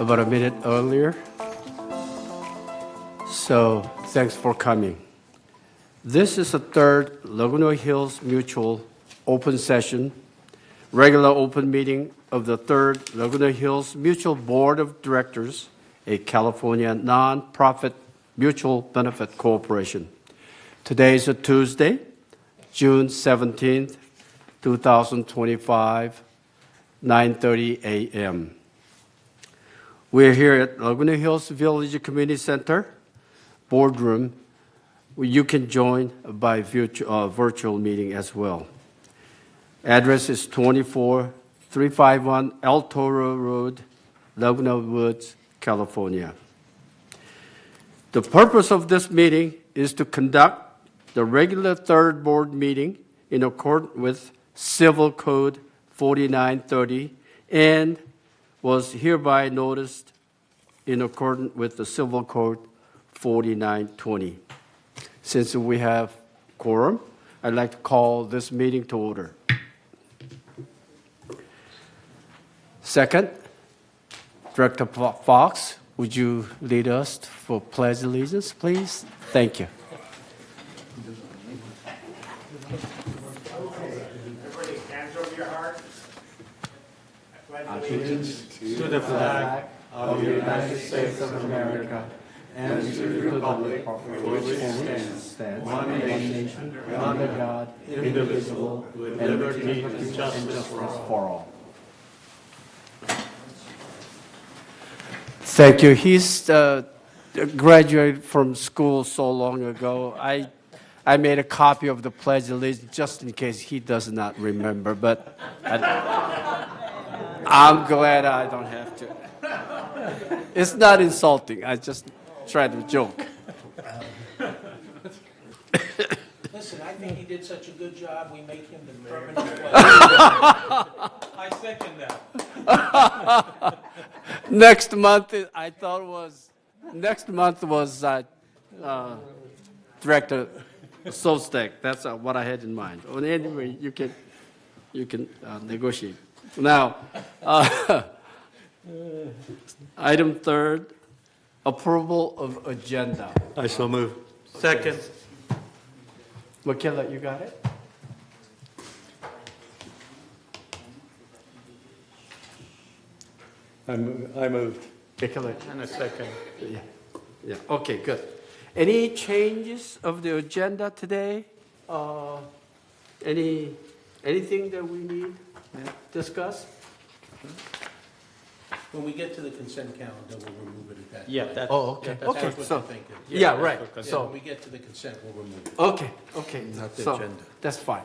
about a minute earlier. So thanks for coming. This is the third Laguna Hills Mutual open session, regular open meeting of the third Laguna Hills Mutual Board of Directors, a California nonprofit mutual benefit corporation. Today is a Tuesday, June 17th, 2025, 9:30 a.m. We're here at Laguna Hills Village Community Center boardroom. You can join by virtual meeting as well. Address is 24351 El Toro Road, Laguna Woods, California. The purpose of this meeting is to conduct the regular third board meeting in accordance with Civil Code 4930 and was hereby noticed in accordance with the Civil Code 4920. Since we have quorum, I'd like to call this meeting to order. Second, Director Fox, would you lead us for pledge allegiance, please? Thank you. Everybody, hands over your heart. I pledge Allegiance to the flag of the United States of America and to the republic for which it stands, one nation, under God, indivisible, with liberty and justice for all. Thank you. He's graduated from school so long ago. I made a copy of the Pledge of Allegiance just in case he does not remember, but I'm glad I don't have to. It's not insulting. I just try to joke. Listen, I think he did such a good job, we make him the permanent player. I second that. Next month was Director Solstek. That's what I had in mind. Well, anyway, you can negotiate. Now, item third, approval of agenda. I so move. Second. Makila, you got it? I moved. Makila. And a second. Yeah, okay, good. Any changes of the agenda today? Anything that we need to discuss? When we get to the consent calendar, we'll remove it at that. Yeah, point. that's. Oh, okay, That's okay, what so, you're thinking. yeah, right, Yeah, when so, we get to the consent, we'll remove it. okay, Not the so, agenda. that's fine.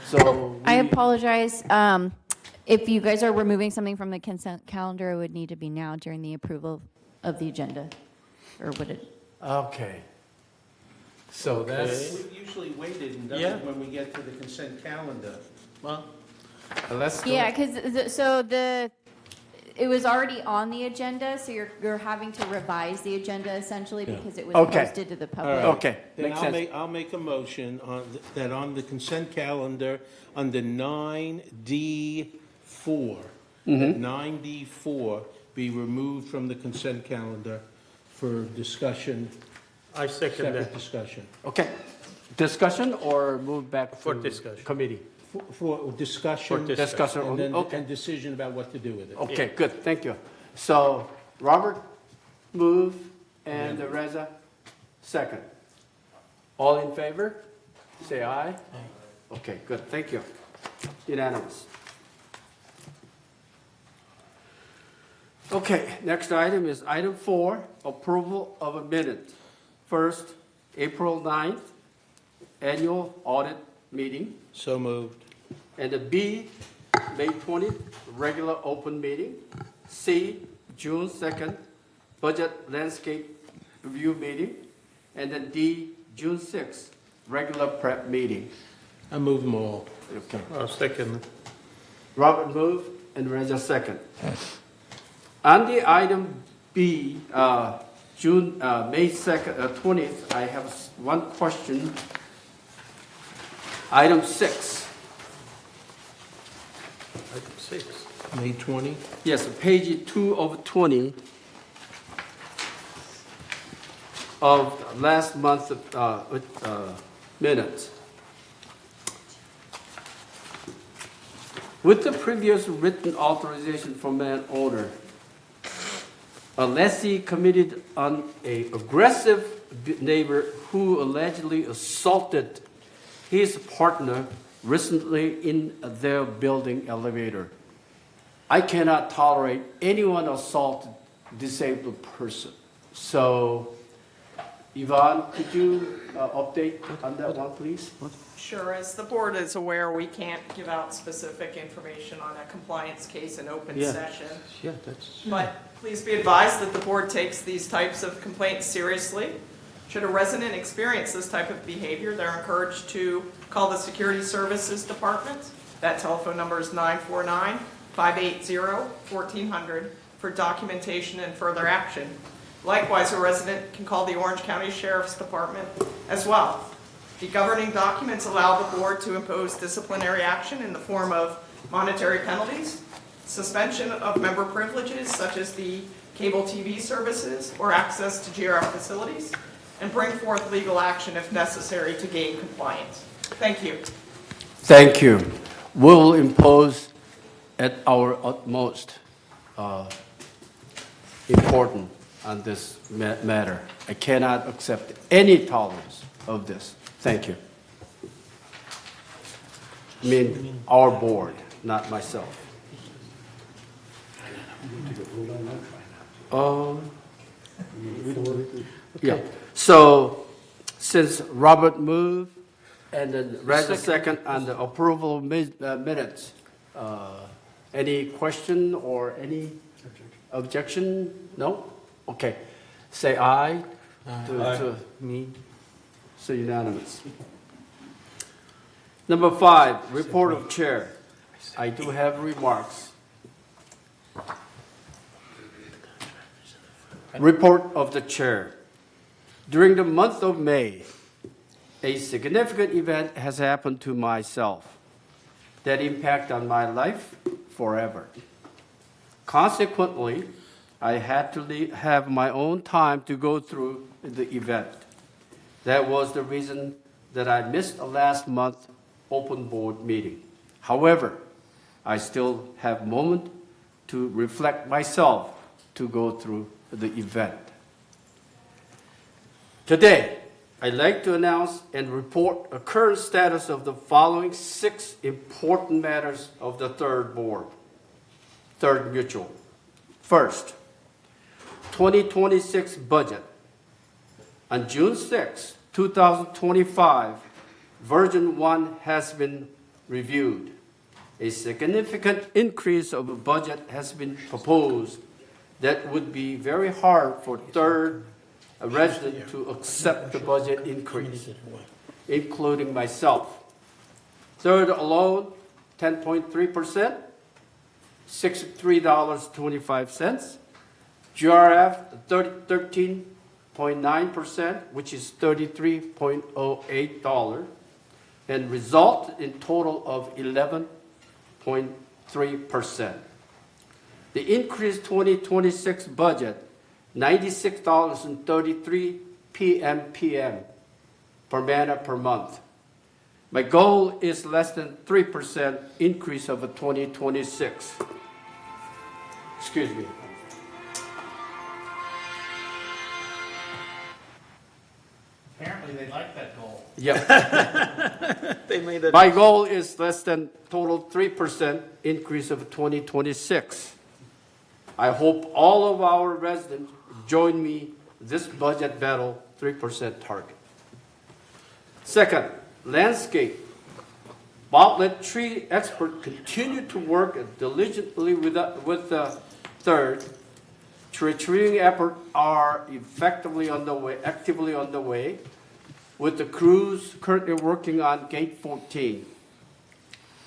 So, I we- apologize. If you guys are removing something from the consent calendar, it would need to be now during the approval of the agenda, or would it? okay. So that's, We've usually waited and done Yeah. it when we get to the consent calendar. Well, let's do Yeah, it. because, it was already on the agenda, so you're having to revise the agenda essentially because it was Okay. posted to the public. Okay, Then makes sense. I'll make a motion that on the consent calendar, under 9D4, Mm-hmm. that 9D4 be removed from the consent calendar for discussion, I second separate that. discussion. Okay, discussion or move back For to discussion. committee? For discussion. For Discussion, And then, okay. and decision about what to do with it. Okay, good, thank you. So, Robert, move, and Reza, second. All in favor? Say aye. Okay, good, thank you. Unanimous. Okay, next item is item 4, approval of a minute. First, April 9th, annual audit meeting. So moved. And the B, May 20th, regular open meeting. C, June 2nd, budget landscape review meeting. And then D, June 6th, regular prep meeting. I move them all. Okay. I'll second. Robert move and Reza second. On the item B, May 2nd, 20th, I have one question. Item 6. Item 6. May 20? Yes, page 2 of 20. of last month's minutes. With the previous written authorization from an owner, a lessee committed on an aggressive neighbor who allegedly assaulted his partner recently in their building elevator. I cannot tolerate anyone assault a disabled person. So, Yvonne, could you update on that one, please? Sure, as the board is aware, we can't give out specific information on a compliance case in open Yeah. session. Yeah, that's. But please be advised that the board takes these types of complaints seriously. Should a resident experience this type of behavior, they're encouraged to call the Security Services Department. That telephone number is 949-580-1400 for documentation and further action. Likewise, a resident can call the Orange County Sheriff's Department as well. The governing documents allow the board to impose disciplinary action in the form of monetary penalties, suspension of member privileges such as the cable TV services or access to GRF facilities, and bring forth legal action if necessary to gain compliance. Thank you. Thank you. We'll impose at our utmost important on this matter. I cannot accept any tolerance of this. Thank you. I mean, our board, not myself. Yeah. So, since Robert moved and then Reza second on the approval of minutes, any question or any objection? No? Okay. Say aye. Me. So unanimous. Number 5, report of chair. I do have remarks. Report of the chair. During the month of May, a significant event has happened to myself that impact on my life forever. Consequently, I had to have my own time to go through the event. That was the reason that I missed the last month open board meeting. However, I still have moment to reflect myself to go through the event. Today, I'd like to announce and report a current status of the following 6 important matters of the third mutual. First, 2026 budget. On June 6, 2025, version 1 has been reviewed. A significant increase of a budget has been proposed that would be very hard for third resident to accept the budget increase, including myself. Third alone, 10.3%, $63.25. GRF, 13.9%, which is $33.08, and result in total of 11.3%. The increased 2026 budget, $96.33 PM per man per month. My goal is less than 3% increase of a 2026. Excuse me. Apparently, they like that goal. Yeah. They made it. My goal is less than total 3% increase of 2026. I hope all of our residents join me this budget battle 3% target. Second, landscape. Bartlett tree expert continue to work diligently with the third. Tree trimming efforts are actively underway, with the crews currently working on Gate 14.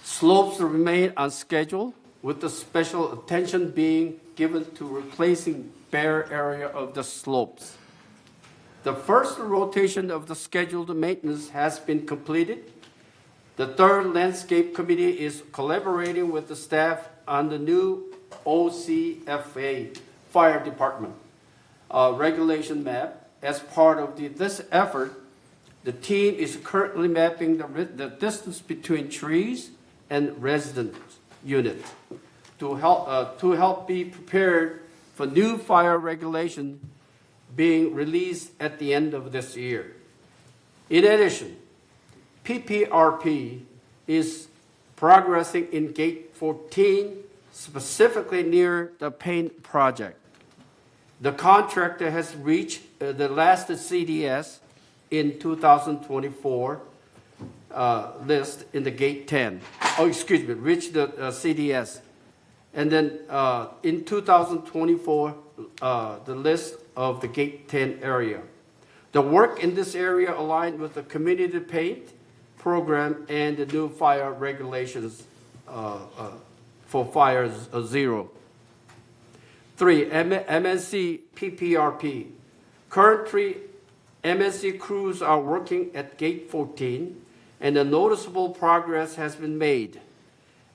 Slopes remain on schedule, with the special attention being given to replacing bare area of the slopes. The first rotation of the scheduled maintenance has been completed. The third landscape committee is collaborating with the staff on the new OCFA fire department regulation map as part of this effort, the team is currently mapping the distance between trees and resident units to help be prepared for new fire regulation being released at the end of this year. In addition, PPRP is progressing in Gate 14, specifically near the paint project. The contractor has reached the last CDS in 2024 list in the Gate 10. Oh, excuse me, reached the CDS. And then in 2024, the list of the Gate 10 area. The work in this area aligned with the community paint program and the new fire regulations for fire zero. 3, MNC PPRP. Currently, MNC crews are working at Gate 14, and a noticeable progress has been made.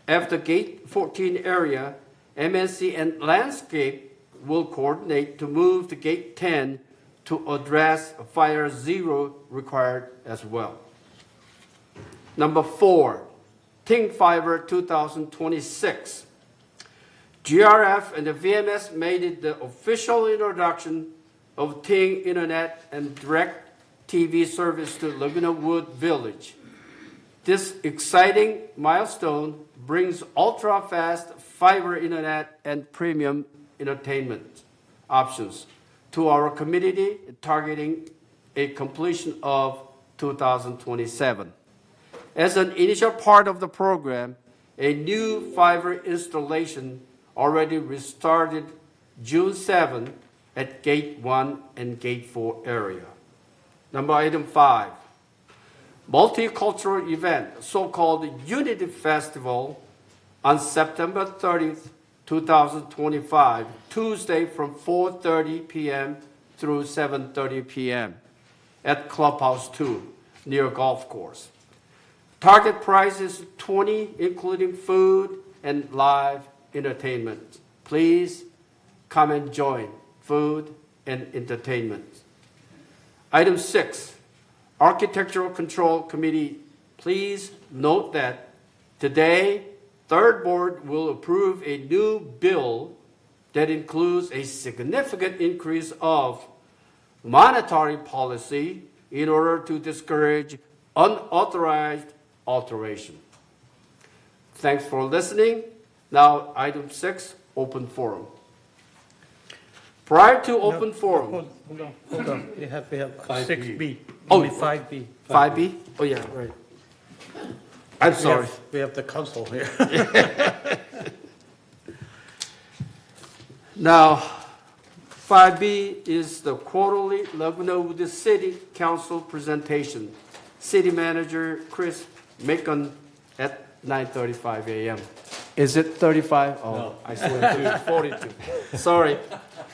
After Gate 14 area, MNC and Landscape will coordinate to move to Gate 10 to address fire zero required as well. Number 4, Ting Fiber 2026. GRF and the VMS made it the official introduction of Ting Internet and direct TV service to Laguna Woods Village. This exciting milestone brings ultra-fast fiber internet and premium entertainment options to our community, targeting a completion of 2027. As an initial part of the program, a new fiber installation already restarted June 7 at Gate 1 and Gate 4 area. Item 5, multicultural event, so-called Unity Festival on September 30th, 2025, Tuesday from 4:30 p.m. through 7:30 p.m. at Clubhouse 2 near golf course. Target price is $20, including food and live entertainment. Please come and join food and entertainment. Item 6, Architectural Control Committee. Please note that today, Third Board will approve a new bill that includes a significant increase of monetary policy in order to discourage unauthorized alteration. Thanks for listening. Now, item 6, open forum. Prior to open forum. Hold on. We have 6B, Oh. only 5B. 5B? Oh, yeah, right. I'm sorry. We have the council here. Now, 5B is the quarterly Laguna Woods City Council presentation. City Manager Chris Macon at 9:35 a.m. Is it 35? Oh, no. I swear to 42. Sorry.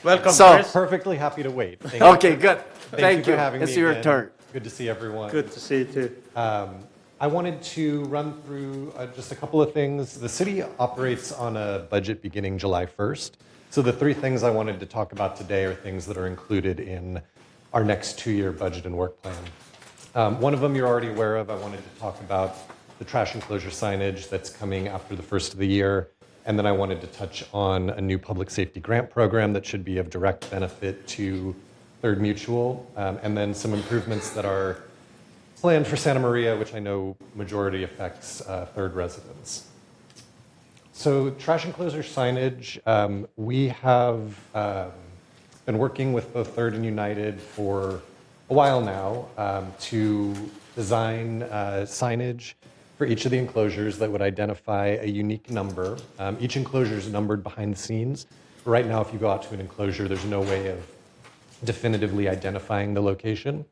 Welcome, So- Chris. Perfectly happy to wait. Thank you. Okay, good. Thank for you. having It's me your again. turn. Good to see everyone. Good to see you too. I wanted to run through just a couple of things. The city operates on a budget beginning July 1st. So the 3 things I wanted to talk about today are things that are included in our next 2-year budget and work plan. One of them you're already aware of. I wanted to talk about the trash enclosure signage that's coming after the first of the year. And then I wanted to touch on a new public safety grant program that should be of direct benefit to Third Mutual, and then some improvements that are planned for Santa Maria, which I know majority affects Third residents. So trash enclosure signage, we have been working with both Third and United for a while now to design signage for each of the enclosures that would identify a unique number. Each enclosure is numbered behind the scenes. Right now, if you go out to an enclosure, there's no way of definitively identifying the location.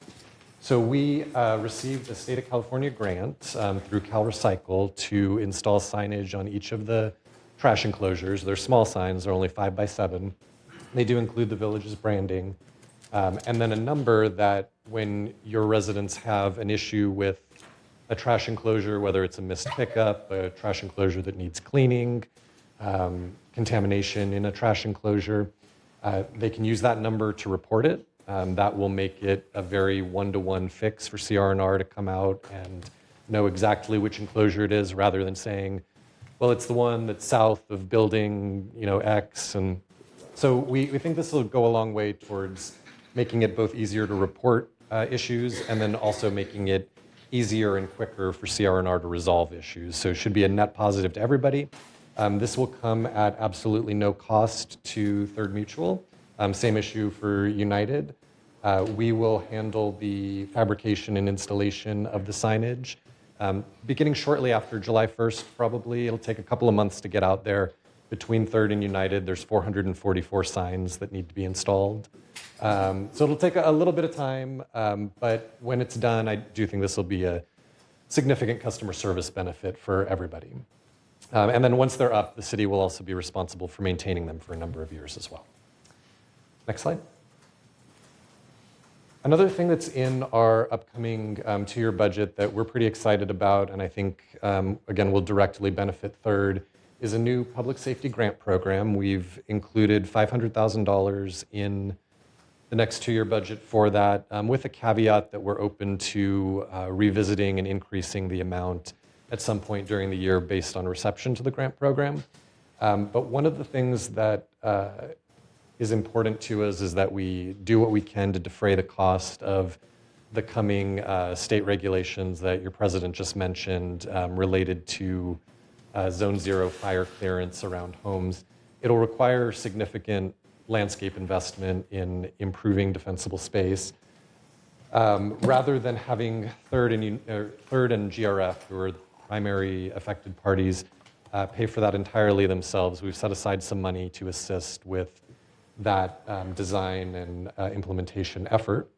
So we received a state of California grant through CalRecycle to install signage on each of the trash enclosures. They're small signs, they're only 5 by 7. They do include the village's branding. And then a number that when your residents have an issue with a trash enclosure, whether it's a missed pickup, a trash enclosure that needs cleaning, contamination in a trash enclosure, they can use that number to report it. That will make it a very one-to-one fix for CR&R to come out and know exactly which enclosure it is, rather than saying, well, it's the one that's south of building, X. And so we think this will go a long way towards making it both easier to report issues and then also making it easier and quicker for CR&R to resolve issues. So it should be a net positive to everybody. This will come at absolutely no cost to Third Mutual. Same issue for United. We will handle the fabrication and installation of the signage. Beginning shortly after July 1st, probably. It'll take a couple of months to get out there. Between Third and United, there's 444 signs that need to be installed. So it'll take a little bit of time, but when it's done, I do think this will be a significant customer service benefit for everybody. And then once they're up, the city will also be responsible for maintaining them for a number of years as well. Next slide. Another thing that's in our upcoming two-year budget that we're pretty excited about, and I think, again, will directly benefit Third, is a new public safety grant program. We've included $500,000 in the next two-year budget for that, with a caveat that we're open to revisiting and increasing the amount at some point during the year based on reception to the grant program. But one of the things that is important to us is that we do what we can to defray the cost of the coming state regulations that your president just mentioned related to Zone 0 fire clearance around homes. It'll require significant landscape investment in improving defensible space. Rather than having Third and GRF, who are the primary affected parties, pay for that entirely themselves, we've set aside some money to assist with that design and implementation effort.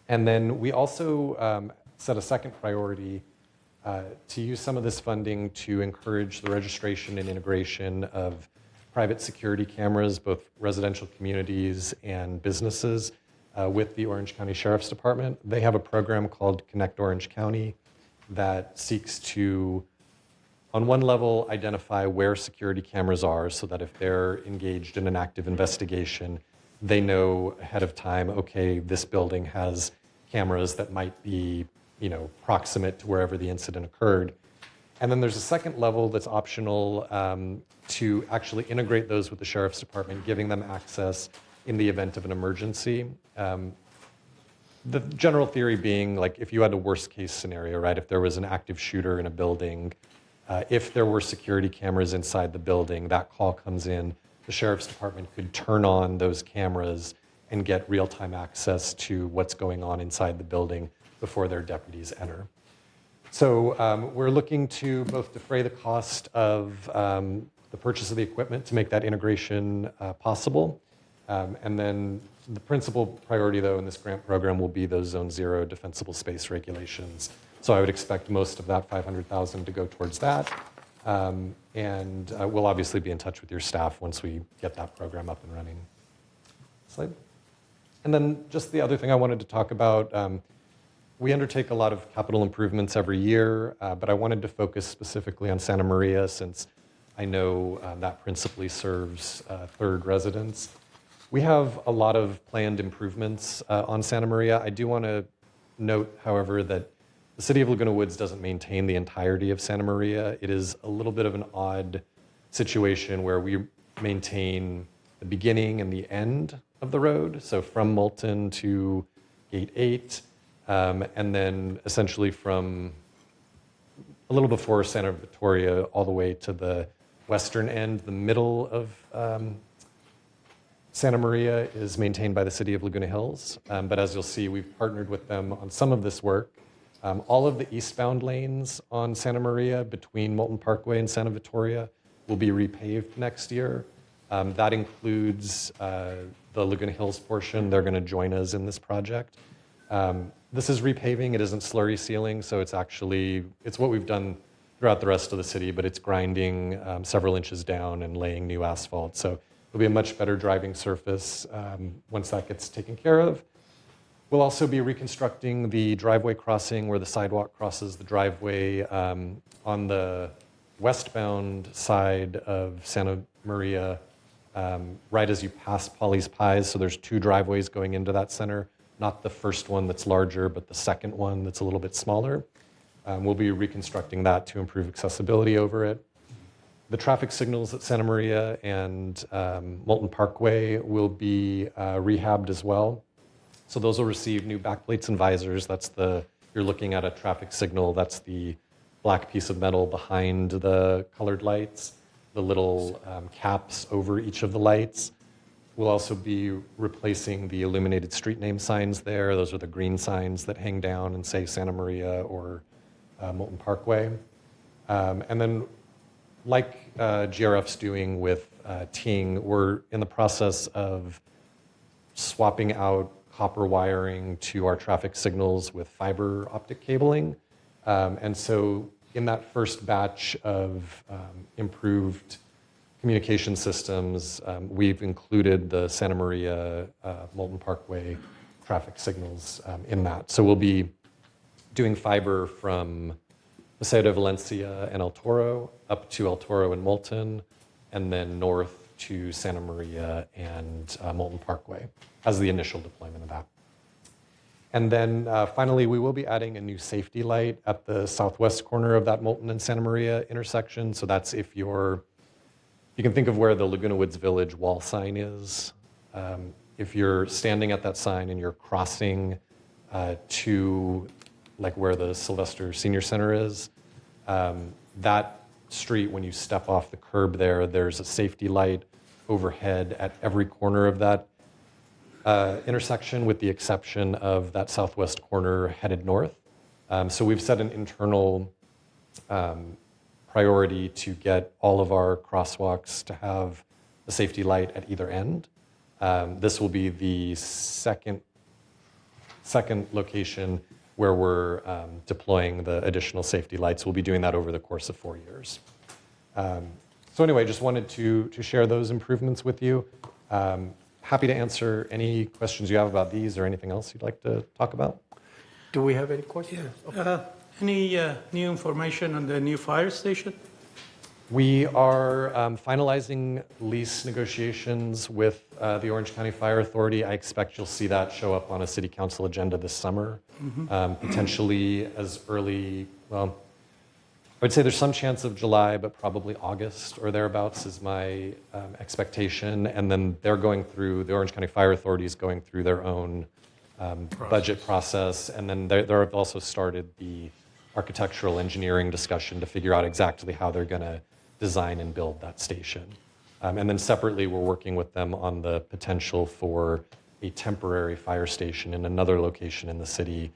And then we also set a second priority to use some of this funding to encourage the registration and integration of private security cameras, both residential communities and businesses, with the Orange County Sheriff's Department. They have a program called Connect Orange County that seeks to, on one level, identify where security cameras are so that if they're engaged in an active investigation, they know ahead of time, okay, this building has cameras that might be, proximate to wherever the incident occurred. And then there's a second level that's optional to actually integrate those with the Sheriff's Department, giving them access in the event of an emergency. The general theory being, like, if you had a worst case scenario, right? If there was an active shooter in a building, if there were security cameras inside the building, that call comes in, the Sheriff's Department could turn on those cameras and get real-time access to what's going on inside the building before their deputies enter. So we're looking to both defray the cost of the purchase of the equipment to make that integration possible. And then the principal priority, though, in this grant program will be those Zone 0 defensible space regulations. So I would expect most of that $500,000 to go towards that. And we'll obviously be in touch with your staff once we get that program up and running. Slide. And then just the other thing I wanted to talk about, we undertake a lot of capital improvements every year, but I wanted to focus specifically on Santa Maria since I know that principally serves Third residents. We have a lot of planned improvements on Santa Maria. I do want to note, however, that the City of Laguna Woods doesn't maintain the entirety of Santa Maria. It is a little bit of an odd situation where we maintain the beginning and the end of the road, so from Moulton to Gate 8, and then essentially from a little before Santa Victoria all the way to the western end. The middle of Santa Maria is maintained by the City of Laguna Hills, but as you'll see, we've partnered with them on some of this work. All of the eastbound lanes on Santa Maria between Moulton Parkway and Santa Victoria will be repaved next year. That includes the Laguna Hills portion. They're going to join us in this project. This is repaving. It isn't slurry sealing, so it's what we've done throughout the rest of the city, but it's grinding several inches down and laying new asphalt. So it'll be a much better driving surface once that gets taken care of. We'll also be reconstructing the driveway crossing where the sidewalk crosses the driveway on the westbound side of Santa Maria. right as you pass Polly's Pies. So there's 2 driveways going into that center, not the first one that's larger, but the second one that's a little bit smaller. We'll be reconstructing that to improve accessibility over it. The traffic signals at Santa Maria and Moulton Parkway will be rehabbed as well. So those will receive new backplates and visors. You're looking at a traffic signal. That's the black piece of metal behind the colored lights, the little caps over each of the lights. We'll also be replacing the illuminated street name signs there. Those are the green signs that hang down and say Santa Maria or Moulton Parkway. And then, like GRF's doing with Ting, we're in the process of swapping out copper wiring to our traffic signals with fiber optic cabling. And so in that first batch of improved communication systems, we've included the Santa Maria Moulton Parkway traffic signals in that. So we'll be doing fiber from Paseo de Valencia and El Toro up to El Toro and Moulton, and then north to Santa Maria and Moulton Parkway as the initial deployment of that. And then finally, we will be adding a new safety light at the southwest corner of that Moulton and Santa Maria intersection. So that's you can think of where the Laguna Woods Village wall sign is. If you're standing at that sign and you're crossing to like where the Sylvester Senior Center is, that street, when you step off the curb there's a safety light overhead at every corner of that intersection, with the exception of that southwest corner headed north. So we've set an internal priority to get all of our crosswalks to have a safety light at either end. This will be the second location where we're deploying the additional safety lights. We'll be doing that over the course of 4 years. So anyway, just wanted to share those improvements with you. Happy to answer any questions you have about these or anything else you'd like to talk about. Do we have any questions? Any new information on the new fire station? We are finalizing lease negotiations with the Orange County Fire Authority. I expect you'll see that show up on a city council agenda this summer, potentially as early, well, I would say there's some chance of July, but probably August or thereabouts is my expectation. And then the Orange County Fire Authority is going through their own budget process. And then they've also started the architectural engineering discussion to figure out exactly how they're going to design and build that station. And then separately, we're working with them on the potential for a temporary fire station in another location in the city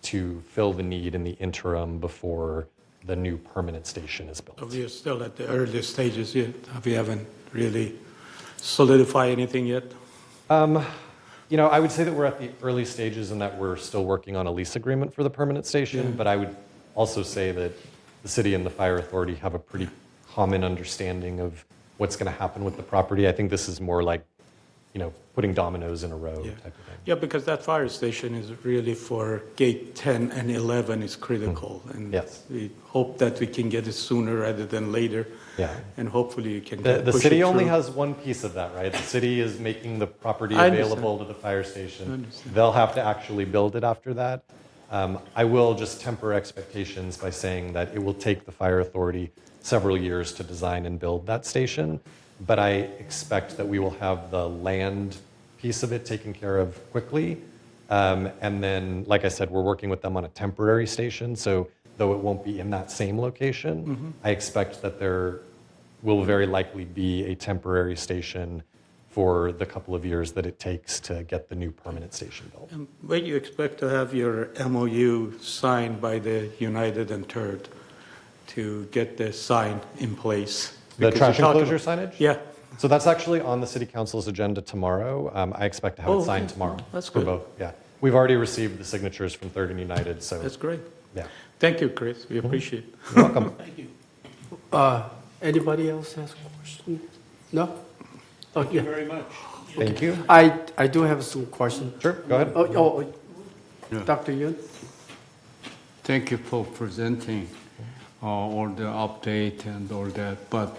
to fill the need in the interim before the new permanent station is built. So we are still at the early stages yet. We haven't really solidified anything yet. I would say that we're at the early stages and that we're still working on a lease agreement for the permanent station, but I would also say that the city and the fire authority have a pretty common understanding of what's going to happen with the property. I think this is more like, putting dominoes in a row type of thing. Yeah, because that fire station is really for gate 10 and 11 is critical. And Yes. we hope that we can get it sooner rather than later. Yeah. And hopefully you can The push city it only through. has one piece of that, right? The city is making the property I understand. available to the fire station. I understand. They'll have to actually build it after that. I will just temper expectations by saying that it will take the fire authority several years to design and build that station, but I expect that we will have the land piece of it taken care of quickly. And then, like I said, we're working with them on a temporary station, so though it won't be in that same location, I expect that there will very likely be a temporary station for the couple of years that it takes to get the new permanent station built. And when you expect to have your MOU signed by the United and Third to get the sign in place? The Because trash you're talking enclosure signage? Yeah. So that's actually on the city council's agenda tomorrow. I expect to have it signed tomorrow. That's for good. both. Yeah. We've already received the signatures from Third and United, so That's great. yeah. Thank you, Chris. We appreciate it. You're welcome. Thank you. Anybody else has a question? No? Oh, yeah. Very much. Thank you. I do have some questions. Sure, go ahead. Dr. Yun? Thank you for presenting all the update and all that. But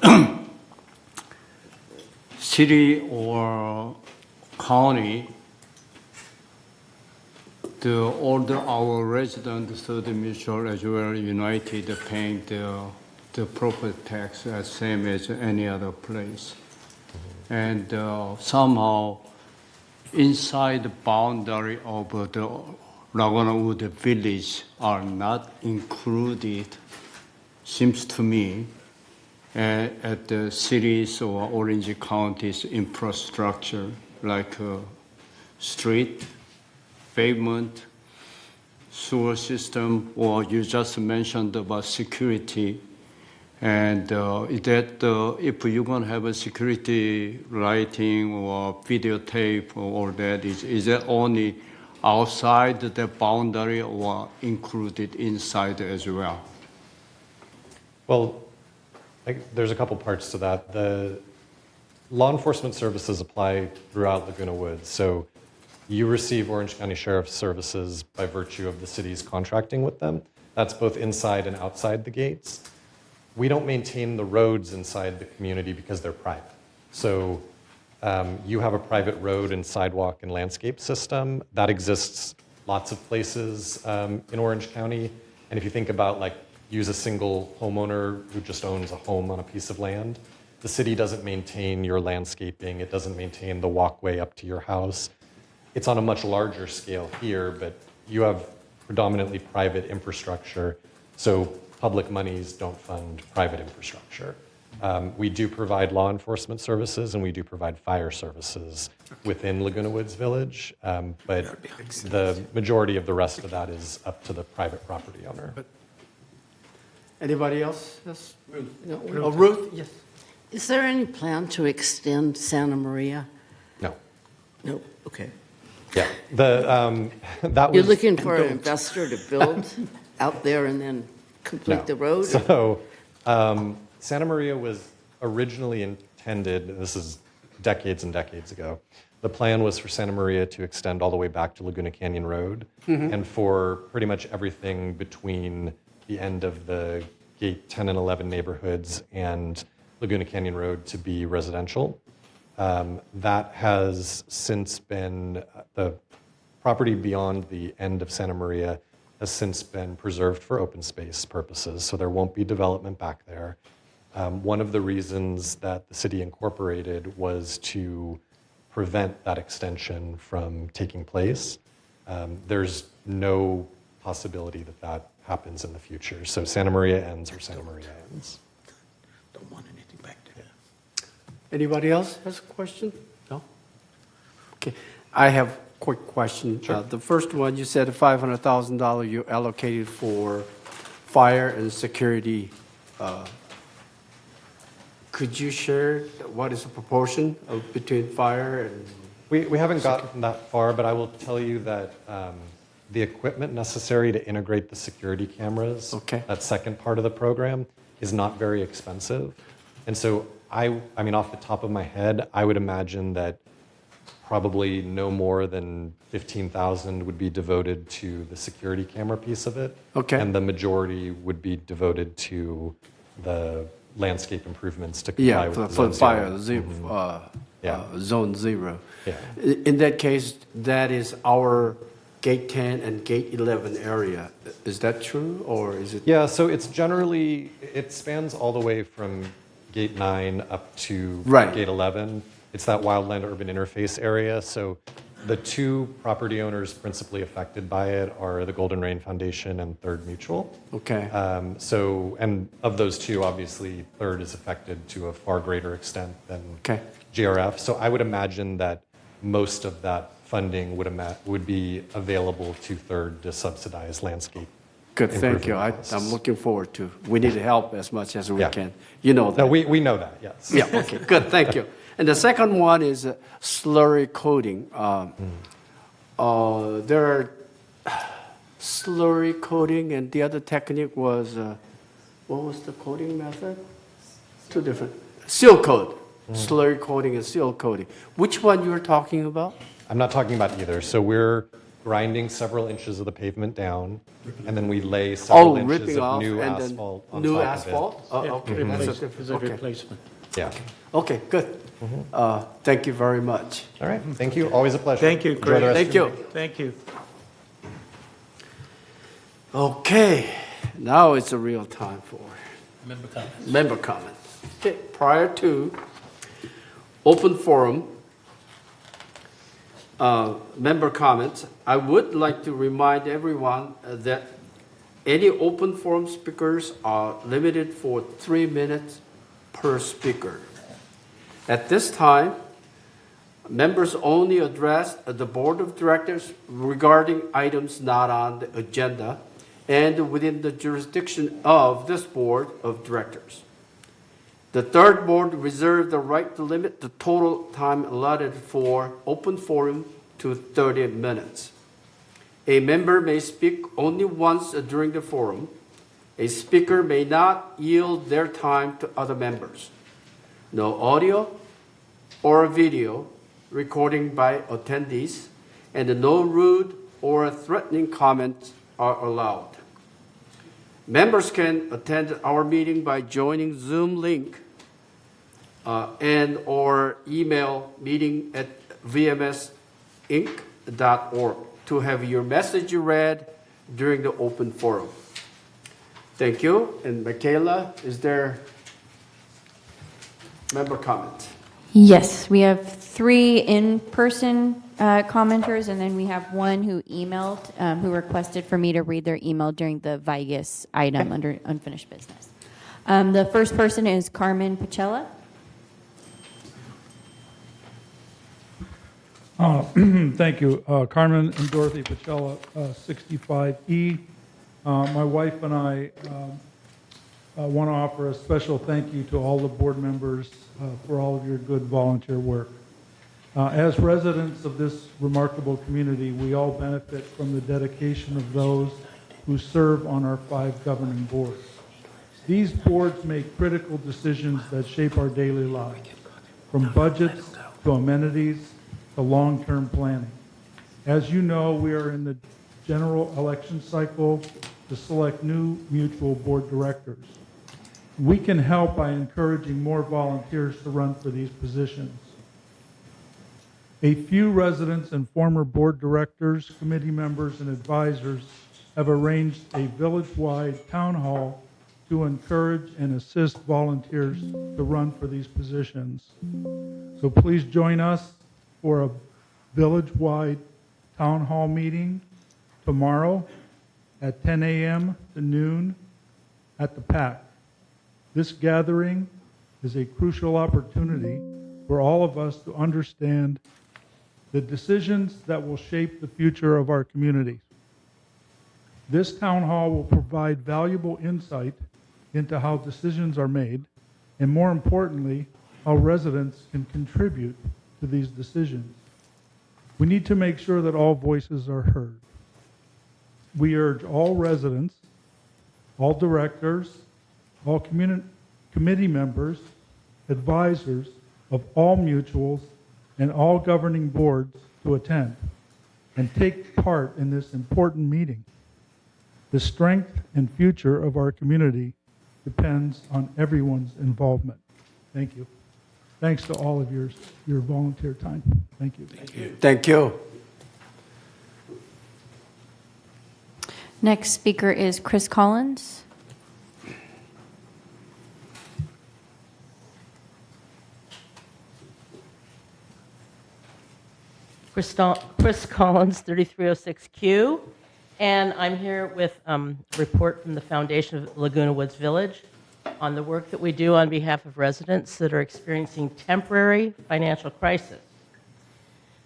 city or county, all our residents, so the mutual as well, United, paying the property tax as same as any other place. And somehow inside the boundary of the Laguna Woods Village are not included, seems to me, at the cities or Orange County's infrastructure, like street, pavement, sewer system, or you just mentioned about security. And is that if you're going to have a security lighting or videotape or all that, is that only outside the boundary or included inside as well? Well, there's a couple parts to that. The law enforcement services apply throughout Laguna Woods. So you receive Orange County Sheriff's services by virtue of the city's contracting with them. That's both inside and outside the gates. We don't maintain the roads inside the community because they're private. So you have a private road and sidewalk and landscape system. That exists lots of places in Orange County. And if you think about use a single homeowner who just owns a home on a piece of land, the city doesn't maintain your landscaping. It doesn't maintain the walkway up to your house. It's on a much larger scale here, but you have predominantly private infrastructure. So public monies don't fund private infrastructure. We do provide law enforcement services and we do provide fire services within Laguna Woods Village, but the majority of the rest of that is up to the private property owner. Anybody else? Yes. Ruth, yes. Is there any plan to extend Santa Maria? No. No, okay. Yeah. That was You're looking for an investor to build out there and then complete the road? So Santa Maria was originally intended, this is decades and decades ago, the plan was for Santa Maria to extend all the way back to Laguna Canyon Road and for pretty much everything between the end of the Gate 10 and 11 neighborhoods and Laguna Canyon Road to be residential. That has since been, the property beyond the end of Santa Maria has since been preserved for open space purposes, so there won't be development back there. One of the reasons that the city incorporated was to prevent that extension from taking place. There's no possibility that that happens in the future. So Santa Maria ends where Santa Maria ends. Don't want anything back there. Anybody else has a question? No? Okay. I have a quick question. Sure. The first one, you said $500,000 you allocated for fire and security. Could you share what is the proportion between fire and... We haven't gotten that far, but I will tell you that the equipment necessary to integrate the security cameras, that second part of the program, is not very expensive. And so I mean, off the top of my head, I would imagine that probably no more than $15,000 would be devoted to the security camera piece of it. Okay. And the majority would be devoted to the landscape improvements to comply with the for Zone fire, Zero. Zone 0. Yeah. In that case, that is our Gate 10 and Gate 11 area. Is that true, or is it? Yeah, so it's generally, it spans all the way from Gate 9 up to Right. Gate 11. It's that wildland urban interface area. So the two property owners principally affected by it are the Golden Rain Foundation and Third Mutual. Okay. And of those two, obviously, Third is affected to a far greater extent than Okay. GRF. So I would imagine that most of that funding would be available to Third to subsidize landscape. Good, thank you. improvement costs. I'm looking forward to. We need help as much as we Yeah. can. You know that. No, we know that, yes. Yeah, okay, good, thank you. And the second one is slurry coating. There are slurry coating, and the other technique was, what was the coating method? Two different. Seal coat, slurry coating and seal coating. Which one you're talking about? I'm not talking about either. So we're grinding several inches of the pavement down, and then we lay several inches Ripping of off new and then asphalt on new top asphalt? of Oh, okay, that's a It's different, a okay. replacement. it. Yeah. Okay, good. Thank you very much. All right, thank you. Always a pleasure. Thank you, Enjoy the rest Thank of your you. Thank you. Okay, now it's a real time for Member comments. member comments. Okay, prior to open forum, member comments, I would like to remind everyone that any open forum speakers are limited for 3 minutes per speaker. At this time, members only address the board of directors regarding items not on the agenda and within the jurisdiction of this board of directors. The third board reserved the right to limit the total time allotted for open forum to 30 minutes. A member may speak only once during the forum. A speaker may not yield their time to other members. No audio or video recording by attendees, and no rude or threatening comments are allowed. Members can attend our meeting by joining Zoom link and or email meeting@vmsinc.org to have your message read during the open forum. Thank you. And Michaela, is there member comment? Yes, we have 3 in-person commenters, and then we have one who emailed, who requested for me to read their email during the Vegas item under unfinished business. The first person is Carmen Picella. Thank you. Carmen and Dorothy Pacella, 65E. My wife and I want to offer a special thank you to all the board members for all of your good volunteer work. As residents of this remarkable community, we all benefit from the dedication of those who serve on our 5 governing boards. These boards make critical decisions that shape our daily lives, from budgets to amenities to long-term planning. As you know, we are in the general election cycle to select new mutual board directors. We can help by encouraging more volunteers to run for these positions. A few residents and former board directors, committee members, and advisors have arranged a village-wide town hall to encourage and assist volunteers to run for these positions. So please join us for a village-wide town hall meeting tomorrow at 10 a.m. to noon at the PAC. This gathering is a crucial opportunity for all of us to understand the decisions that will shape the future of our communities. This town hall will provide valuable insight into how decisions are made, and more importantly, how residents can contribute to these decisions. We need to make sure that all voices are heard. We urge all residents, all directors, all committee members, advisors of all mutuals, and all governing boards to attend and take part in this important meeting. The strength and future of our community depends on everyone's involvement. Thank you. Thanks to all of your volunteer time. Thank you. Thank you. Next speaker is Chris Collins. Chris Collins, 3306Q, and I'm here with a report from the Foundation of Laguna Woods Village on the work that we do on behalf of residents that are experiencing temporary financial crisis.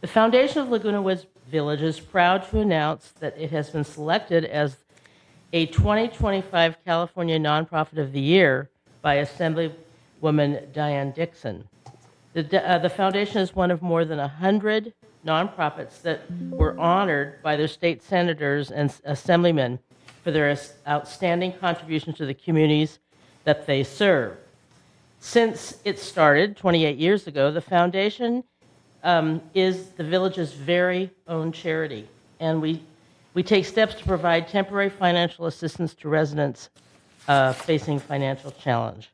The Foundation of Laguna Woods Village is proud to announce that it has been selected as a 2025 California Nonprofit of the Year by Assemblywoman Diane Dixon. The foundation is one of more than 100 nonprofits that were honored by their state senators and assemblymen for their outstanding contributions to the communities that they serve. Since it started 28 years ago, the foundation is the village's very own charity, and we take steps to provide temporary financial assistance to residents facing financial challenge.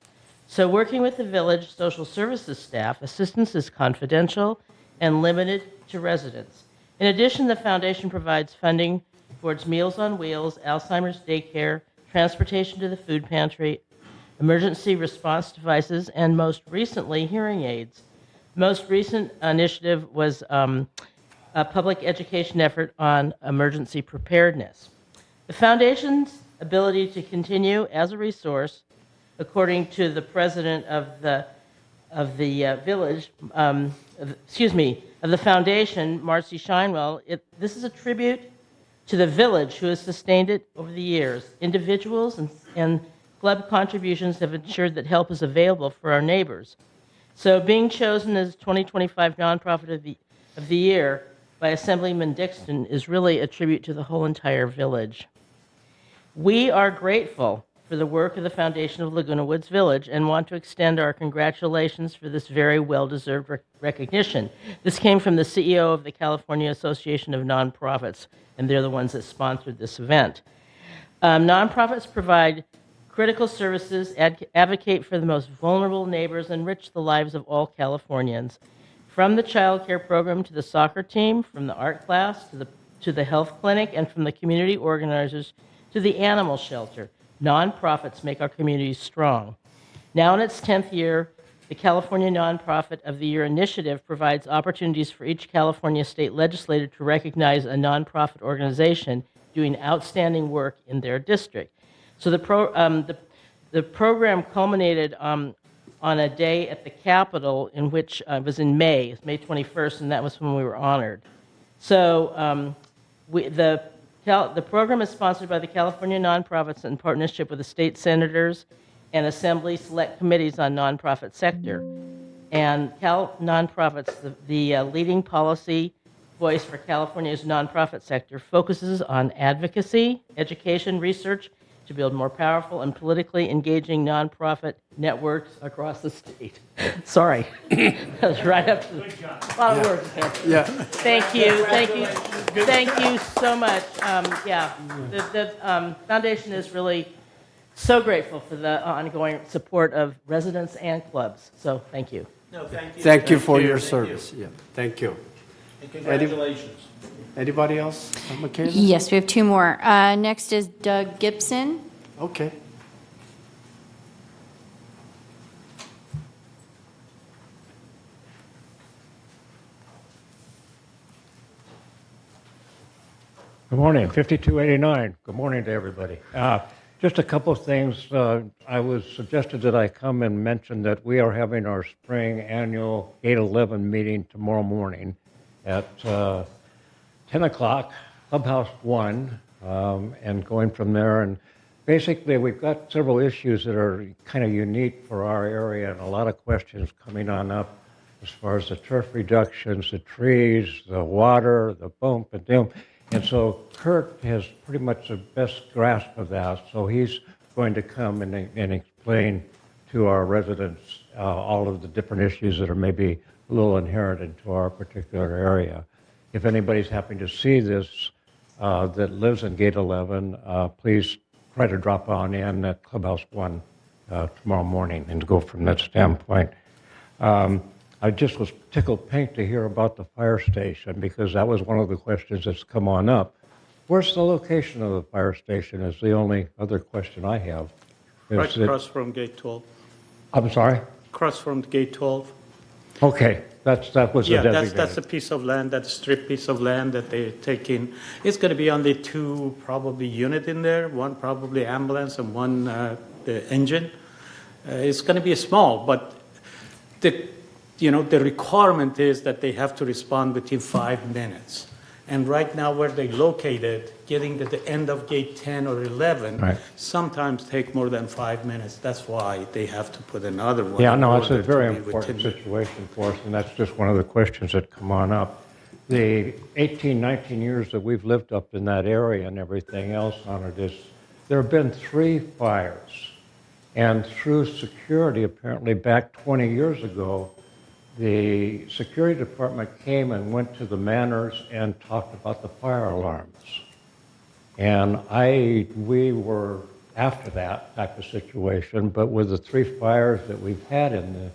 So working with the village social services staff, assistance is confidential and limited to residents. In addition, the foundation provides funding towards Meals on Wheels, Alzheimer's daycare, transportation to the food pantry, emergency response devices, and most recently, hearing aids. Most recent initiative was a public education effort on emergency preparedness. The foundation's ability to continue as a resource, according to the president of the village, of the foundation, Marcy Shinewell, this is a tribute to the village who has sustained it over the years. Individuals and club contributions have ensured that help is available for our neighbors. So being chosen as 2025 Nonprofit of the Year by Assemblyman Dixon is really a tribute to the whole entire village. We are grateful for the work of the Foundation of Laguna Woods Village and want to extend our congratulations for this very well-deserved recognition. This came from the CEO of the California Association of Nonprofits, and they're the ones that sponsored this event. Nonprofits provide critical services, advocate for the most vulnerable neighbors, enrich the lives of all Californians. From the child care program to the soccer team, from the art class to the health clinic, and from the community organizers to the animal shelter, nonprofits make our communities strong. Now in its 10th year, the California Nonprofit of the Year initiative provides opportunities for each California state legislator to recognize a nonprofit organization doing outstanding work in their district. So the program culminated on a day at the Capitol, in which was in May 21st, and that was when we were honored. So the program is sponsored by the California Nonprofits in partnership with the state senators and Assembly Select Committees on Nonprofit Sector. And Cal Nonprofits, the leading policy voice for California's nonprofit sector, focuses on advocacy, education, research, to build more powerful and politically engaging nonprofit networks across the state. Sorry, that was right up to a lot of words there. Yeah. Thank you so much. The foundation is really so grateful for the ongoing support of residents and clubs. So thank you. No, thank you. Thank you for your service. Yeah, thank you. And congratulations. Anybody else? Michaela? Yes, we have two more. Next is Doug Gibson. Okay. Good morning, 5289. Good morning to everybody. Just a couple of things. I was suggested that I come and mention that we are having our spring annual Gate 11 meeting tomorrow morning at 10 o'clock, Clubhouse 1, and going from there. And basically, we've got several issues that are kind of unique for our area and a lot of questions coming on up as far as the turf reductions, the trees, the water, the bump and doom. And so Kurt has pretty much the best grasp of that. So he's going to come and explain to our residents all of the different issues that are maybe a little inherent into our particular area. If anybody's happening to see this that lives in Gate 11, please try to drop on in at Clubhouse 1 tomorrow morning and go from that standpoint. I just was tickled pink to hear about the fire station because that was one of the questions that's come on up. Where's the location of the fire station is the only other question I have. Right across from Gate 12. I'm sorry? Across from Gate 12. Okay, that was the designated. That's a piece of land, that strip piece of land that they're taking. It's going to be only two probably unit in there, one probably ambulance and one the engine. It's going to be small, but the requirement is that they have to respond within 5 minutes. And right now where they're located, getting to the end of gate 10 or 11 sometimes take more than 5 minutes. That's why they have to put another one. Yeah, no, it's a very important situation for us, and that's just one of the questions that come on up. The 18, 19 years that we've lived up in that area and everything else on it is, there have been 3 fires. And through security, apparently back 20 years ago, the security department came and went to the manors and talked about the fire alarms. And we were after that type of situation, but with the 3 fires that we've had in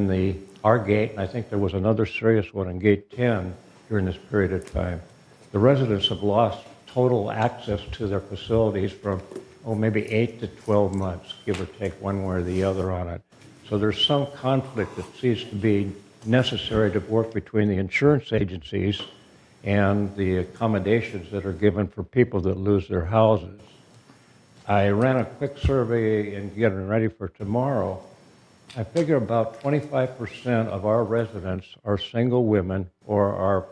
the our gate, and I think there was another serious one in gate 10 during this period of time, the residents have lost total access to their facilities from, maybe 8 to 12 months, give or take one way or the other on it. So there's some conflict that seems to be necessary to work between the insurance agencies and the accommodations that are given for people that lose their houses. I ran a quick survey in getting ready for tomorrow. I figure about 25% of our residents are single women or are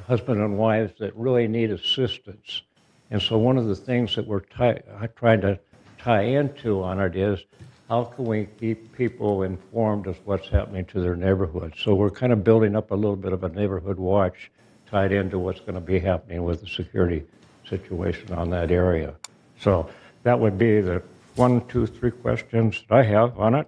husband and wives that really need assistance. And so one of the things that we're trying to tie into on it is how can we keep people informed of what's happening to their neighborhood? So we're kind of building up a little bit of a neighborhood watch tied into what's going to be happening with the security situation on that area. So that would be the 1, 2, 3 questions that I have on it.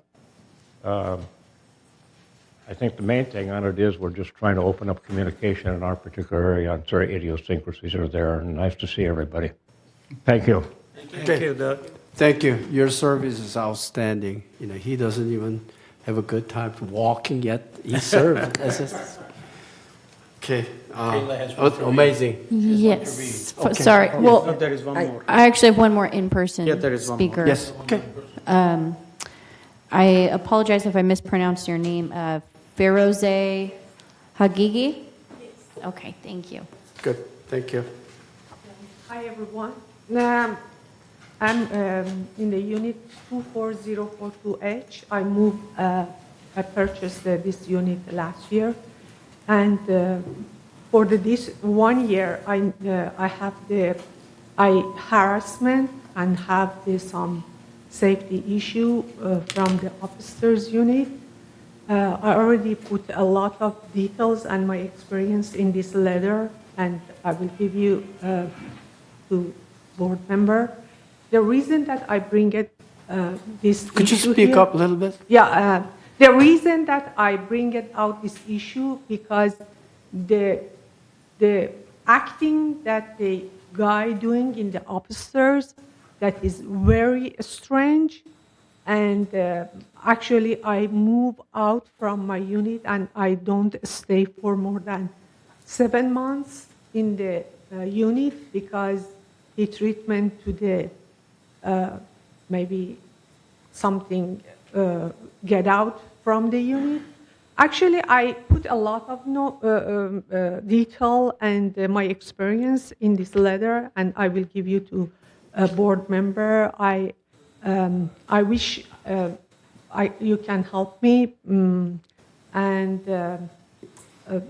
I think the main thing on it is we're just trying to open up communication in our particular area. I'm sorry, idiosyncrasies are there, and nice to see everybody. Thank you. Thank you, Doug. Thank you. Your service is outstanding. He doesn't even have a good time walking yet. He served. Okay. Kayla has one for you. Amazing. Yes. Okay. Sorry. No, Well, there is one more. I actually have one more in-person Yeah, there is one more. speaker. Yes. Okay. I apologize if I mispronounced your name. Feroze Hagigi? Okay, thank you. Good. Thank you. Hi, everyone. I'm in the unit 24042H. I purchased this unit last year. And for this 1 year, I have the harassment and have some safety issue from the upstairs unit. I already put a lot of details and my experience in this letter, and I will give you to board member. The reason that I bring it this Could you issue speak here- up a little bit? Yeah, the reason that I bring it out this issue because the acting that the guy doing in the upstairs that is very strange. And actually, I move out from my unit and I don't stay for more than 7 months in the unit because the treatment to the maybe something get out from the unit. Actually, I put a lot of detail and my experience in this letter, and I will give you to a board member. I wish you can help me. And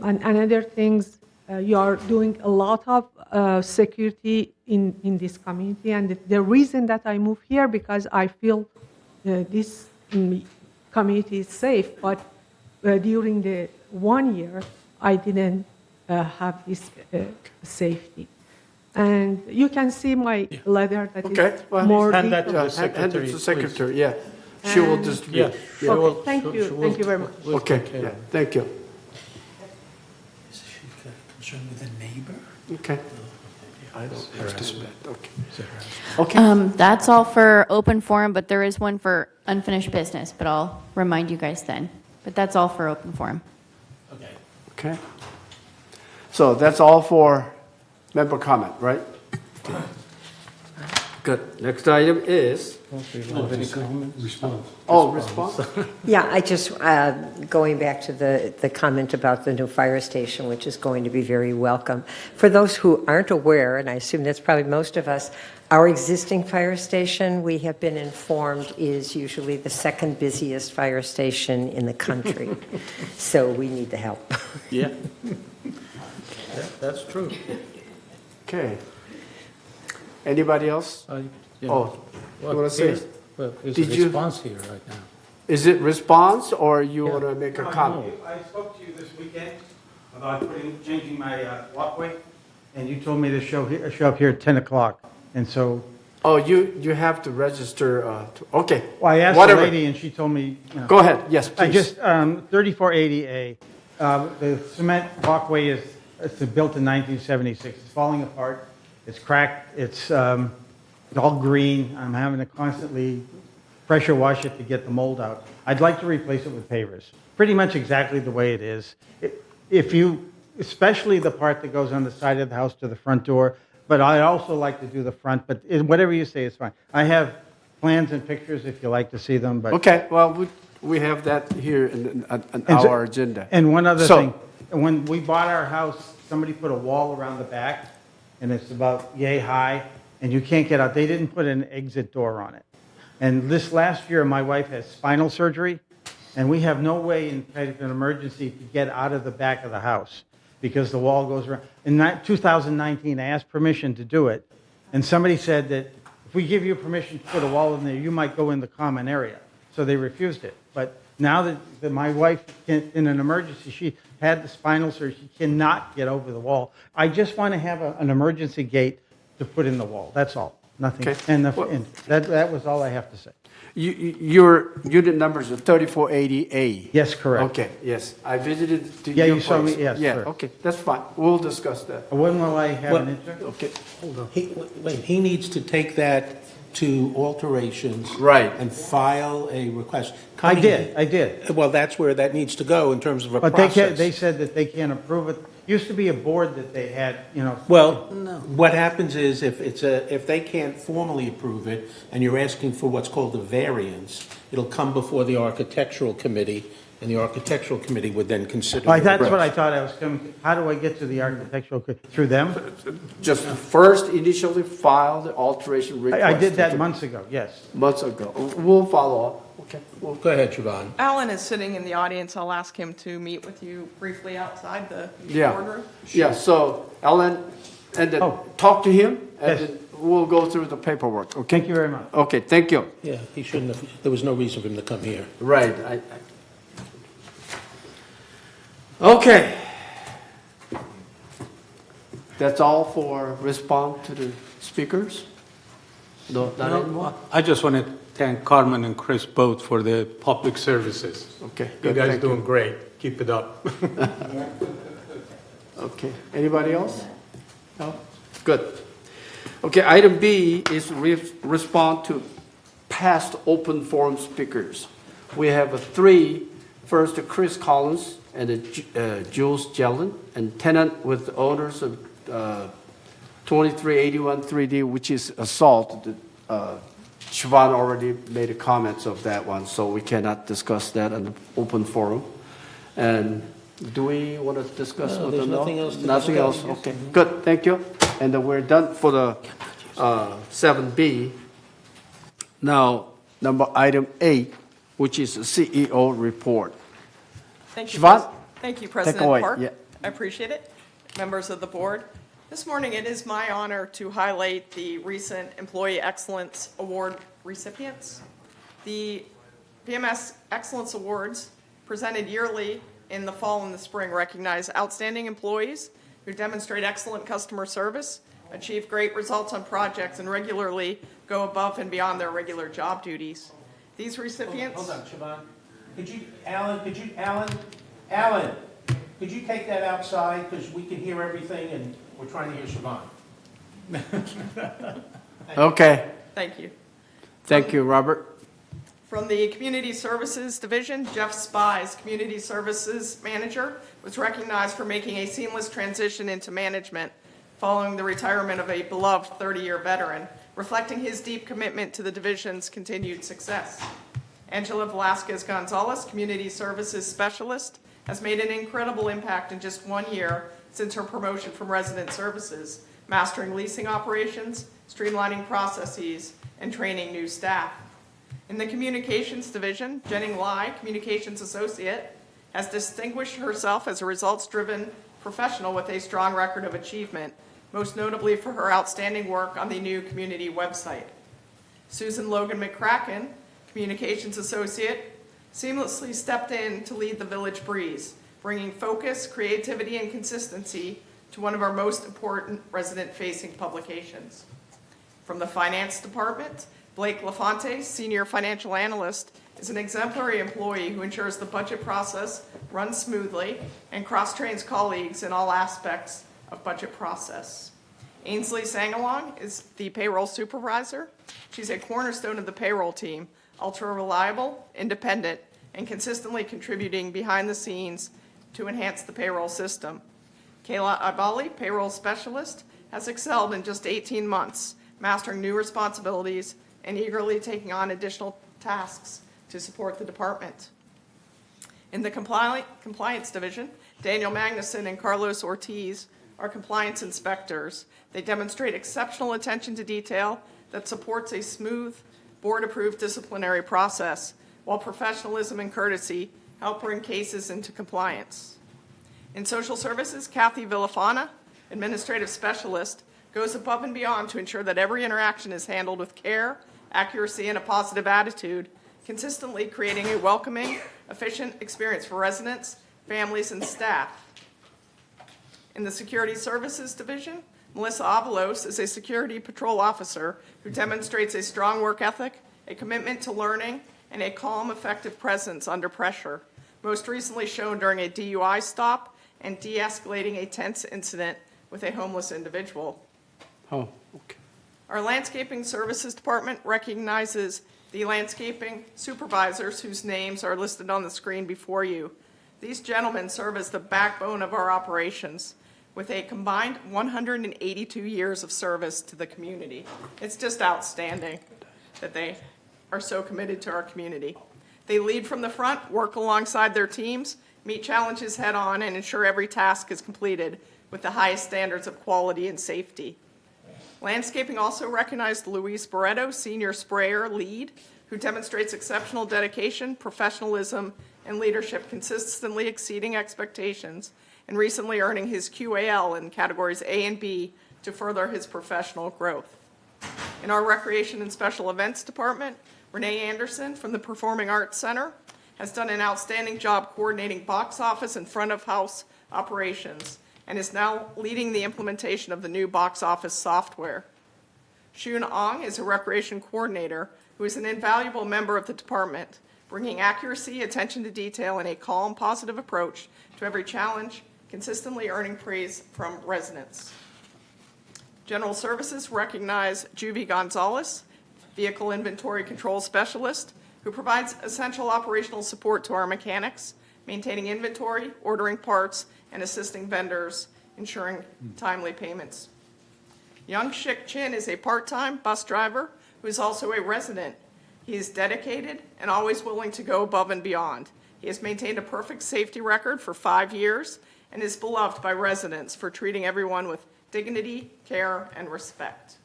another things, you are doing a lot of security in this community. And the reason that I move here because I feel this community is safe. But during the 1 year, I didn't have this safety. And you can see my letter that is well, more hand that detailed. to the Hand it to the secretary, secretary, yeah. She will distribute. Yeah. Okay, thank you. Thank you very much. Okay, yeah, thank you. Is she concerned with a neighbor? Okay. I don't have to spend, okay. Okay, That's all for open forum, but there is one for unfinished business, but I'll remind you guys then. But that's all for open forum. Okay. okay. So that's all for member comment, right? Good. Next item is, Response. response? Yeah, I just, going back to the comment about the new fire station, which is going to be very welcome. For those who aren't aware, and I assume that's probably most of us, our existing fire station, we have been informed, is usually the second busiest fire station in the country. So we need the help. Yeah. That's true. Okay. Anybody else? You Oh, you want to say? Well, there's Did a you- response here right now. Is it response or you Yeah. want to make a No, comment? I spoke to you this weekend about changing my walkway, and you told me to show up here at 10 o'clock. And so, Oh, you have to register, okay. well, I asked the Whatever. lady, and she told me, Go ahead, yes, I please. just, 3480A, the cement walkway is built in 1976. It's falling apart. It's cracked. It's It's all green. I'm having to constantly pressure wash it to get the mold out. I'd like to replace it with pavers, pretty much exactly the way it is. If you, especially the part that goes on the side of the house to the front door, but I also like to do the front, but whatever you say is fine. I have plans and pictures if you like to see them, but. Okay, well, we have that here on And so- our agenda. And one other So- thing, when we bought our house, somebody put a wall around the back, and it's about yay high, and you can't get out. They didn't put an exit door on it. And this last year, my wife has spinal surgery, and we have no way in case of an emergency to get out of the back of the house because the wall goes around. In 2019, I asked permission to do it, and somebody said that if we give you permission to put a wall in there, you might go in the common area. So they refused it. But now that my wife, in an emergency, she had the spinal surgery, she cannot get over the wall. I just want to have an emergency gate to put in the wall. That's all. Nothing. Okay. And that was all I have to say. Your unit numbers are 3480A. Yes, correct. Okay, yes. I visited to Yeah, your you saw me, place. yes, Yeah, correct. okay, that's fine. We'll discuss that. When will I have an Well- interview? Okay, hold on. He needs to take that to alterations. Right. And file a request. I did. Well, that's where that needs to go in terms of a But process. they said that they can't approve it. Used to be a board that they had, Well, what happens is if they can't formally approve it and you're asking for what's called a variance, it'll come before the architectural committee and the architectural committee would then consider. Like, the that's what I request. thought I was coming, how do I get to the architectural, through them? Just first initially file the alteration request. I did that months ago, yes. Months ago. We'll follow up. Okay. Well, go ahead, Siobhan. Alan is sitting in the audience. I'll ask him to meet with you briefly outside the Yeah. boardroom. Yeah, so Ellen, and then Oh. talk to him, and Yes. then we'll go through the paperwork, okay? Thank you very much. Okay, thank you. Yeah, he shouldn't have, there was no reason for him to come here. Right. Okay. That's all for respond to the speakers? No, not anymore? I just want to thank Carmen and Chris both for the public services. Okay. You good, guys thank doing great. Keep it up. Okay, anybody else? No? Good. Okay, item B is respond to past open forum speakers. We have three. First, Chris Collins and Jules Jellin, and tenant with the owners of 2381 3D, which is assault. Siobhan already made a comments of that one, so we cannot discuss that in the open forum. And do we want to discuss No, with there's them? nothing else to Nothing else, discuss. okay, good, thank you. And then we're done for the 7B. Now, item 8, which is the CEO report. Thank you, Siobhan? Thank you, Take President away, Park. yeah. I appreciate it. Members of the board, this morning it is my honor to highlight the recent Employee Excellence Award recipients. The BMS Excellence Awards, presented yearly in the fall and the spring, recognize outstanding employees who demonstrate excellent customer service, achieve great results on projects, and regularly go above and beyond their regular job duties. These recipients. Hold on, Siobhan. Alan, could you take that outside? Because we can hear everything and we're trying to hear Siobhan. Okay, Thank you. thank you, Robert. From the Community Services Division, Jeff Spies, Community Services Manager, was recognized for making a seamless transition into management following the retirement of a beloved 30-year veteran, reflecting his deep commitment to the division's continued success. Angela Velasquez Gonzalez, Community Services Specialist, has made an incredible impact in just 1 year since her promotion from resident services, mastering leasing operations, streamlining processes, and training new staff. In the Communications Division, Jenning Lai, Communications Associate, has distinguished herself as a results-driven professional with a strong record of achievement, most notably for her outstanding work on the new community website. Susan Logan McCracken, Communications Associate, seamlessly stepped in to lead the Village Breeze, bringing focus, creativity, and consistency to one of our most important resident-facing publications. From the Finance Department, Blake LaFonte, Senior Financial Analyst, is an exemplary employee who ensures the budget process runs smoothly and cross-trains colleagues in all aspects of budget process. Ainsley Sangalong is the payroll supervisor. She's a cornerstone of the payroll team, ultra reliable, independent, and consistently contributing behind the scenes to enhance the payroll system. Kayla Ibali, payroll specialist, has excelled in just 18 months, mastering new responsibilities and eagerly taking on additional tasks to support the department. In the compliance division, Daniel Magnuson and Carlos Ortiz are compliance inspectors. They demonstrate exceptional attention to detail that supports a smooth, board-approved disciplinary process, while professionalism and courtesy help bring cases into compliance. In social services, Kathy Villafana, administrative specialist, goes above and beyond to ensure that every interaction is handled with care, accuracy, and a positive attitude, consistently creating a welcoming, efficient experience for residents, families, and staff. In the Security Services Division, Melissa Avalos is a security patrol officer who demonstrates a strong work ethic, a commitment to learning, and a calm, effective presence under pressure, most recently shown during a DUI stop and de-escalating a tense incident with a homeless individual. Oh, okay. Our Landscaping Services Department recognizes the landscaping supervisors whose names are listed on the screen before you. These gentlemen serve as the backbone of our operations with a combined 182 years of service to the community. It's just outstanding that they are so committed to our community. They lead from the front, work alongside their teams, meet challenges head-on, and ensure every task is completed with the highest standards of quality and safety. Landscaping also recognized Luis Barreto, senior sprayer lead, who demonstrates exceptional dedication, professionalism, and leadership, consistently exceeding expectations, and recently earning his QAL in categories A and B to further his professional growth. In our Recreation and Special Events Department, Renee Anderson from the Performing Arts Center has done an outstanding job coordinating box office and front of house operations, and is now leading the implementation of the new box office software. Shun Ong is a recreation coordinator who is an invaluable member of the department, bringing accuracy, attention to detail, and a calm, positive approach to every challenge, consistently earning praise from residents. General Services recognize Juvie Gonzalez, Vehicle Inventory Control Specialist, who provides essential operational support to our mechanics, maintaining inventory, ordering parts, and assisting vendors, ensuring timely payments. Young Shik Chin is a part-time bus driver who is also a resident. He is dedicated and always willing to go above and beyond. He has maintained a perfect safety record for 5 years and is beloved by residents for treating everyone with dignity, care, and respect.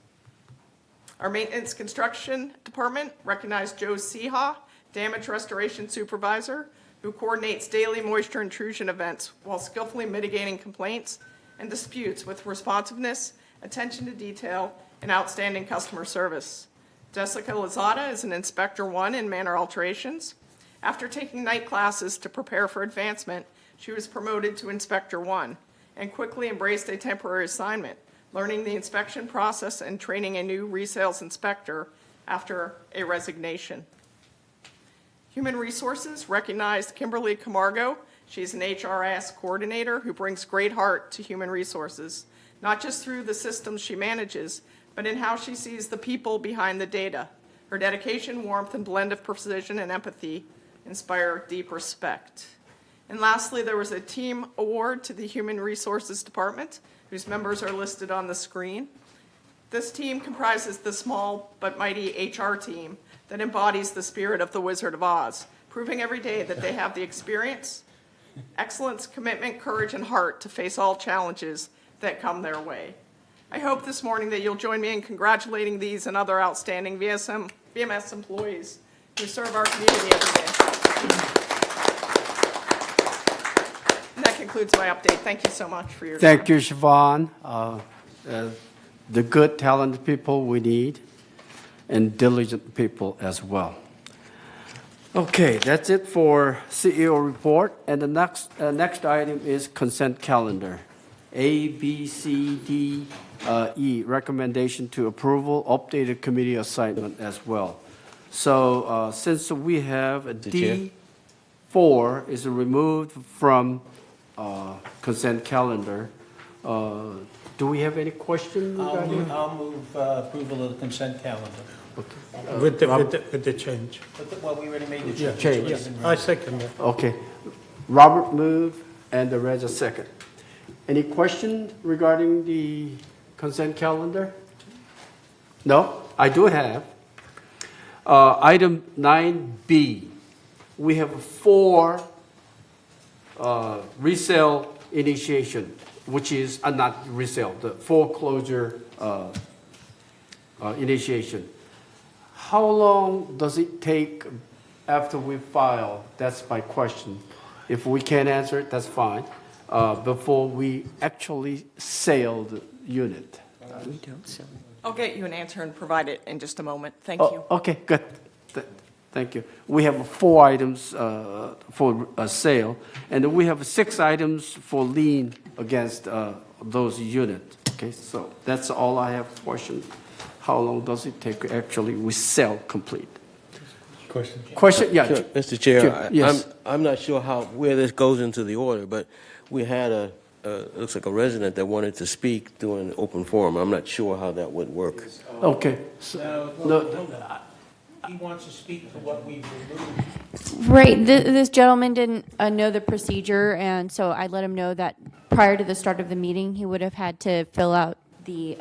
Our Maintenance Construction Department recognized Joe Seha, Damage Restoration Supervisor, who coordinates daily moisture intrusion events while skillfully mitigating complaints and disputes with responsiveness, attention to detail, and outstanding customer service. Jessica Lozada is an Inspector 1 in manor alterations. After taking night classes to prepare for advancement, she was promoted to Inspector 1 and quickly embraced a temporary assignment, learning the inspection process and training a new resales inspector after a resignation. Human Resources recognized Kimberly Camargo. She's an HRIS coordinator who brings great heart to human resources, not just through the systems she manages, but in how she sees the people behind the data. Her dedication, warmth, and blend of precision and empathy inspire deep respect. And lastly, there was a team award to the Human Resources Department, whose members are listed on the screen. This team comprises the small but mighty HR team that embodies the spirit of the Wizard of Oz, proving every day that they have the experience, excellence, commitment, courage, and heart to face all challenges that come their way. I hope this morning that you'll join me in congratulating these and other outstanding VMS employees who serve our community every day. And that concludes my update. Thank you so much for your time. Thank you, Siobhan. The good, talented people we need, and diligent people as well. Okay, that's it for CEO report. And the next item is consent calendar. A, B, C, D, E, recommendation to approval, updated committee assignment as well. So since we have a D4 is removed from consent calendar, Do we have any questions regarding? I'll move approval of the consent calendar. With the change. Well, we already made the Yeah. change. Change. I second that. Okay. Robert moved and the Reza second. Any question regarding the consent calendar? No? I do have. Item 9B, we have 4 resale initiation, which is, not resale, the foreclosure initiation. How long does it take after we file? That's my question. If we can't answer it, that's fine. Before we actually sell the unit. We don't sell. I'll get you an answer and provide it in just a moment. Thank Oh, you. okay, good. Thank you. We have 4 items for a sale, and we have 6 items for lien against those units. Okay, so that's all I have question. How long does it take actually we sell complete? Question? Question, yeah. Sure, Mr. Chair, Sure, yes. I'm not sure where this goes into the order, but we had looks like a resident that wanted to speak during an open forum. I'm not sure how that would work. Okay. He wants to speak to what we removed. Right, this gentleman didn't know the procedure, and so I let him know that prior to the start of the meeting, he would have had to fill out the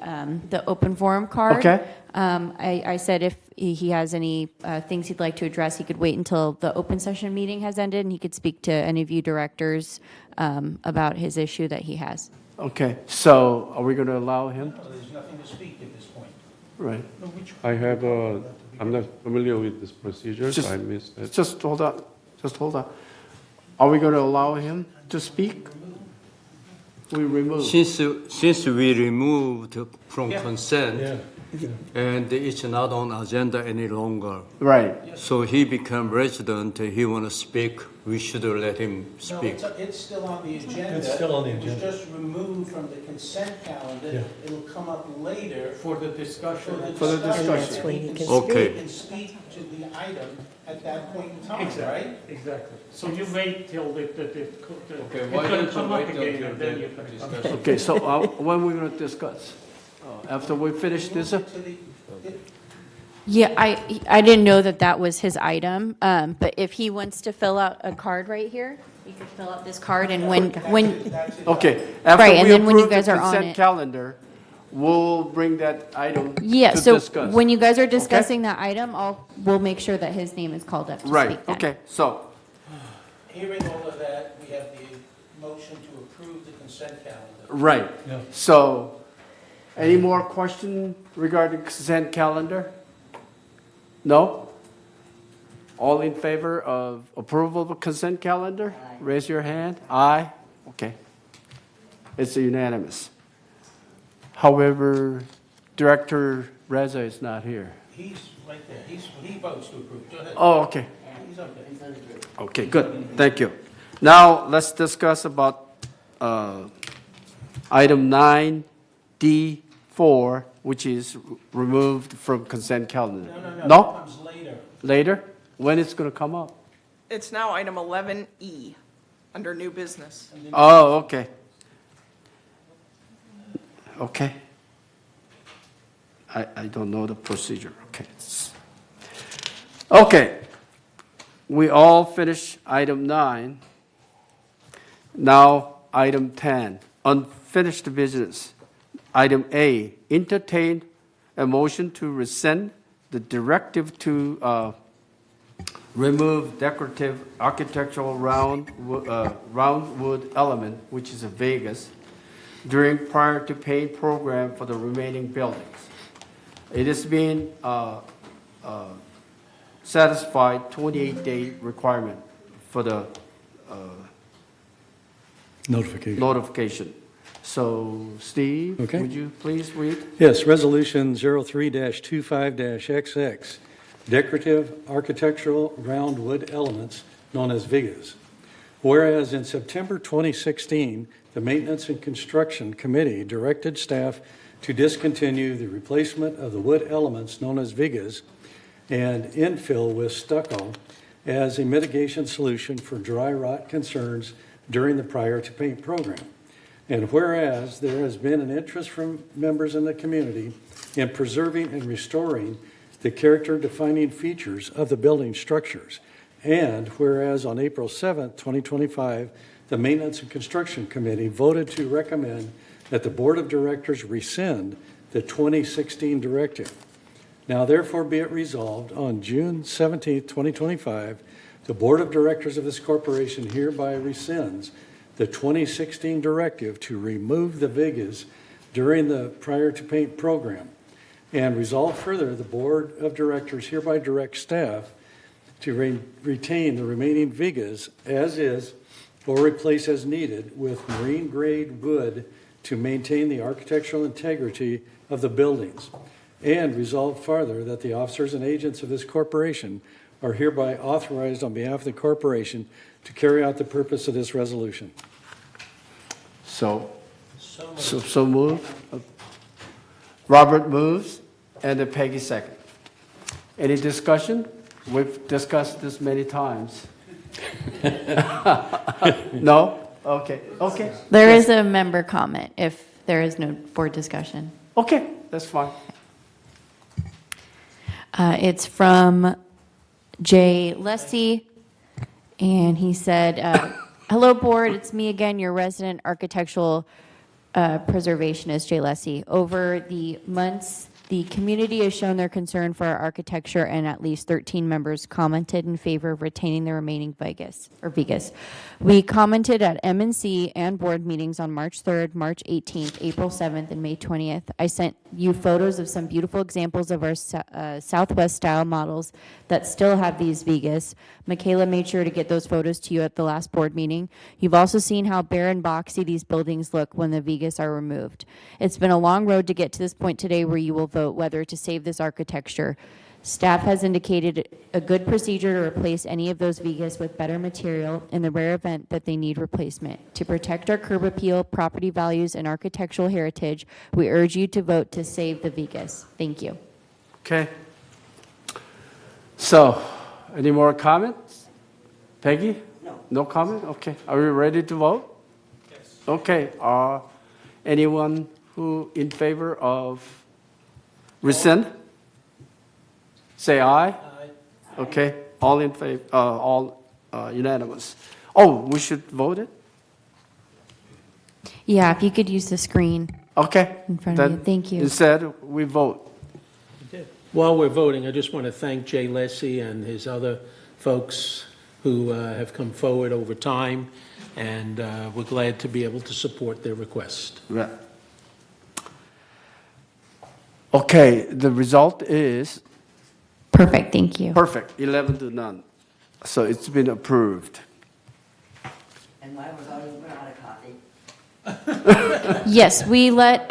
open forum card. Okay. I said if he has any things he'd like to address, he could wait until the open session meeting has ended, and he could speak to any of you directors about his issue that he has. Okay, so are we going to allow him? No, there's nothing to speak at this point. Right. I have I'm not familiar with this procedure, so I missed it. Just hold on. Just hold on. Are we going to allow him to speak? We remove. Since we removed from consent, and it's not on agenda any longer. Right. So he become resident, he want to speak, we should let him No, speak. it's still on the agenda. It's still on the It was agenda. just removed from the consent calendar. Yeah. It'll come up later. For the discussion. For the discussion. That's when you can Okay. He can speak to the item at that point in time, right? Exactly. So you wait till Okay, it's why gonna don't you come up wait again, until and then the you're gonna come. discussion? Okay, so when we're going to discuss? After we finish this? Yeah, I didn't know that was his item, but if he wants to fill out a card right here, he could fill out this card, and when Okay. After Right, and we then when you approve the guys are on consent it. calendar, we'll bring that item Yeah, to so discuss. when you guys are discussing that item, we'll make sure that his name is called up to Right, speak then. okay, so, Hearing all of that, we have the motion to approve the consent calendar. right. So, any more question regarding consent calendar? No? All in favor of approval of the consent calendar? Raise your hand. Aye? Okay. It's unanimous. However, Director Reza is not here. He's right there. He votes to approve. Go ahead. Oh, okay. He's okay. Okay, good. Thank you. Now, let's discuss about item 9D4, which is removed from consent calendar. No? No? That comes later. Later? When it's going to come up? It's now item 11E, under new business. Oh, okay. Okay. I don't know the procedure. Okay. Okay. We all finished item 9. Now, item 10, unfinished business. Item A, entertain a motion to rescind the directive to remove decorative architectural roundwood element, which is a Vegas, during prior to paint program for the remaining buildings. It has been satisfied 28-day requirement for the notification. So, Steve, Okay. would you please read? Yes, Resolution 03-25-XX, decorative architectural round wood elements known as vigas. Whereas in September 2016, the Maintenance and Construction Committee directed staff to discontinue the replacement of the wood elements known as vigas and infill with stucco as a mitigation solution for dry rot concerns during the prior to paint program. And whereas there has been an interest from members in the community in preserving and restoring the character-defining features of the building structures. And whereas on April 7th, 2025, the Maintenance and Construction Committee voted to recommend that the Board of Directors rescind the 2016 directive. Now therefore be it resolved on June 17th, 2025, the Board of Directors of this corporation hereby rescinds the 2016 directive to remove the vigas during the Prior to Paint program. And resolve further, the Board of Directors hereby directs staff to retain the remaining vigas as is or replace as needed with marine grade wood to maintain the architectural integrity of the buildings. And resolve further that the officers and agents of this corporation are hereby authorized on behalf of the corporation to carry out the purpose of this resolution. So moved. Robert moves, and then Peggy second. Any discussion? We've discussed this many times. No? Okay. There is a member comment if there is no board discussion. Okay, that's fine. It's from Jay Lessie, and he said, hello, board. It's me again, your resident architectural preservationist, Jay Lessie. Over the months, the community has shown their concern for our architecture, and at least 13 members commented in favor of retaining the remaining vigas. We commented at M&C and board meetings on March 3rd, March 18th, April 7th, and May 20th. I sent you photos of some beautiful examples of our Southwest style models that still have these vigas. Michaela made sure to get those photos to you at the last board meeting. You've also seen how bare and boxy these buildings look when the vigas are removed. It's been a long road to get to this point today where you will vote whether to save this architecture. Staff has indicated a good procedure to replace any of those vigas with better material in the rare event that they need replacement. To protect our curb appeal, property values, and architectural heritage, we urge you to vote to save the vigas. Thank you. Okay. So, any more comments? Peggy? No. No comment? Okay. Are we ready to vote? Yes. Okay. Anyone who in favor of rescind? Say aye. Aye. Okay. All in favor, all unanimous. Oh, we should vote it? Yeah, if you could use the screen Okay. in front of you. Thank you. Instead, we vote. While we're voting, I just want to thank Jay Lessie and his other folks who have come forward over time, and we're glad to be able to support their request. Right. Okay, the result is Perfect, thank you. perfect, 11 to none. So it's been approved. And why was I out of coffee? Yes, we let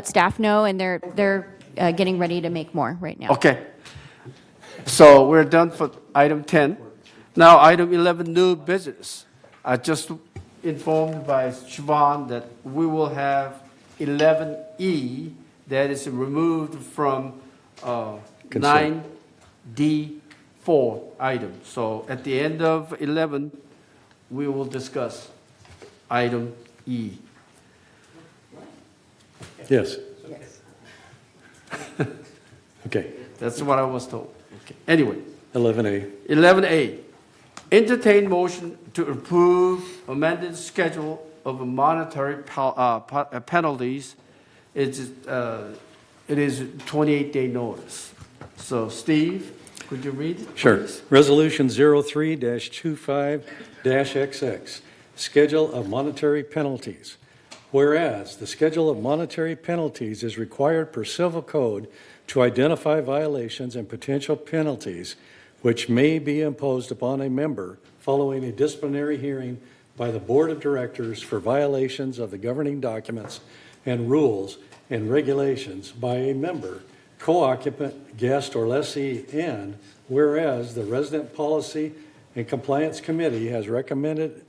staff know, and they're getting ready to make more right now. Okay. So we're done for item 10. Now, item 11, new business. I just informed by Siobhan that we will have 11E that is removed from 9D4 item. So at the end of 11, we will discuss item E. Yes. Okay. That's what I was told. Okay. Anyway. 11A. 11A, entertain motion to approve amended schedule of monetary penalties. It is 28-day notice. So Steve, could you read it? Sure. Please? Resolution 03-25-XX, Schedule of Monetary Penalties. Whereas the Schedule of Monetary Penalties is required per Civil Code to identify violations and potential penalties which may be imposed upon a member following a disciplinary hearing by the Board of Directors for violations of the governing documents and rules and regulations by a member, co-occupant, guest, or lessee, and whereas the Resident Policy and Compliance Committee has recommended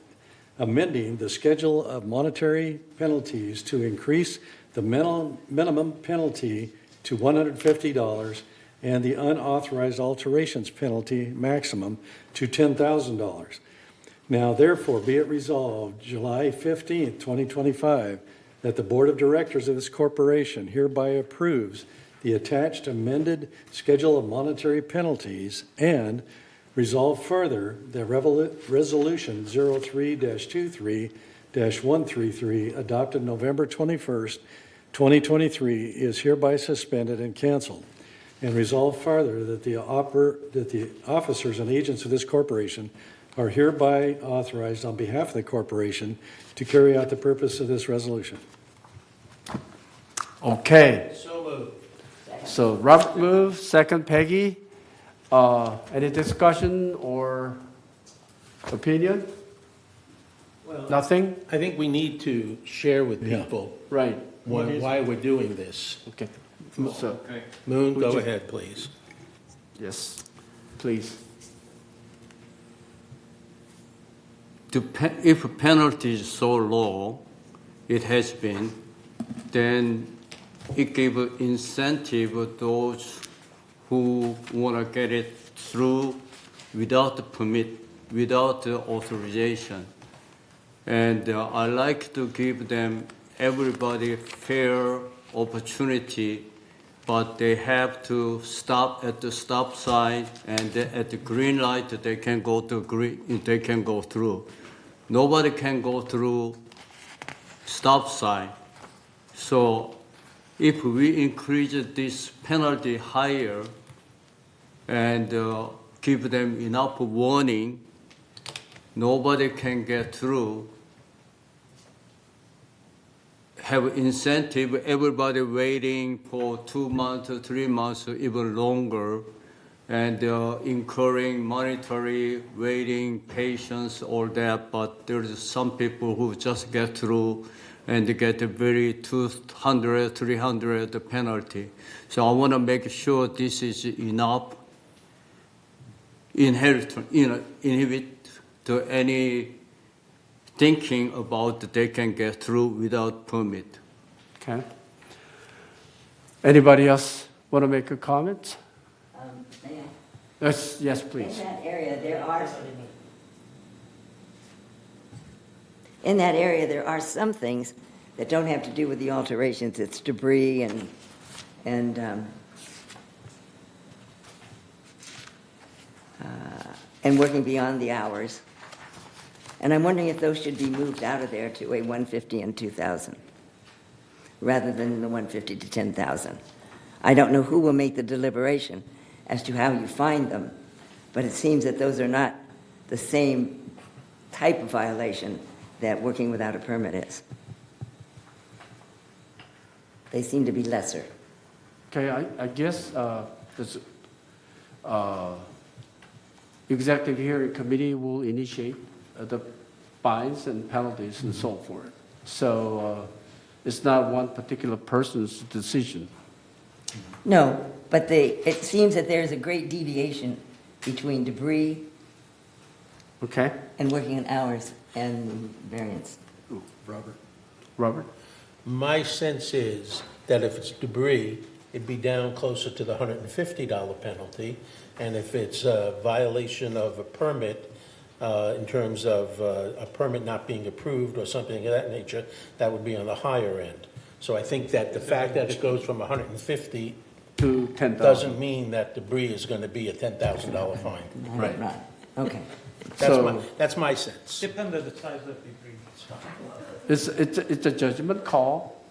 amending the Schedule of Monetary Penalties to increase the minimum penalty to $150 and the unauthorized alterations penalty maximum to $10,000. Now therefore be it resolved, July 15th, 2025, that the Board of Directors of this corporation hereby approves the attached amended Schedule of Monetary Penalties and resolve further that Resolution 03-23-133 adopted November 21st, 2023 is hereby suspended and canceled. And resolve further that the officers and agents of this corporation are hereby authorized on behalf of the corporation to carry out the purpose of this resolution. Okay, So moved. so Robert moves, second Peggy. Any discussion or opinion? Nothing? I think we need to share with people Right, why we're doing this. okay. So, Moon, Would go you- ahead, please. yes, please. If penalty is so low, it has been, then it gave incentive to those who want to get it through without the permit, without the authorization. And I like to give them, everybody, fair opportunity, but they have to stop at the stop sign, and at the green light they can go to green, they can go through. Nobody can go through stop sign. So if we increase this penalty higher and give them enough warning, nobody can get through. Have incentive, everybody waiting for 2 months, 3 months, or even longer, and incurring monetary waiting, patience, all that. But there's some people who just get through and they get a very 200, 300 penalty. So I want to make sure this is enough inhibit to any thinking about that they can get through without permit. Okay. Anybody else want to make a comment? Yes, please. In that area, there are some things that don't have to do with the alterations. It's debris and working beyond the hours. And I'm wondering if those should be moved out of there to a 150 and 2,000, rather than the 150 to 10,000. I don't know who will make the deliberation as to how you find them, but it seems that those are not the same type of violation that working without a permit is. They seem to be lesser. Okay, I guess this executive hearing committee will initiate the fines and penalties and so forth. So it's not one particular person's decision. No, but it seems that there's a great deviation between debris Okay, and working in hours and variance. Robert? My sense is that if it's debris, it'd be down closer to the $150 penalty. And if it's a violation of a permit, in terms of a permit not being approved or something of that nature, that would be on the higher end. So I think that the fact that it goes from 150 To 10,000. doesn't mean that debris is going to be a $10,000 fine. Right. Right, okay. That's my sense. Depends on the size of the debris. It's a judgment call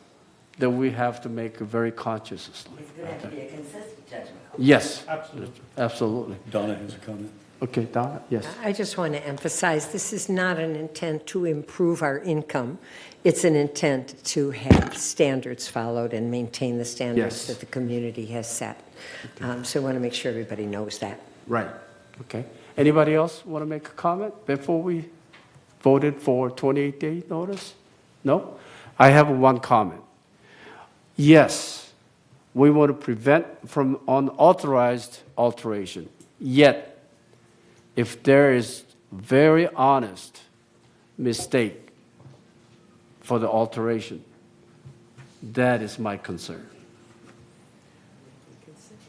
that we have to make very consciously. It's going to have to be a consistent judgment. Yes, Absolutely. absolutely. Donna has a comment. Okay, Donna, yes. I just want to emphasize, this is not an intent to improve our income. It's an intent to have standards followed and maintain the standards Yes. that the community has set. So I want to make sure everybody knows that. Right, okay. Anybody else want to make a comment before we voted for 28-day notice? No? I have one comment. Yes, we want to prevent from unauthorized alteration. Yet, if there is very honest mistake for the alteration, that is my concern.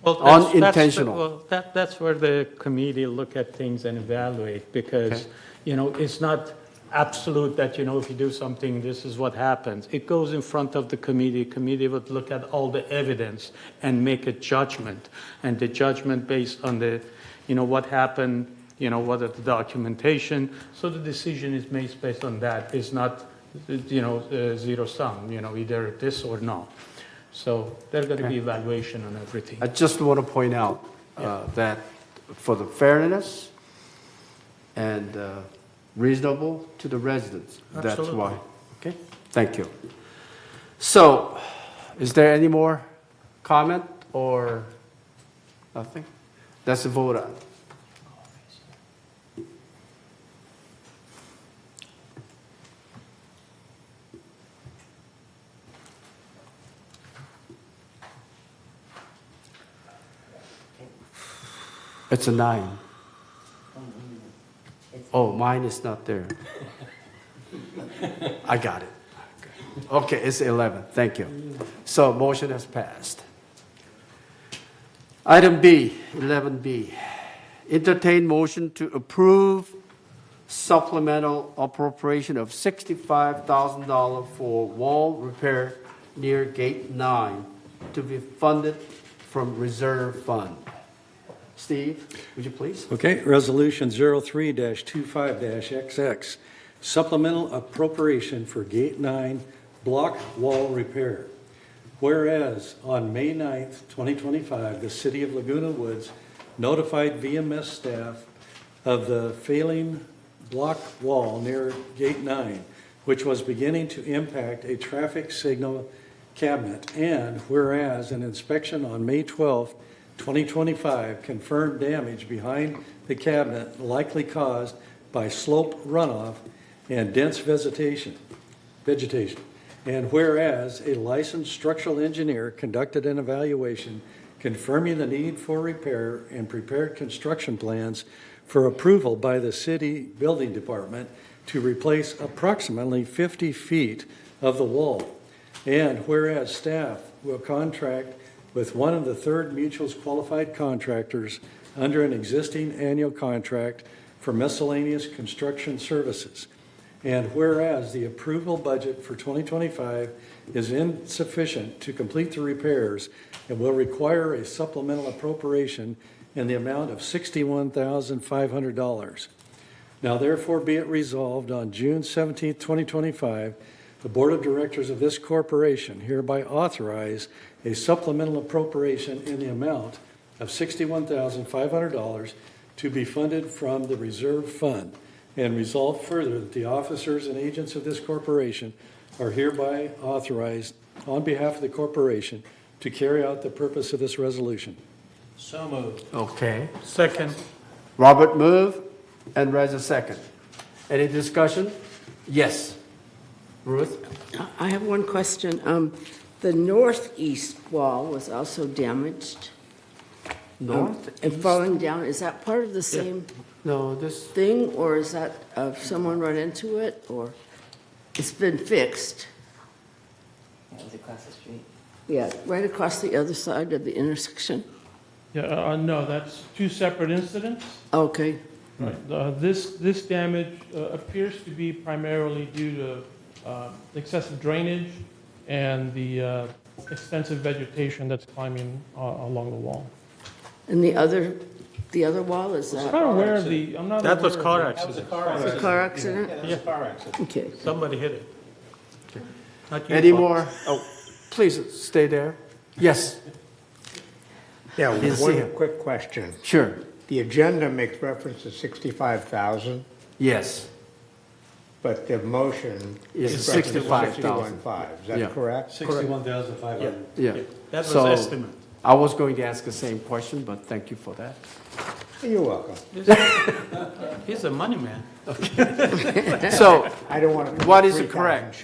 Well, that's- Unintentional. Well, that's where the committee look at things and evaluate, because, it's not absolute that, if you do something, this is what happens. It goes in front of the committee. Committee would look at all the evidence and make a judgment. And the judgment based on the, what happened, what are the documentation. So the decision is made based on that. It's not, zero sum, either this or no. So there's going to be evaluation on everything. I just want to point out that for the fairness and reasonable to the residents, that's Absolutely. why. Okay, thank you. So, is there any more comment or nothing? Let's vote on. It's a 9. Oh, mine is not there. I got it. Okay, it's 11. Thank you. So motion has passed. Item B, 11B. Entertain motion to approve supplemental appropriation of $65,000 for wall repair near Gate 9 to be funded from reserve fund. Steve, would you please? Okay, Resolution 03-25-XX, supplemental appropriation for Gate 9 block wall repair. Whereas on May 9th, 2025, the City of Laguna Woods notified VMS staff of the failing block wall near Gate 9, which was beginning to impact a traffic signal cabinet. And whereas an inspection on May 12th, 2025 confirmed damage behind the cabinet likely caused by slope runoff and dense vegetation. And whereas a licensed structural engineer conducted an evaluation confirming the need for repair and prepared construction plans for approval by the city building department to replace approximately 50 feet of the wall. And whereas staff will contract with one of the Third Mutual's qualified contractors under an existing annual contract for miscellaneous construction services. And whereas the approval budget for 2025 is insufficient to complete the repairs and will require a supplemental appropriation in the amount of $61,500. Now therefore be it resolved on June 17th, 2025, the Board of Directors of this corporation hereby authorize a supplemental appropriation in the amount of $61,500 to be funded from the reserve fund, and resolve further that the officers and agents of this corporation are hereby authorized on behalf of the corporation to carry out the purpose of this resolution. So moved. Okay. Second. Robert move and Reza second. Any discussion? Yes. Ruth? I have one question. The northeast wall was also damaged. North? And falling down, is that part of the same No, this, thing, or is that someone run into it, or it's been fixed? That was across the street. Yeah, right across the other side of the intersection? Yeah, no, that's two separate incidents. Okay. Right. This damage appears to be primarily due to excessive drainage and the extensive vegetation that's climbing along the wall. And the other wall, is I'm that? not aware of the, I'm not aware That was of car the- accident. It's a car accident? Yeah, that's a car accident. Okay. Somebody hit it. Not you, any Bob. more? Oh, please stay there. Yes, Yeah, Didn't see one him. quick question. sure. The agenda makes reference to 65,000, Yes. but the motion Yes, is reference to 65,000. 61,500. Is Yeah. that correct? 61,500. Yeah. That was So, estimate. I was going to ask the same question, but thank you for that. You're welcome. He's a money man. So, I don't want to. what is correct?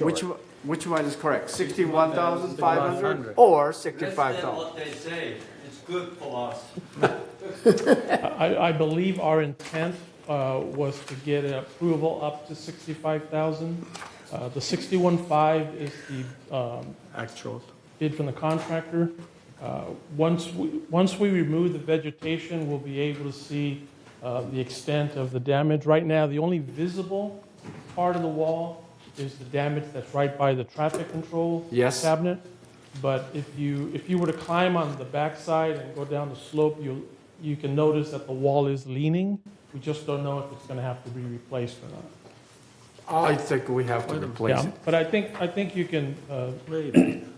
Which one is correct? 61,500 or 65,000? What they say, it's good for us. I believe our intent was to get an approval up to 65,000. The 61.5 is the Actual. bid from the contractor. Once we remove the vegetation, we'll be able to see the extent of the damage. Right now, the only visible part of the wall is the damage that's right by the traffic control Yes. cabinet. But if you were to climb on the backside and go down the slope, you can notice that the wall is leaning. We just don't know if it's going to have to be replaced or not. I think we have to replace Yeah, it. but I think you can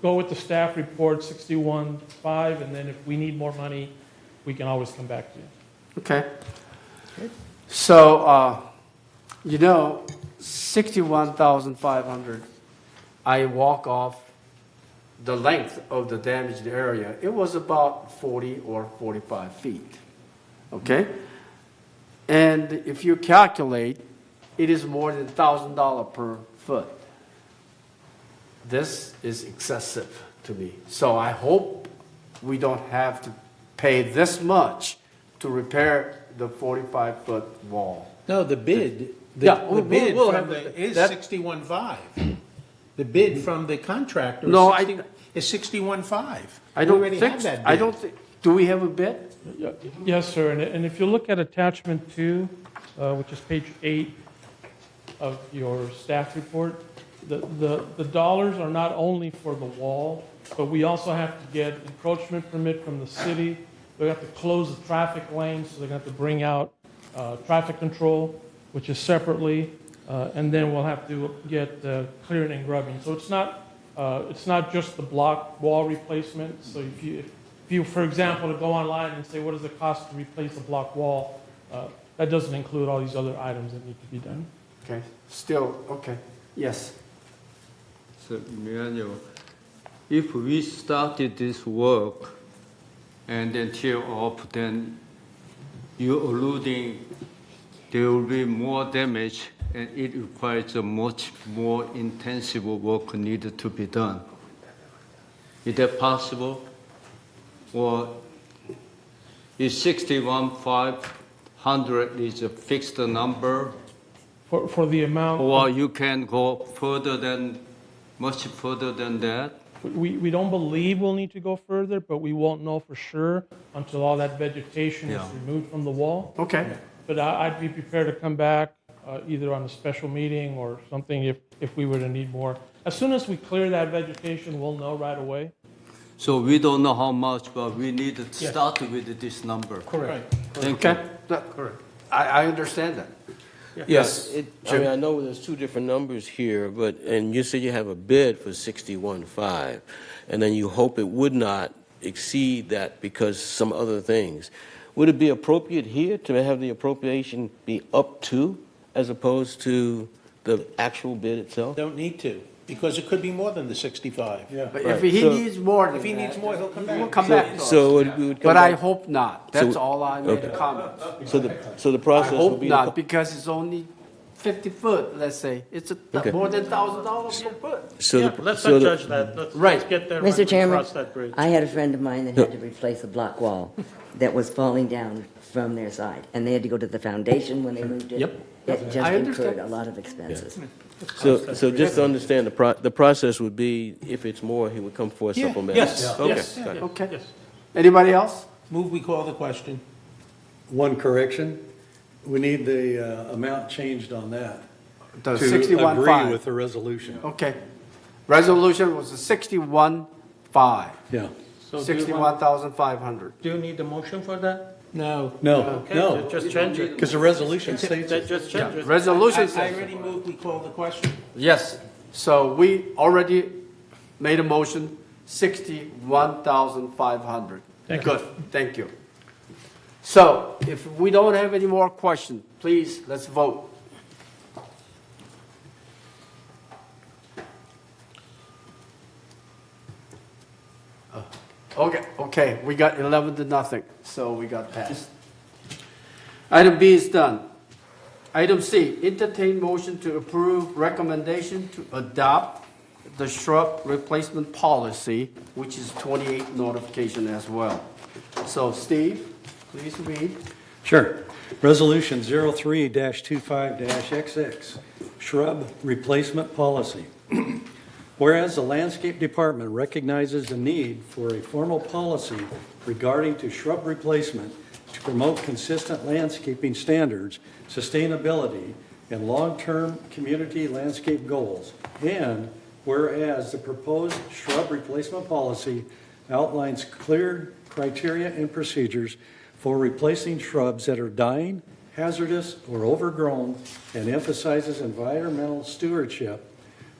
go with the staff report 61.5, and then if we need more money, we can always come back to you. Okay. So, 61,500, I walk off the length of the damaged area. It was about 40 or 45 feet. Okay? And if you calculate, it is more than $1,000 per foot. This is excessive to me. So I hope we don't have to pay this much to repair the 45-foot wall. No, the bid, Yeah, the bid we'll from have is that- 61.5. The bid from the contractor No, is 61.5. I don't We already think, have that I bid. don't think, do we have a bid? Yes, sir, and if you look at attachment 2, which is page 8 of your staff report, the dollars are not only for the wall, but we also have to get encroachment permit from the city. We have to close the traffic lanes, so they're going to have to bring out traffic control, which is separately, and then we'll have to get clearing and grubbing. So it's not just the block wall replacement. So if you, for example, to go online and say, what does it cost to replace a block wall, that doesn't include all these other items that need to be done. Okay, still, okay, yes. So, Emmanuel, if we started this work and then tear off, then you're alluding there will be more damage and it requires a much more intensive work needed to be done. Is that possible? Or is 61,500 is a fixed number? For the amount. Or you can go further than, much further than that? We don't believe we'll need to go further, but we won't know for sure until all that vegetation is removed from the wall. Okay. But I'd be prepared to come back either on a special meeting or something if we were to need more. As soon as we clear that vegetation, we'll know right away. So we don't know how much, but we need to start with this number. Correct. Thank you. Okay, correct. I understand that. Yes, I know there's two different numbers here, and you said you have a bid for 61.5, and then you hope it would not exceed that because some other things. Would it be appropriate here to have the appropriation be up to, as opposed to the actual bid itself? Don't need to, because it could be more than the 65. Yeah. But if he needs more than that. If he needs more, he'll come back. We'll come back to us. So we would come But I back- hope not. That's all I made a comment. So the I process will hope be... not, because it's only 50 foot, let's say. It's more than $1,000 per foot. So Yeah, the- let's so not the- judge that. Let's Right. get there when Mr. we Chairman, cross that bridge. I had a friend of mine that had to replace a block wall that was falling down from their side, and they had to go to the foundation when they moved it. Yep. It just I understand. incurred a lot of expenses. So just to understand, the process would be, if it's more, he would come for a supplemental? Yes, Okay, yes. got it. Okay. Yes. Anybody else? Move, we call the question. One correction, we need the amount changed on that. The To 61.5. agree with the resolution. Okay. Resolution was a 61.5. Yeah. So do you want- 61,500. Do you need a motion for that? No. No, Okay, no, just change it. because the resolution states it. Just change it. Resolution I says. already moved, we call the question. Yes. So we already made a motion, 61,500. Good, thank you. So if we don't have any more questions, please, let's vote. Okay, we got 11-0, so we got passed. Item B is done. Item C, entertain motion to approve recommendation to adopt the shrub replacement policy, which is 28 notification as well. So Steve, please read. Sure. Resolution 03-25-XX, shrub replacement policy. Whereas the Landscape Department recognizes the need for a formal policy regarding to shrub replacement to promote consistent landscaping standards, sustainability, and long-term community landscape goals. And whereas the proposed shrub replacement policy outlines clear criteria and procedures for replacing shrubs that are dying, hazardous, or overgrown, and emphasizes environmental stewardship,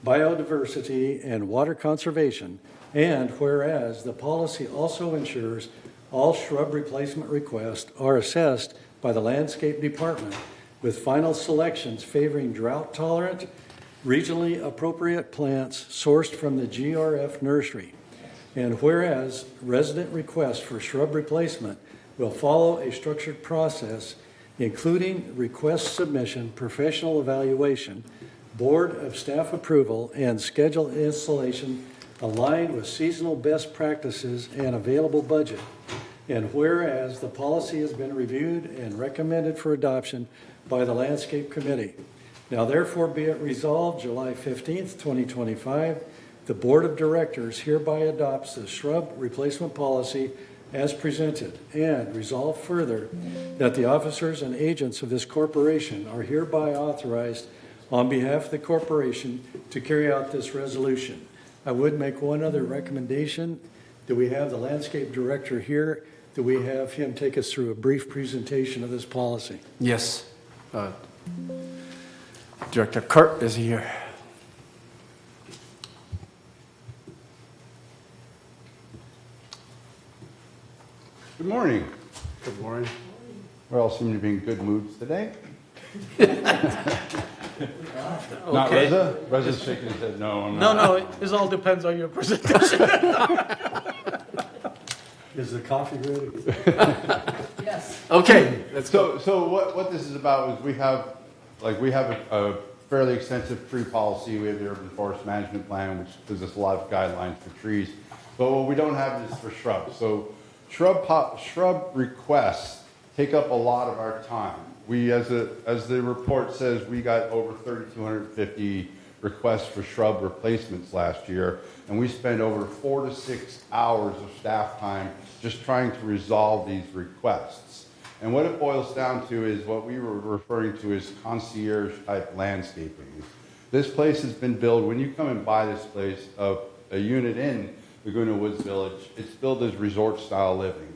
biodiversity, and water conservation. And whereas the policy also ensures all shrub replacement requests are assessed by the Landscape Department, with final selections favoring drought-tolerant, regionally appropriate plants sourced from the GRF nursery. And whereas resident requests for shrub replacement will follow a structured process, including request submission, professional evaluation, board of staff approval, and scheduled installation aligned with seasonal best practices and available budget. And whereas the policy has been reviewed and recommended for adoption by the Landscape Committee. Now therefore be it resolved, July 15th, 2025, the Board of Directors hereby adopts the shrub replacement policy as presented, and resolve further that the officers and agents of this corporation are hereby authorized on behalf of the corporation to carry out this resolution. I would make one other recommendation. Do we have the Landscape Director here? Do we have him take us through a brief presentation of this policy? Yes. Director Kurt is here. Good morning. Good morning. We all seem to be in good moods today. Not Okay. Reza? Reza's shaking his head, no, I'm not. No, this all depends on your presentation. Is the coffee ready? Yes. Okay, let's go. So what this is about is we have a fairly extensive tree policy. We have the urban forest management plan, which gives us a lot of guidelines for trees. But what we don't have is for shrubs. So shrub requests take up a lot of our time. We, as the report says, we got over 3,250 requests for shrub replacements last year, and we spent over 4 to 6 hours of staff time just trying to resolve these requests. And what it boils down to is what we were referring to as concierge type landscaping. This place has been built, when you come and buy this place, a unit in Laguna Woods Village, it's built as resort style living.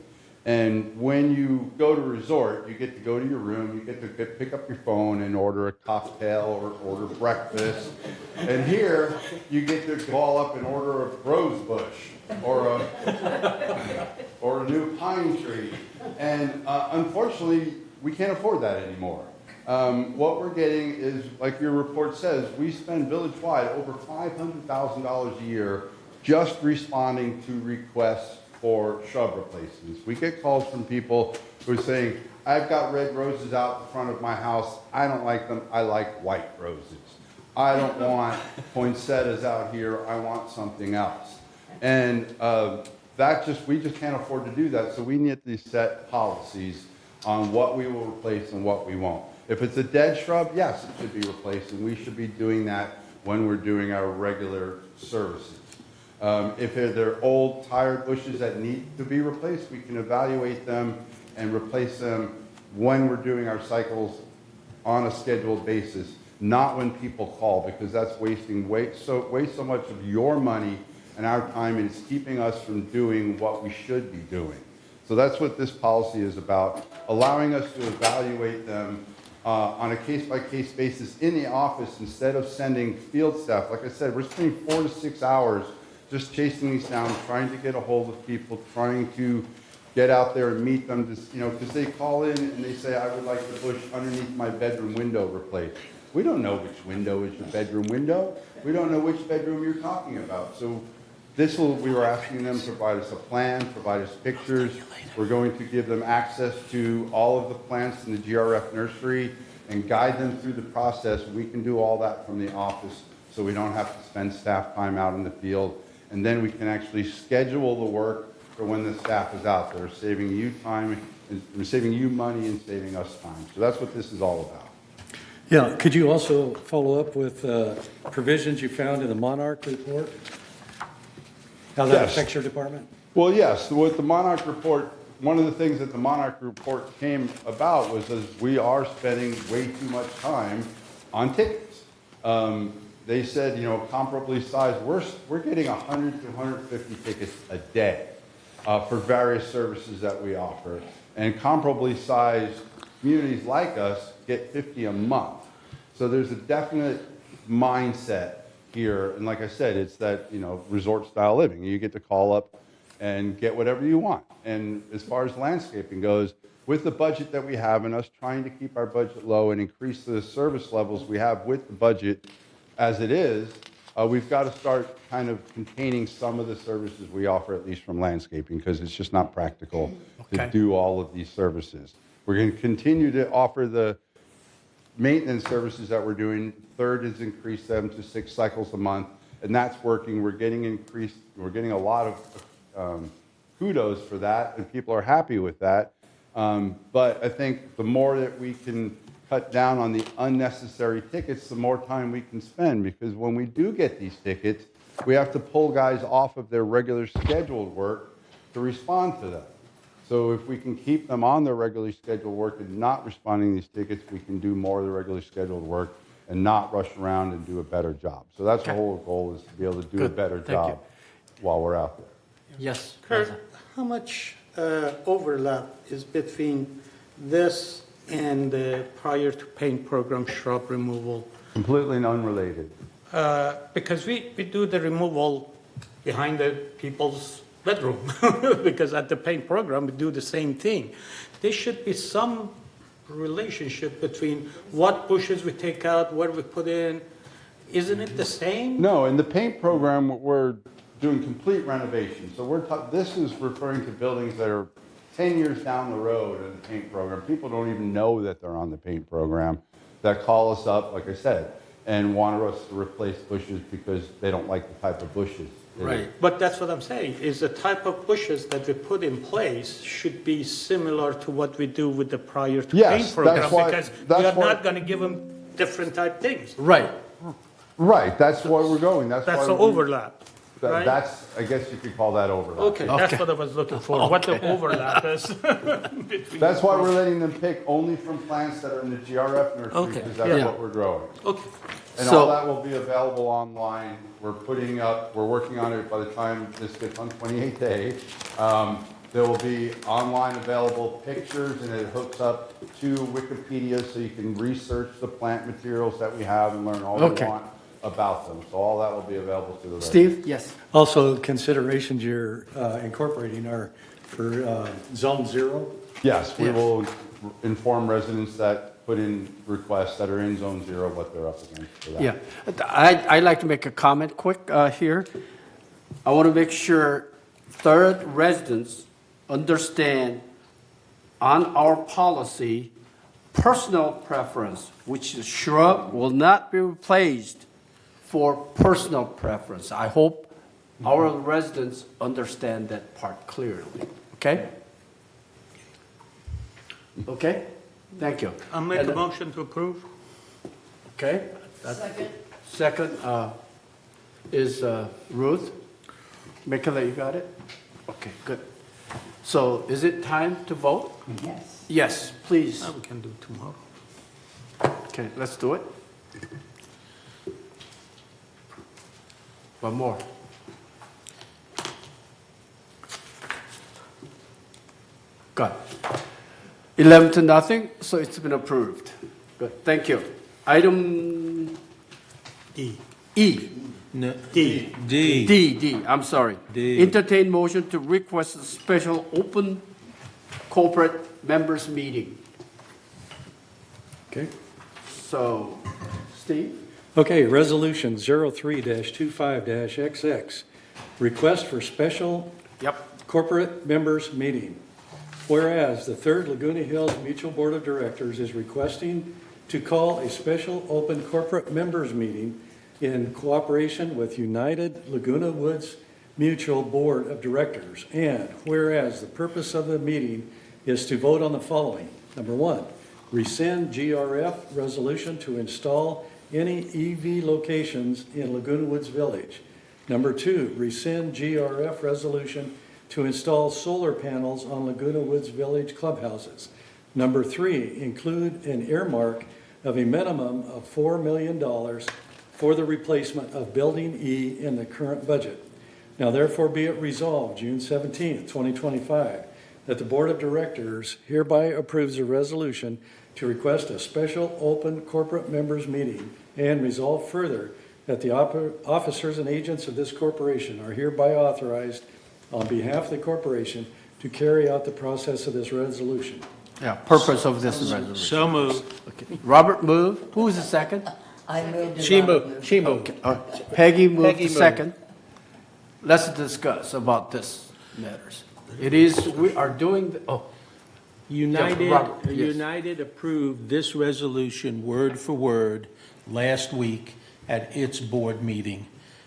And when you go to resort, you get to go to your room, you get to pick up your phone and order a cocktail or order breakfast. And here, you get to call up and order a rose bush or a new pine tree. And unfortunately, we can't afford that anymore. What we're getting is, like your report says, we spend village-wide over $500,000 a year just responding to requests for shrub replacements. We get calls from people who are saying, I've got red roses out the front of my house. I don't like them. I like white roses. I don't want poinsettias out here. I want something else. And we just can't afford to do that. So we need to set policies on what we will replace and what we won't. If it's a dead shrub, yes, it should be replaced, and we should be doing that when we're doing our regular services. If they're old, tired bushes that need to be replaced, we can evaluate them and replace them when we're doing our cycles on a scheduled basis, not when people call, because that's wasting way so much of your money and our time, and it's keeping us from doing what we should be doing. So that's what this policy is about, allowing us to evaluate them on a case-by-case basis in the office instead of sending field staff. Like I said, we're spending 4 to 6 hours just chasing these down, trying to get a hold of people, trying to get out there and meet them, because they call in and they say, I would like the bush underneath my bedroom window replaced. We don't know which window is your bedroom window. We don't know which bedroom you're talking about. So we were asking them to provide us a plan, provide us pictures. We're going to give them access to all of the plants in the GRF nursery and guide them through the process. We can do all that from the office, so we don't have to spend staff time out in the field. And then we can actually schedule the work for when the staff is out there, saving you time, and saving you money and saving us time. So that's what this is all about. Yeah, could you also follow up with provisions you found in the Monarch report? How that Yes. affects your department? Well, yes, with the Monarch report, one of the things that the Monarch report came about was as we are spending way too much time on tickets. They said, comparably sized, we're getting 100 to 150 tickets a day for various services that we offer. And comparably sized communities like us get 50 a month. So there's a definite mindset here. And like I said, it's that, resort style living. You get to call up and get whatever you want. And as far as landscaping goes, with the budget that we have and us trying to keep our budget low and increase the service levels we have with the budget as it is, we've got to start kind of containing some of the services we offer, at least from landscaping, because it's just not practical to do all of these services. We're going to continue to offer the maintenance services that we're doing. Third is increase them to 6 cycles a month, and that's working. We're getting a lot of kudos for that, and people are happy with that. But I think the more that we can cut down on the unnecessary tickets, the more time we can spend, because when we do get these tickets, we have to pull guys off of their regular scheduled work to respond to them. So if we can keep them on their regularly scheduled work and not responding to these tickets, we can do more of the regularly scheduled work and not rush around and do a better job. So that's the whole goal, is to be able to do a better job while we're out there. Yes. Kurt, how much overlap is between this and the prior to paint program shrub removal? Completely unrelated. Because we do the removal behind the people's bedroom, because at the paint program we do the same thing. There should be some relationship between what bushes we take out, what we put in. Isn't it the same? No, in the paint program, we're doing complete renovation. So this is referring to buildings that are 10 years down the road in the paint program. People don't even know that they're on the paint program, that call us up, like I said, and want us to replace bushes because they don't like the type of bushes. Right, but that's what I'm saying, is the type of bushes that we put in place should be similar to what we do with the prior to paint program, because we are not going to give them different type things. Right. Right, that's why we're going. That's the why overlap, right? That's, I guess you could call that overlap. Okay, that's what I was looking for, what the overlap is. That's why we're letting them pick only from plants that are in the GRF nursery, because that's what we're growing. Okay. And all that will be available online. We're working on it by the time this gets on 28th day. There will be online available pictures, and it hooks up to Wikipedia, so you can research the plant materials that we have and learn all you want about them. So all that will be available to the residents. Steve? Yes. Also, considerations you're incorporating are for Zone 0? Yes, we will inform residents that put in requests that are in Zone 0 what they're up against for that. Yeah, I'd like to make a comment quick here. I want to make sure third residents understand on our policy, personal preference, which is shrub will not be replaced for personal preference. I hope our residents understand that part clearly, okay? Okay? Thank you. I'll make a motion to approve. Okay? Second is Ruth. Michaela, you got it? Okay, good. So is it time to vote? Yes. Yes, please. Now we can do tomorrow. Okay, let's do it. One more. Good. 11-0, so it's been approved. Good, thank you. Item E. E. No, D. D, I'm sorry. D. Entertain motion to request a special open corporate members meeting. Okay. So, Steve? Okay, Resolution 03-25-XX, request for special corporate members meeting. Whereas the Third Laguna Hills Mutual Board of Directors is requesting to call a special open corporate members meeting in cooperation with United Laguna Woods Mutual Board of Directors. And whereas the purpose of the meeting is to vote on the following. Number one, rescind GRF resolution to install any EV locations in Laguna Woods Village. Number 2, rescind GRF resolution to install solar panels on Laguna Woods Village clubhouses. Number 3, include an earmark of a minimum of $4 million for the replacement of Building E in the current budget. Now therefore be it resolved, June 17th, 2025, that the Board of Directors hereby approves a resolution to request a special open corporate members meeting, and resolve further that the officers and agents of this corporation are hereby authorized on behalf of the corporation to carry out the process of this resolution. Yeah, purpose of this resolution. So moved. Okay. Robert moved. Who is the second? I moved. She moved. She moved. Peggy moved Peggy the moved. second. Let's discuss about this matters. It is, we are doing, United, Robert, yes. United approved this resolution word for word last week at its board meeting.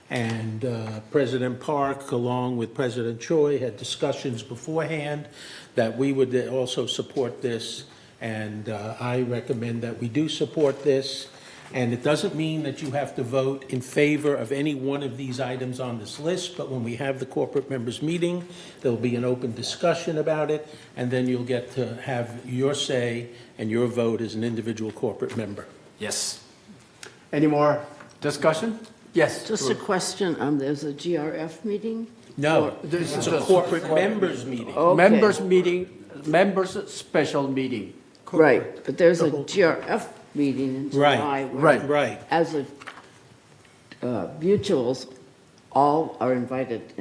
And President Park, along with President Choi, had discussions beforehand that we would also support this. And I recommend that we do support this. And it doesn't mean that you have to vote in favor of any one of these items on this list, but when we have the corporate members meeting, there'll be an open discussion about it, and then you'll get to have your say and your vote as an individual corporate member. yes. Any more discussion? Yes. Just a question, there's a GRF meeting? No, it's a corporate members meeting. Okay. Members meeting, members special meeting. Right, but there's a GRF meeting in July. where Right. As a mutuals, all are invited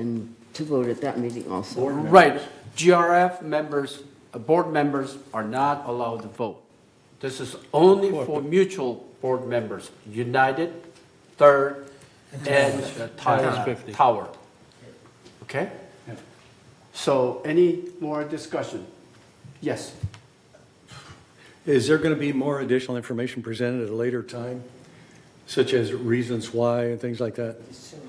to vote at that meeting also. Right. GRF members, board members are not allowed to vote. This is only for mutual board members, United, Third, and Tower. Okay? So any more discussion? Yes. Is there going to be more additional information presented at a later time, such as reasons why and things like that?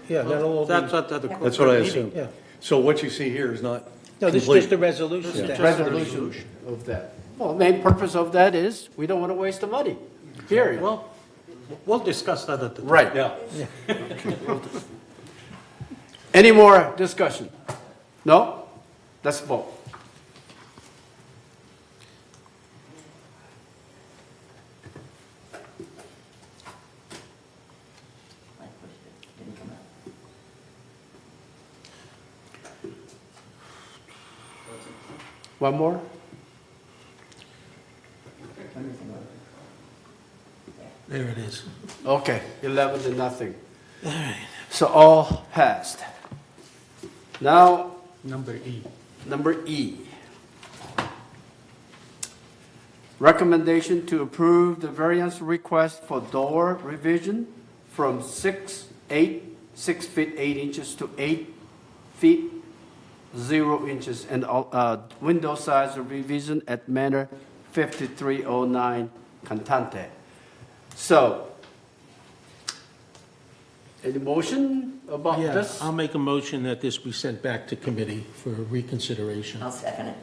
Yeah, that'll all be. That's what the That's what I corporate assume. meeting. Yeah. So what you see here is not No, this is complete. just a resolution. Resolution of that. Well, main purpose of that is, we don't want to waste the money, period. Well, we'll discuss that at the time. Right. Yeah. Any more discussion? No? Let's vote. One more? There it is. Okay, 11-0. So all passed. Now, Number E. number E. Recommendation to approve the variance request for door revision from 6 feet 8 inches to 8 feet 0 inches, and window size revision at Manor 5309 Cantante. So, any motion about Yeah, this? I'll make a motion that this be sent back to committee for reconsideration. I'll second it.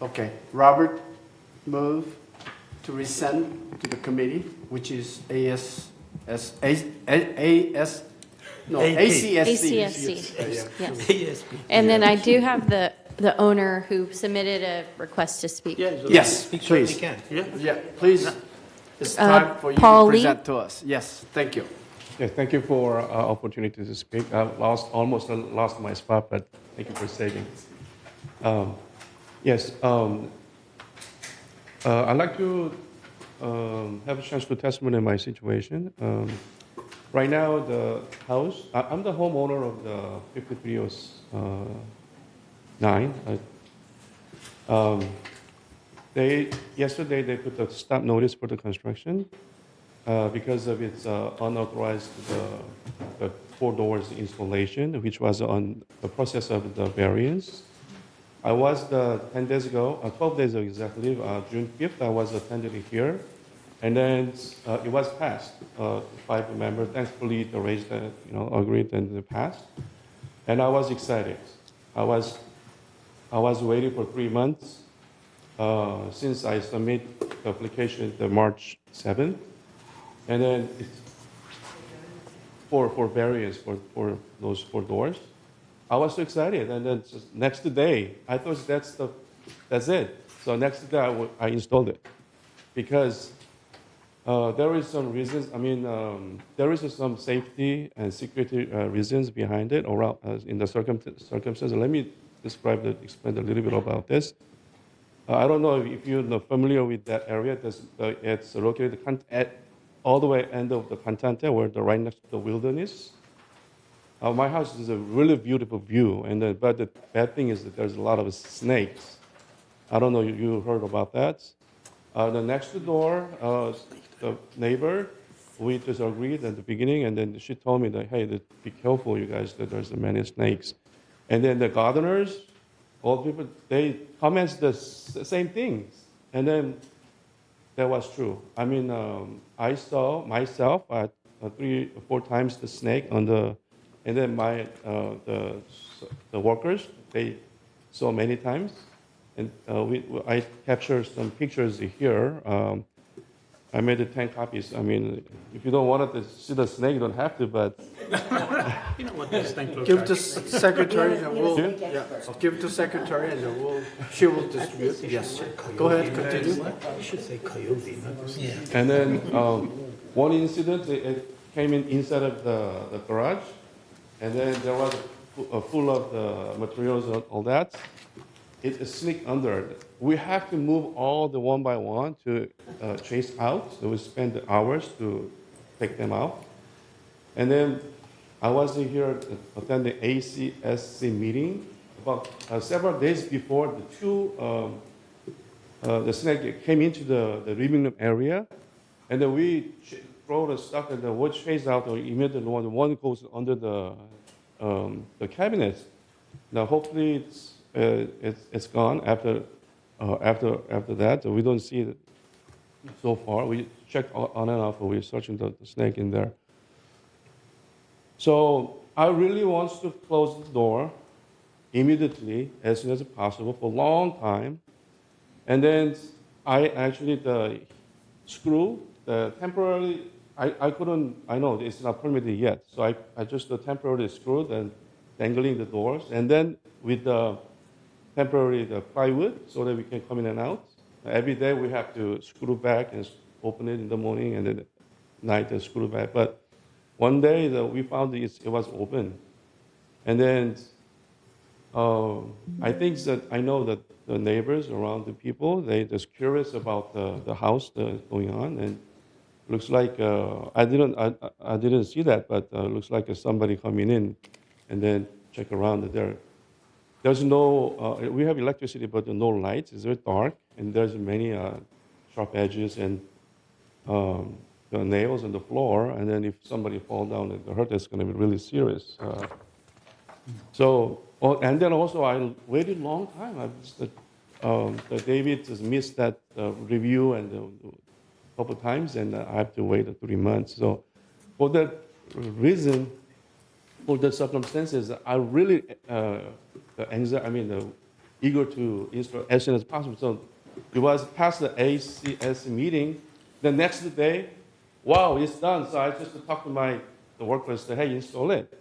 Okay, Robert move to resend to the committee, which is ACSC. Yes. And then I do have the owner who submitted a request to speak. Yes, He certainly please. can. Yeah, please. It's time for you to Paul Lee? present to us. Yes, thank you. Yes, thank you for opportunity to speak. I almost lost my spot, but thank you for saving. Yes, I'd like to have a chance to testimony in my situation. Right now, the house, I'm the homeowner of the 5309. Yesterday, they put a stop notice for the construction because of its unauthorized the 4 doors installation, which was on the process of the variance. I was 10 days ago, 12 days ago exactly, June 5th, I was attended here, and then it was passed. 5 members, thankfully, the raised, agreed and it passed, and I was excited. I was waiting for 3 months. since I submit the application the March 7th, and then it's for variance for those 4 doors. I was so excited, and then just next day, I thought that's it. So next day, I installed it because there is some reasons. I mean, there is some safety and security reasons behind it around in the circumstances. Let me explain a little bit about this. I don't know if you're familiar with that area. It's located at all the way end of the Cantante, where right next to the wilderness. My house is a really beautiful view, but the bad thing is that there's a lot of snakes. I don't know if you heard about that. The next door, the neighbor, we just agreed at the beginning, and then she told me that, hey, be careful, you guys, that there's many snakes. And then the gardeners, all people, they comment the same things. And then that was true. I mean, I saw myself 3 or 4 times the snake on the, and then the workers, they saw many times. And I captured some pictures here. I made 10 copies. I mean, if you don't want to see the snake, you don't have to, but... You know what this thing looks Give like. to secretary and we'll, Yeah? give to secretary and then she will distribute. Yes. Go ahead, continue. You should say coyote, not the snake. And then one incident, it came inside of the garage, and then there was full of the materials and all that. It sneaked under. We have to move all the one by one to chase out. So we spend hours to take them out. And then I was here attending ACSC meeting about several days before the snake came into the living room area, and then we throw the stuff and the wood chase out. Or immediately one goes under the cabinets. Now hopefully it's gone after that. We don't see it so far. We check on and off. We're searching the snake in there. So I really want to close the door immediately, as soon as possible, for a long time. And then I actually temporarily. I couldn't. I know it's not permitted yet. So I just temporarily screwed and dangling the doors, and then with the temporary plywood so that we can come in and out. Every day we have to screw back and open it in the morning, and then at night and screw back. But one day we found it was open. And then I think that I know that the neighbors around the people, they just curious about the house that's going on. And looks like, I didn't see that, but looks like somebody coming in and then check around there. There's no, we have electricity, but no lights. It's very dark, and there's many sharp edges and the nails on the floor. And then if somebody falls down and hurt, it's going to be really serious. And then also I waited a long time. David just missed that review and a couple of times, and I have to wait 3 months. So for that reason, for the circumstances, I really eager to install as soon as possible. So it was past the ACS meeting. The next day, wow, it's done. So I just talked to the workers, said, hey, install it.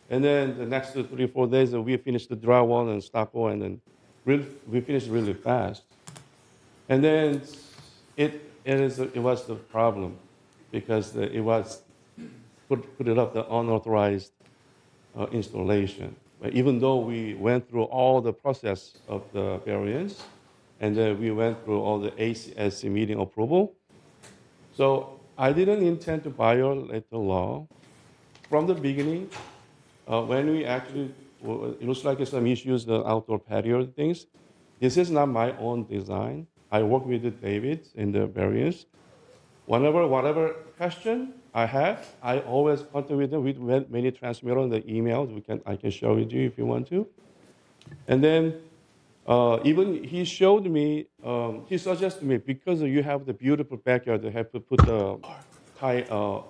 And then the next 3 or 4 days, we finished the drywall and stucco, and then we finished really fast. And then it was the problem because it was put it up the unauthorized installation. But even though we went through all the process of the variance, and then we went through all the ACSC meeting approval, so I didn't intend to violate the law from the beginning. When we actually, it looks like some issues, the outdoor patio things. This is not my own design. I work with David in the variance. Whatever question I have, I always contact with them. We many transmitter on the emails. I can show it to you if you want to. And then even he showed me, he suggested me, because you have the beautiful backyard, you have to put the tie on.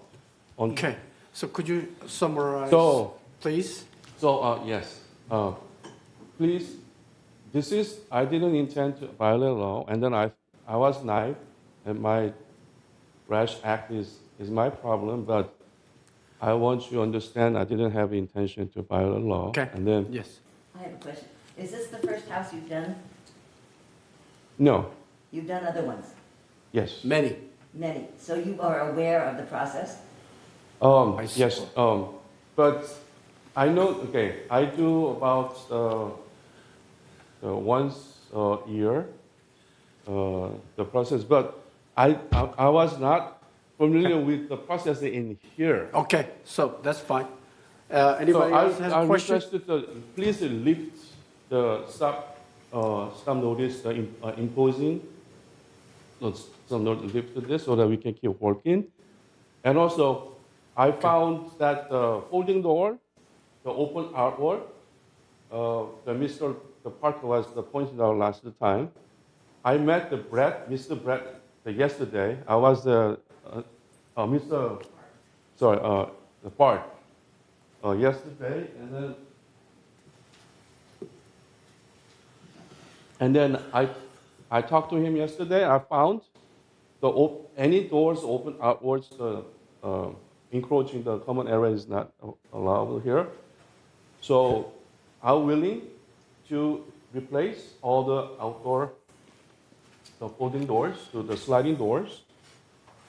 Okay, so could you summarize, So, please? So yes, please I didn't intend to violate law, and then I was naive, and my rash act is my problem, but I want you to understand I didn't have intention to violate law. Okay. And then, Yes. I have a question. Is this the first house you've done? no, You've done other ones? yes. Many. Many. So you are aware of the process? Yes, but I know, okay, I do about once a year, the process, but I was not familiar with the process in here. Okay, so that's fine. Anybody else has a question? Requested please lift the stop notice imposing, some notice lift this so that we can keep working. And also, I found that the folding door, the open artwork, the Parker was pointed out last time. I met Mr. Brett, yesterday. I was the Park yesterday, and then I talked to him yesterday. I found any doors open outwards, encroaching the common area is not allowed here. So I'm willing to replace all the outdoor folding doors to the sliding doors.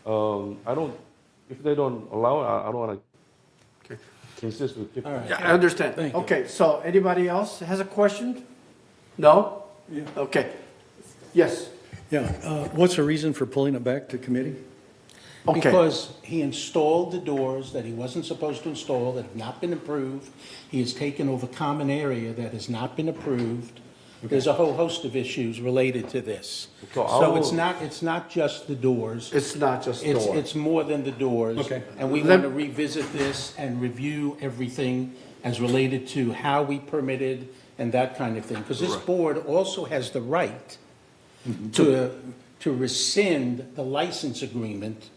If they don't allow it, I don't want to insist with 50. Yeah, I understand. Okay, so anybody else has a question? No? Yeah. Okay. Yes. Yeah, what's the reason for pulling it back to committee? Okay. Because he installed the doors that he wasn't supposed to install, that have not been approved. He has taken over common area that has not been approved. There's a whole host of issues related to this. So it's not just the doors. It's not just doors. It's more than the doors. Okay. And we want to revisit this and review everything as related to how we permitted and that kind of thing. Because this board also has the right to rescind the license agreement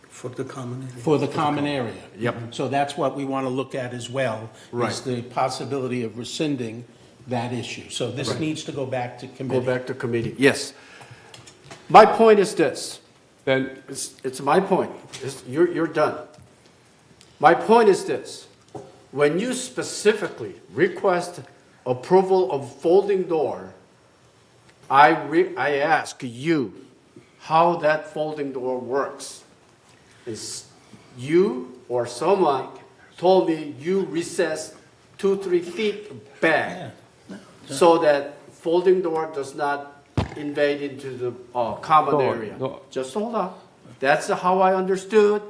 For the common area. for the common area. Yep. So that's what we want to look at as well, Right. is the possibility of rescinding that issue. So this needs to go back to Go committee. back to committee. Yes. My point is this. Then It's my point. You're done. My point is this. When you specifically request approval of folding door, I ask you how that folding door works. Is you or someone told me you recess 2-3 feet back so that folding door does not invade into the common No, area. no. Just hold on. That's how I understood,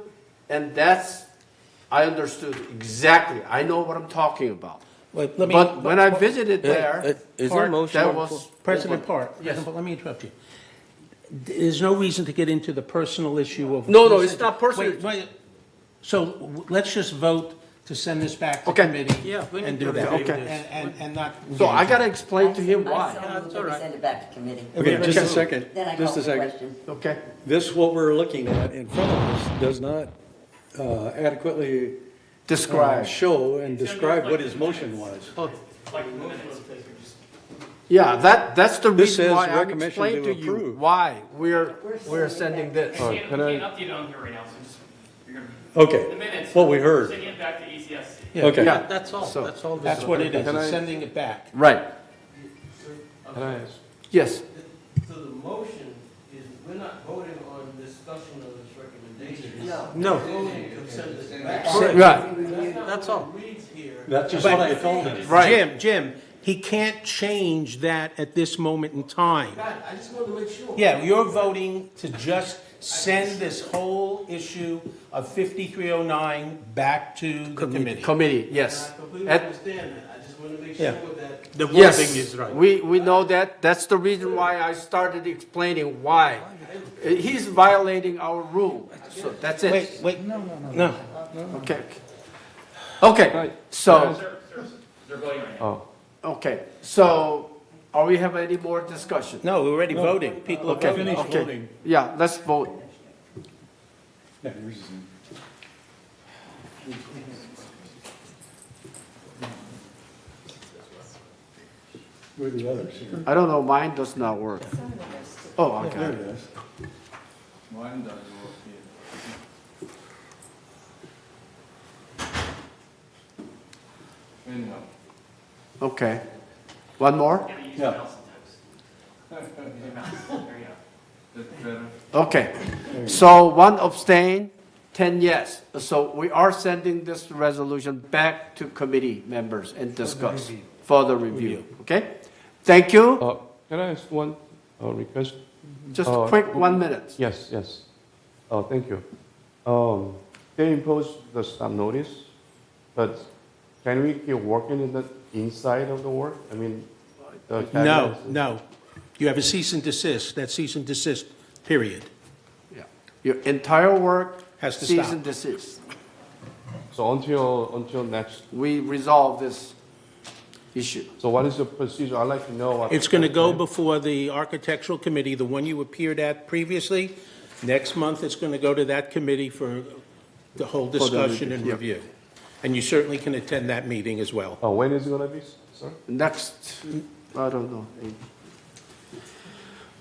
and I understood exactly. I know what I'm talking about. Let me- But when I visited there, Is there a motion? that on the was floor? President Park, let me interrupt you. There's no reason to get into the personal issue of. No, it's not personal. Wait. So let's just vote to send this back to Okay. committee. Yeah, we need And to do that. review this. And not. So I gotta explain to him I why. so moved that we send it back to committee. Okay, just a second, Then I call just for a the second. question. Okay? This, what we're looking at in front of us, does not adequately Describe. show and describe what his motion was. Yeah, that's the This reason says why I'm recommendation explaining to to you approve. why we're sending this. can I? update it on here right now, so just, you're gonna, the Okay, minutes. what we heard. Sending it back to ECSC. Okay. Yeah. That's all, So- that's all. this That's is. what it is, Can it's I- sending it back. Right. Can I ask? Yes. So the motion is, we're not voting on discussion of this recommendation. No, Send it back. Right. that's all. Reads here. That's just what I told him. Right. Jim, he can't change that at this moment in time. God, I just wanted to make sure. Yeah, you're voting to just send this whole issue of 5309 back to the committee. Committee, yes. I completely And- understand that. I just want to make Yeah. sure that. The Yes, wording is right. we know that. That's the reason why I started explaining why. He's violating our rule, so that's it. Wait, no. Okay. Okay, so, They're voting right now. Oh, okay, so are we have any more discussion? No, we're already voting. People are Okay, voting. okay. Yeah, let's vote. Where are the others here? I don't know, mine does not work. Oh, okay. There it is. Mine doesn't work here. Anyhow. Okay. One more? Yeah. That's better. Okay. So one abstain, 10 yes. So we are sending this resolution back to committee members and discuss further review. Okay? Thank you. Can I ask one request? Just quick 1 minute. Yes, yes. Thank you. They imposed the stop notice, but can we keep working in the inside of the work? I mean, the No, cabinets- no. You have a cease and desist, that cease and desist period. Yeah. Your entire work Has to cease stop. and desist. So until next. We resolve this issue. So what is the procedure? I'd like to know. What It's going to go before the architectural committee, the one you appeared at previously. Next month, it's going to go to that committee for the whole the discussion and review, review. And you certainly can attend that meeting as well. When is it going to be, sir? Next, I don't know.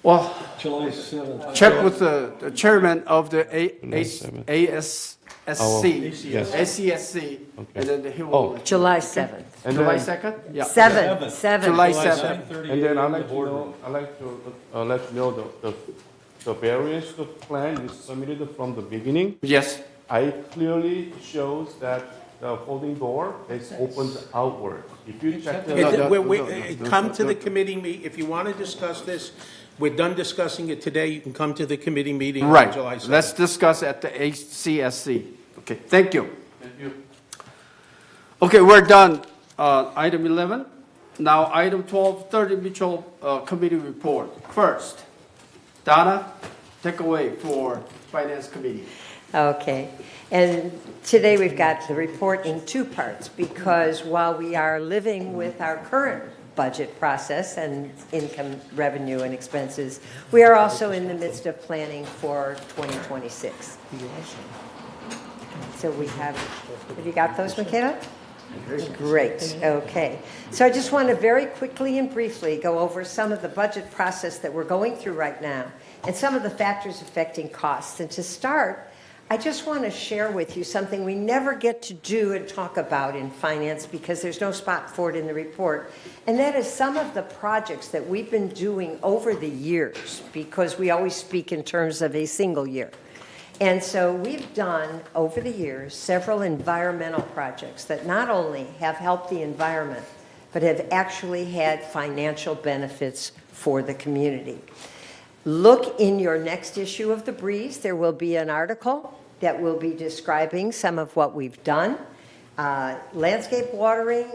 Well, July 7th. check with the chairman of the Yes. ACSC, and then he will. July 7th. And July then- 2nd? Yeah. 7th. July 7th. And then I'd like to know, let you know the variance to plan is submitted from the beginning. Yes. I clearly shows that the folding door is opened outward. If you check the. Come to the committee if you want to discuss this. We're done discussing it today. You can come to the committee meeting on Right. July 7th. Let's discuss at the ACSC. Okay, thank you. Thank you. Okay, we're done. Item 11. Now, item 12, 30 mutual committee report. First, Donna, take away for Finance Committee. Okay. And today we've got the report in two parts because while we are living with our current budget process and income, revenue, and expenses, we are also in the midst of planning for 2026. So we have you got those, Michaela? Great, okay. So I just want to very quickly and briefly go over some of the budget process that we're going through right now and some of the factors affecting costs. And to start, I just want to share with you something we never get to do and talk about in finance because there's no spot for it in the report. And that is some of the projects that we've been doing over the years because we always speak in terms of a single year. And so we've done, over the years, several environmental projects that not only have helped the environment, but have actually had financial benefits for the community. Look in your next issue of The Breeze. There will be an article that will be describing some of what we've done. Landscape watering,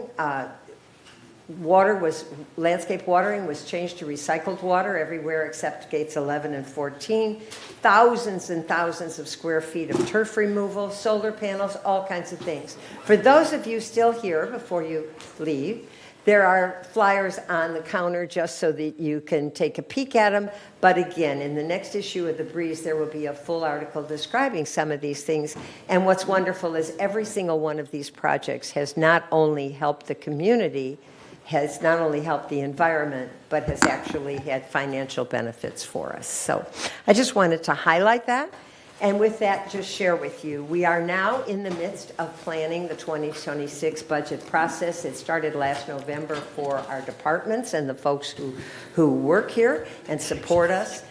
landscape watering was changed to recycled water everywhere except gates 11 and 14. Thousands and thousands of square feet of turf removal, solar panels, all kinds of things. For those of you still here before you leave, there are flyers on the counter just so that you can take a peek at them. But again, in the next issue of The Breeze, there will be a full article describing some of these things. And what's wonderful is every single one of these projects has not only helped the community, has not only helped the environment, but has actually had financial benefits for us. So I just wanted to highlight that. And with that, just share with you, we are now in the midst of planning the 2026 budget process. It started last November for our departments and the folks who work here and support us.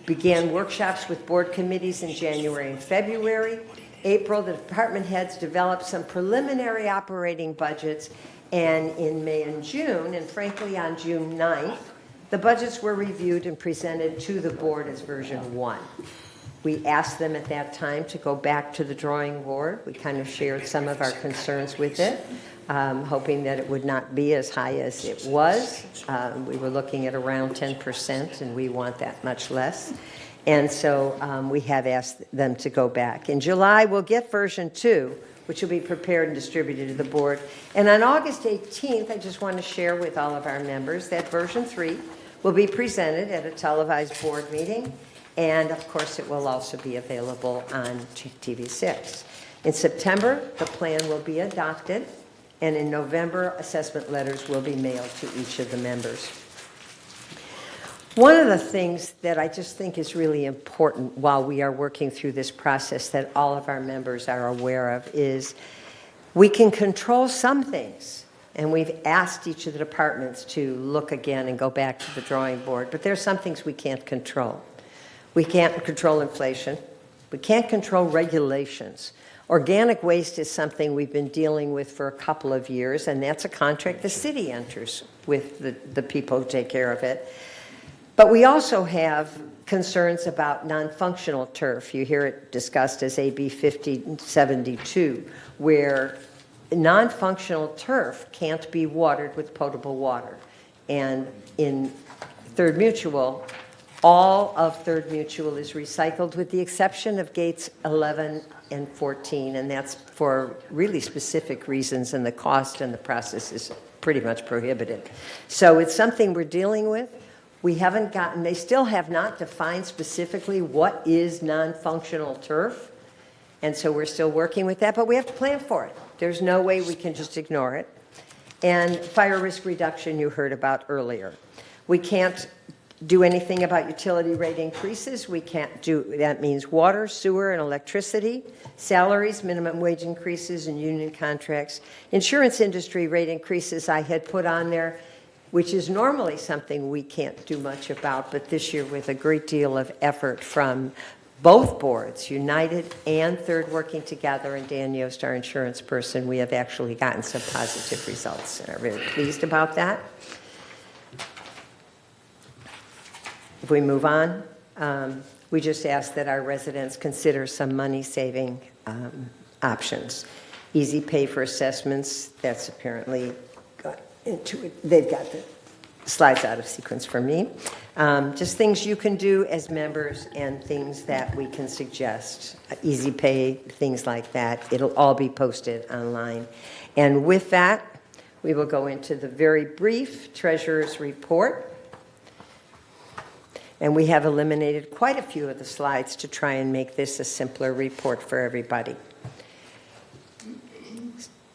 Began workshops with board committees in January and February. April, the department heads developed some preliminary operating budgets. And in May and June, and frankly on June 9th, the budgets were reviewed and presented to the board as version 1. We asked them at that time to go back to the drawing board. We kind of shared some of our concerns with it, hoping that it would not be as high as it was. We were looking at around 10%, and we want that much less. And so we have asked them to go back. In July, we'll get version 2, which will be prepared and distributed to the board. And on August 18th, I just want to share with all of our members that version 3 will be presented at a televised board meeting. And of course, it will also be available on TV6. In September, the plan will be adopted. And in November, assessment letters will be mailed to each of the members. One of the things that I just think is really important while we are working through this process that all of our members are aware of is we can control some things. And we've asked each of the departments to look again and go back to the drawing board. But there are some things we can't control. We can't control inflation. We can't control regulations. Organic waste is something we've been dealing with for a couple of years, and that's a contract the city enters with the people who take care of it. But we also have concerns about non-functional turf. You hear it discussed as AB 5072, where non-functional turf can't be watered with potable water. And in Third Mutual, all of Third Mutual is recycled with the exception of gates 11 and 14, and that's for really specific reasons, and the cost and the process is pretty much prohibitive. So it's something we're dealing with. We haven't gotten, they still have not defined specifically what is non-functional turf, and so we're still working with that, but we have to plan for it. There's no way we can just ignore it. And fire risk reduction you heard about earlier. We can't do anything about utility rate increases. We can't do, that means water, sewer, and electricity, salaries, minimum wage increases, and union contracts. Insurance industry rate increases I had put on there, which is normally something we can't do much about, but this year with a great deal of effort from both boards, United and Third working together, and Dan Yost, our insurance person, we have actually gotten some positive results and are very pleased about that. If we move on, we just ask that our residents consider some money-saving options. Easy pay for assessments, that's apparently got into it. They've got the slides out of sequence for me. Just things you can do as members and things that we can suggest. Easy pay, things like that. It'll all be posted online. And with that, we will go into the very brief treasurer's report. And we have eliminated quite a few of the slides to try and make this a simpler report for everybody.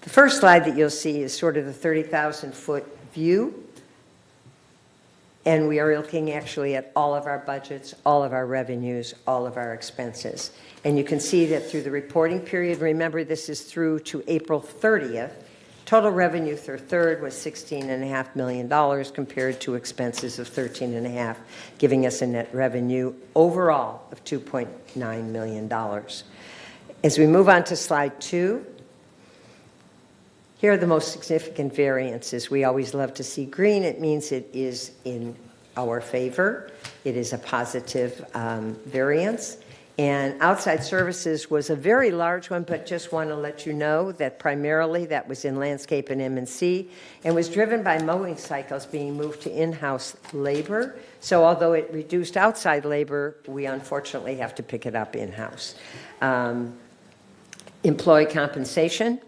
The first slide that you'll see is sort of the 30,000-foot view. And we are looking actually at all of our budgets, all of our revenues, all of our expenses. And you can see that through the reporting period, remember this is through to April 30th, total revenue through third was $16.5 million compared to expenses of $13.5 million, giving us a net revenue overall of $2.9 million. As we move on to slide 2, here are the most significant variances. We always love to see green. It means it is in our favor. It is a positive variance. And outside services was a very large one, but just want to let you know that primarily that was in landscape and M&C and was driven by mowing cycles being moved to in-house labor. So although it reduced outside labor, we unfortunately have to pick it up in-house. Employee compensation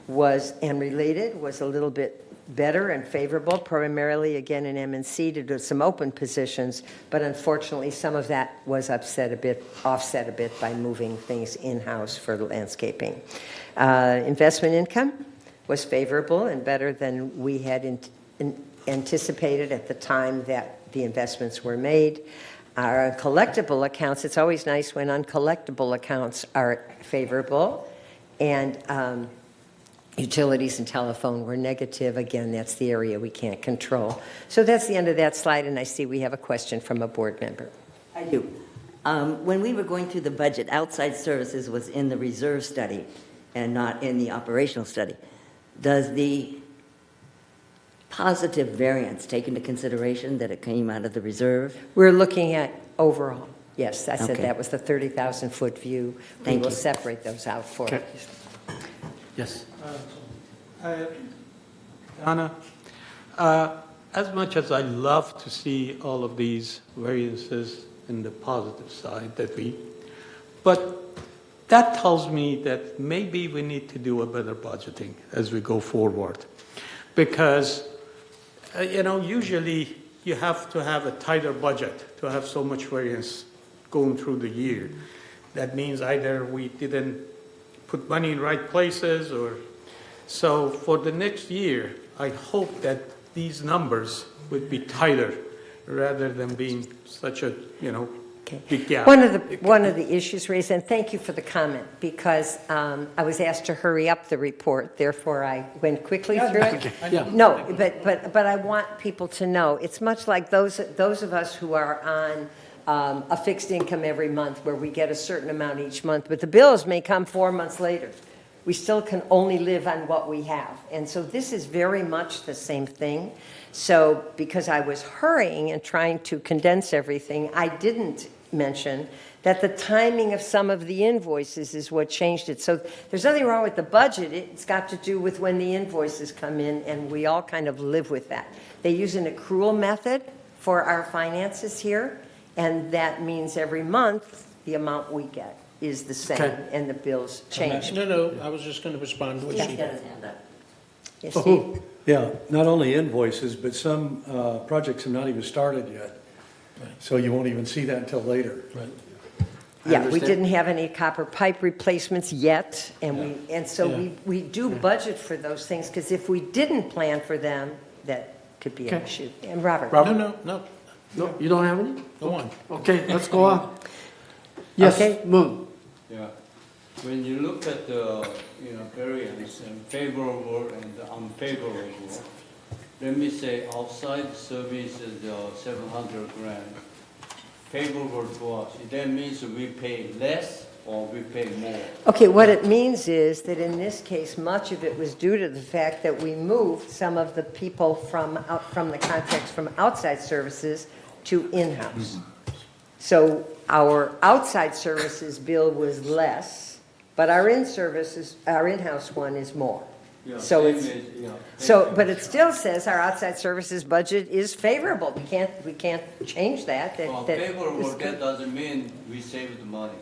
was, and related, was a little bit better and favorable, primarily again in M&C to do some open positions, but unfortunately some of that was offset a bit by moving things in-house for landscaping. Investment income was favorable and better than we had anticipated at the time that the investments were made. Our collectible accounts, it's always nice when uncollectible accounts are favorable, and utilities and telephone were negative. Again, that's the area we can't control. So that's the end of that slide, and I see we have a question from a board member. I do. When we were going through the budget, outside services was in the reserve study and not in the operational study. Does the positive variance take into consideration that it came out of the reserve? We're looking at overall. Yes, I said Okay. that was the 30,000-foot view. Thank We will you. separate those out for you. Yes. Donna, as much as I love to see all of these variances in the positive side but that tells me that maybe we need to do a better budgeting as we go forward. Because, usually you have to have a tighter budget to have so much variance going through the year. That means either we didn't put money in right places or So for the next year, I hope that these numbers would be tighter rather than being such a, big gap. One of the issues raised, and thank you for the comment, because I was asked to hurry up the report, therefore I went quickly through it. Yeah. No, but I want people to know, it's much like those of us who are on a fixed income every month where we get a certain amount each month, but the bills may come 4 months later. We still can only live on what we have. And so this is very much the same thing. So because I was hurrying and trying to condense everything, I didn't mention that the timing of some of the invoices is what changed it. So there's nothing wrong with the budget. It's got to do with when the invoices come in, and we all kind of live with that. They use an accrual method for our finances here, and that means every month the amount we get is the same, and the bills change. No, I was just going to respond to what she did. Yes, Steve? Yeah, not only invoices, but some projects have not even started yet. So you won't even see that until later. Right. Yeah, we didn't have any copper pipe replacements yet, and so we do budget for those things, because if we didn't plan for them, that could be an issue. And Robert? No. No, you don't have any? Go on. Okay, let's go on. Yes, Moon. Yeah. When you look at the variance and favorable and unfavorable, let me say outside service is 700 grand. Favorable to us, that means we pay less or we pay more. Okay, what it means is that in this case, much of it was due to the fact that we moved some of the people from the contracts from outside services to in-house. So our outside services bill was less, but our in-house one is more. Yeah, So same it's, as- yeah, but it still says our outside services budget is favorable. We can't change that. Well, favorable, that doesn't mean we saved money.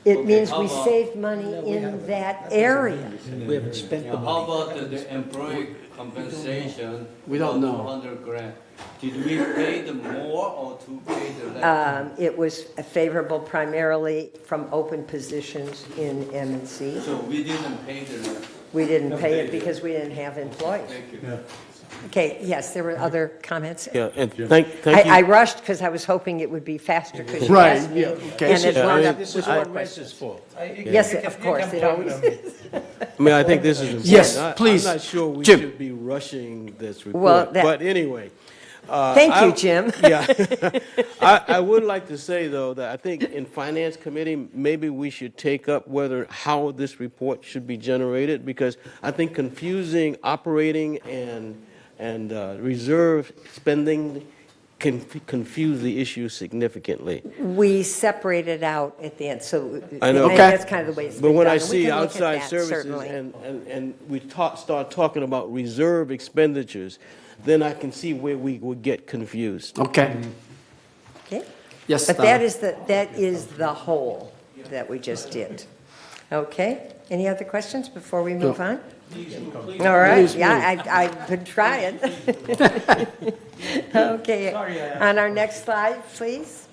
It Okay, means how we about- saved money in that area. We haven't spent the How money. about the employee compensation? We don't know. 200 grand. Did we pay the more or to pay the less? It was favorable primarily from open positions in M&C. So we didn't pay the less. We didn't pay it because we didn't have employees. Thank you. Okay, yes, there were other comments? Yeah, and thank you. I rushed because I was hoping it would be faster because you Right, asked me. yeah, okay. And it wound up This with is more what questions. Res is for. Yes, of course, it always is. I mean, I think this is important. Yes, please. I'm not sure we Jim. should be rushing this report. Well, that- But anyway. Thank you, Jim. Yeah. I would like to say, though, that I think in Finance Committee, maybe we should take up how this report should be generated, because I think confusing operating and reserve spending can confuse the issue significantly. We separated out at the end, so I know. maybe that's kind of the way it's But been when done. I We see can look at outside that, services certainly. and we start talking about reserve expenditures, then I can see where we would get confused. Okay. Okay? Yes, But Donna. that is the whole that we just did. Okay? Any other questions before we move on? All right, Please, yeah, I've been trying. Okay, on our next slide, please.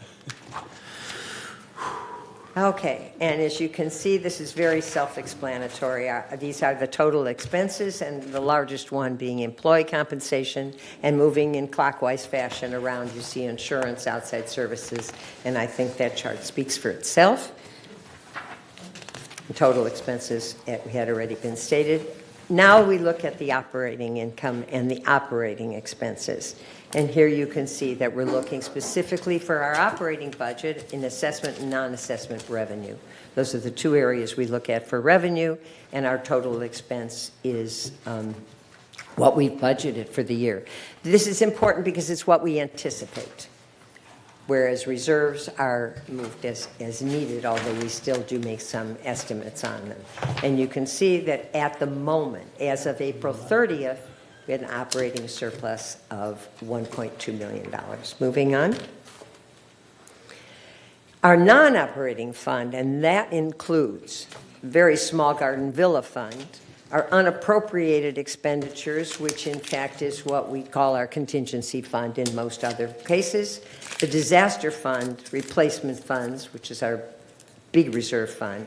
Okay, and as you can see, this is very self-explanatory. These are the total expenses, and the largest one being employee compensation, and moving in clockwise fashion around, you see insurance, outside services, and I think that chart speaks for itself. The total expenses had already been stated. Now we look at the operating income and the operating expenses. And here you can see that we're looking specifically for our operating budget in assessment and non-assessment revenue. Those are the two areas we look at for revenue, and our total expense is what we've budgeted for the year. This is important because it's what we anticipate, whereas reserves are moved as needed, although we still do make some estimates on them. And you can see that at the moment, as of April 30th, we had an operating surplus of $1.2 million. Moving on. Our non-operating fund, and that includes very small garden villa fund, our unappropriated expenditures, which in fact is what we call our contingency fund in most other cases, the disaster fund, replacement funds, which is our big reserve fund,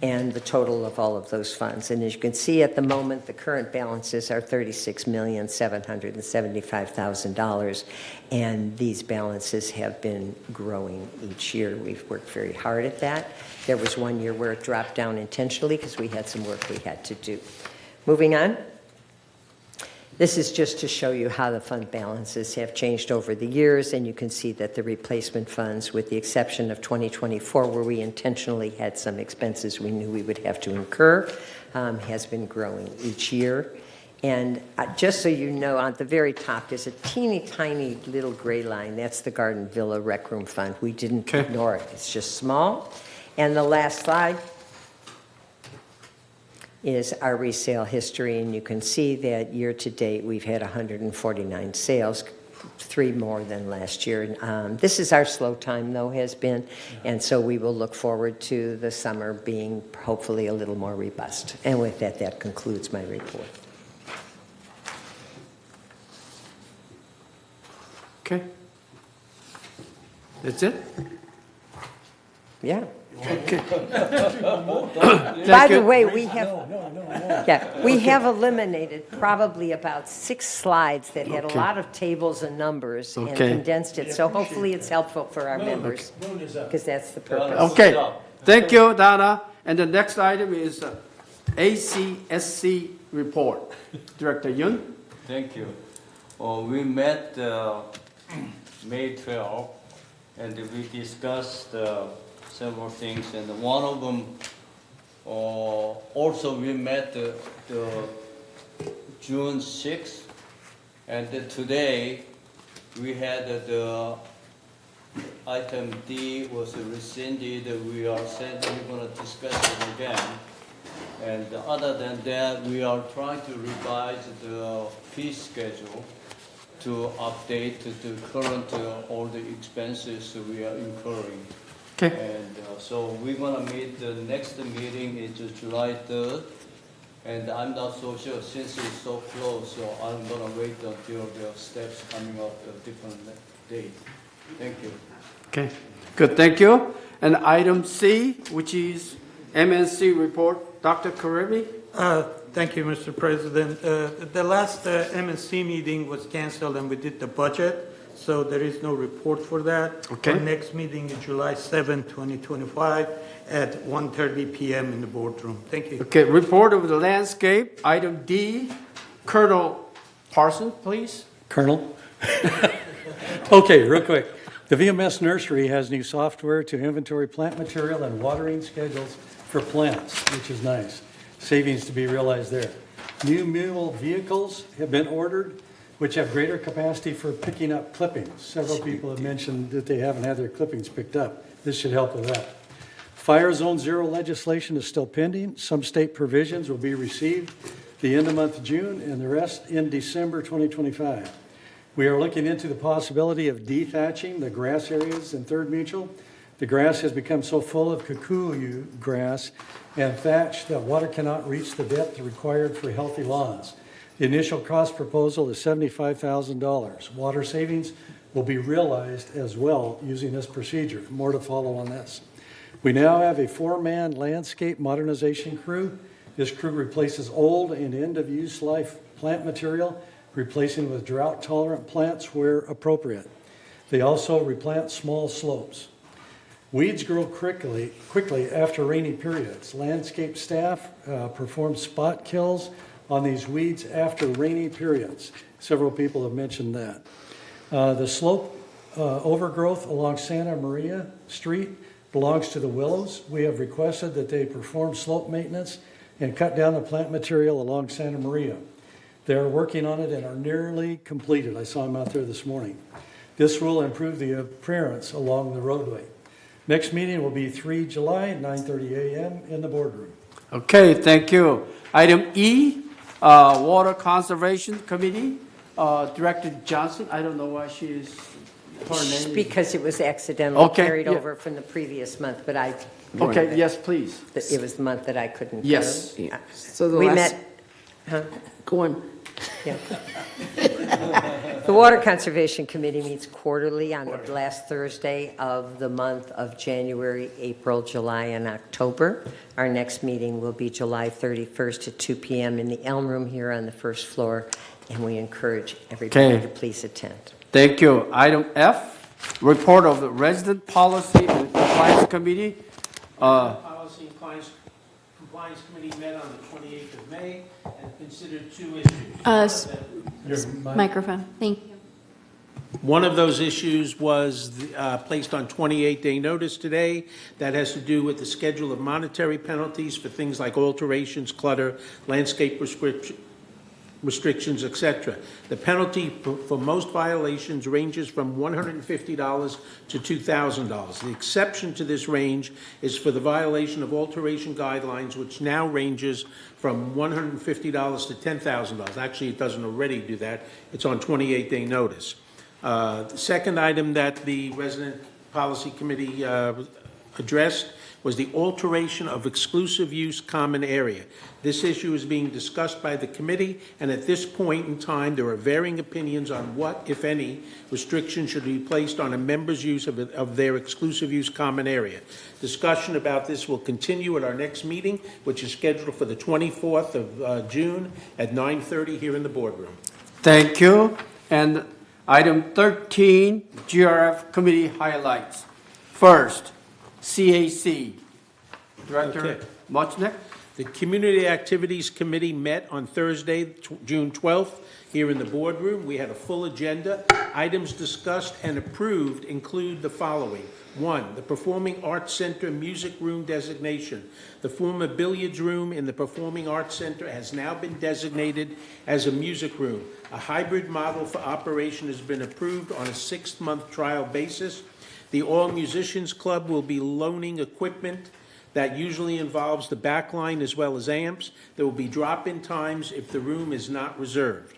and the total of all of those funds. And as you can see at the moment, the current balances are $36,775,000, and these balances have been growing each year. We've worked very hard at that. There was one year where it dropped down intentionally because we had some work we had to do. Moving on. This is just to show you how the fund balances have changed over the years, and you can see that the replacement funds, with the exception of 2024, where we intentionally had some expenses we knew we would have to incur, has been growing each year. And just so you know, on the very top, there's a teeny tiny little gray line. That's the Garden Villa Rec Room Fund. We didn't ignore it. It's just small. And the last slide is our resale history, and you can see that year to date we've had 149 sales, 3 more than last year. This is our slow time, though, has been, and so we will look forward to the summer being hopefully a little more robust. And with that, that concludes my report. Okay. That's it? Yeah. Okay. By the way, we have eliminated probably about 6 slides that had a lot of tables and numbers and condensed it. So hopefully it's helpful for our members, because that's the purpose. Okay. Thank you, Donna. And the next item is ACSC report. Director Yun. Thank you. We met May 12, and we discussed several things, and one of them also we met the June 6th, and today we had the item D was rescinded. We are saying we're going to discuss it again, and other than that, we are trying to revise the fee schedule to update the current all the expenses we are incurring. Okay. And so we're going to meet, the next meeting is July 3rd, and I'm not so sure since it's so close, so I'm going to wait until the steps coming up a different date. Thank you. Okay, good, thank you. And item C, which is MNC report, Dr. Karimi? Thank you, Mr. President. The last MNC meeting was canceled and we did the budget, so there is no report for that. Okay. Our next meeting is July 7, 2025 at 1:30 p.m. in the boardroom. Thank you. Okay, report of the landscape, item D, Colonel Parson, please. Colonel? Okay, real quick. The VMS Nursery has new software to inventory plant material and watering schedules for plants, which is nice. Savings to be realized there. New mule vehicles have been ordered, which have greater capacity for picking up clippings. Several people have mentioned that they haven't had their clippings picked up. This should help with that. Fire Zone Zero legislation is still pending. Some state provisions will be received the end of month June and the rest in December 2025. We are looking into the possibility of dethatching the grass areas in Third Mutual. The grass has become so full of kikuyu grass and thatch that water cannot reach the depth required for healthy lawns. The initial cost proposal is $75,000. Water savings will be realized as well using this procedure. More to follow on this. We now have a 4-man landscape modernization crew. This crew replaces old and end-of-use life plant material, replacing with drought-tolerant plants where appropriate. They also replant small slopes. Weeds grow quickly after rainy periods. Landscape staff perform spot kills on these weeds after rainy periods. Several people have mentioned that. The slope overgrowth along Santa Maria Street belongs to the Willows. We have requested that they perform slope maintenance and cut down the plant material along Santa Maria. They're working on it and are nearly completed. I saw them out there this morning. This will improve the appearance along the roadway. Next meeting will be 3 July, 9:30 a.m. in the boardroom. Okay, thank you. Item E, Water Conservation Committee, Director Johnson. I don't know why she is, her name. Because it was accidentally Okay, carried yeah. over from the previous month, but I. Okay, yes, please. It was the month that I couldn't. Yes. go. So the We last- met. Huh? Go on. Yeah. The Water Conservation Committee meets quarterly on the last Thursday of the month of January, April, July, and October. Our next meeting will be July 31st at 2 p.m. in the Elm Room here on the first floor, and we encourage everybody Okay. to please attend. Thank you. Item F, report of the Resident Policy and Compliance Committee. Policy and Compliance Committee met on the 28th of May and considered two issues. Microphone, thank you. One of those issues was placed on 28-day notice today. That has to do with the schedule of monetary penalties for things like alterations, clutter, landscape restrictions, etc. The penalty for most violations ranges from $150 to $2,000. The exception to this range is for the violation of alteration guidelines, which now ranges from $150 to $10,000. Actually, it doesn't already do that. It's on 28-day notice. The second item that the Resident Policy Committee addressed was the alteration of exclusive use common area. This issue is being discussed by the committee, and at this point in time, there are varying opinions on what, if any, restrictions should be placed on a member's use of their exclusive use common area. Discussion about this will continue at our next meeting, which is scheduled for the 24th of June at 9:30 here in the boardroom. Thank you. And item 13, GRF Committee highlights. First, CAC. Director Muchnick. The Community Activities Committee met on Thursday, June 12th, here in the boardroom. We had a full agenda. Items discussed and approved include the following. 1, the Performing Arts Center Music Room designation. The former billiards room in the Performing Arts Center has now been designated as a music room. A hybrid model for operation has been approved on a 6-month trial basis. The All Musicians Club will be loaning equipment that usually involves the back line as well as amps. There will be drop-in times if the room is not reserved.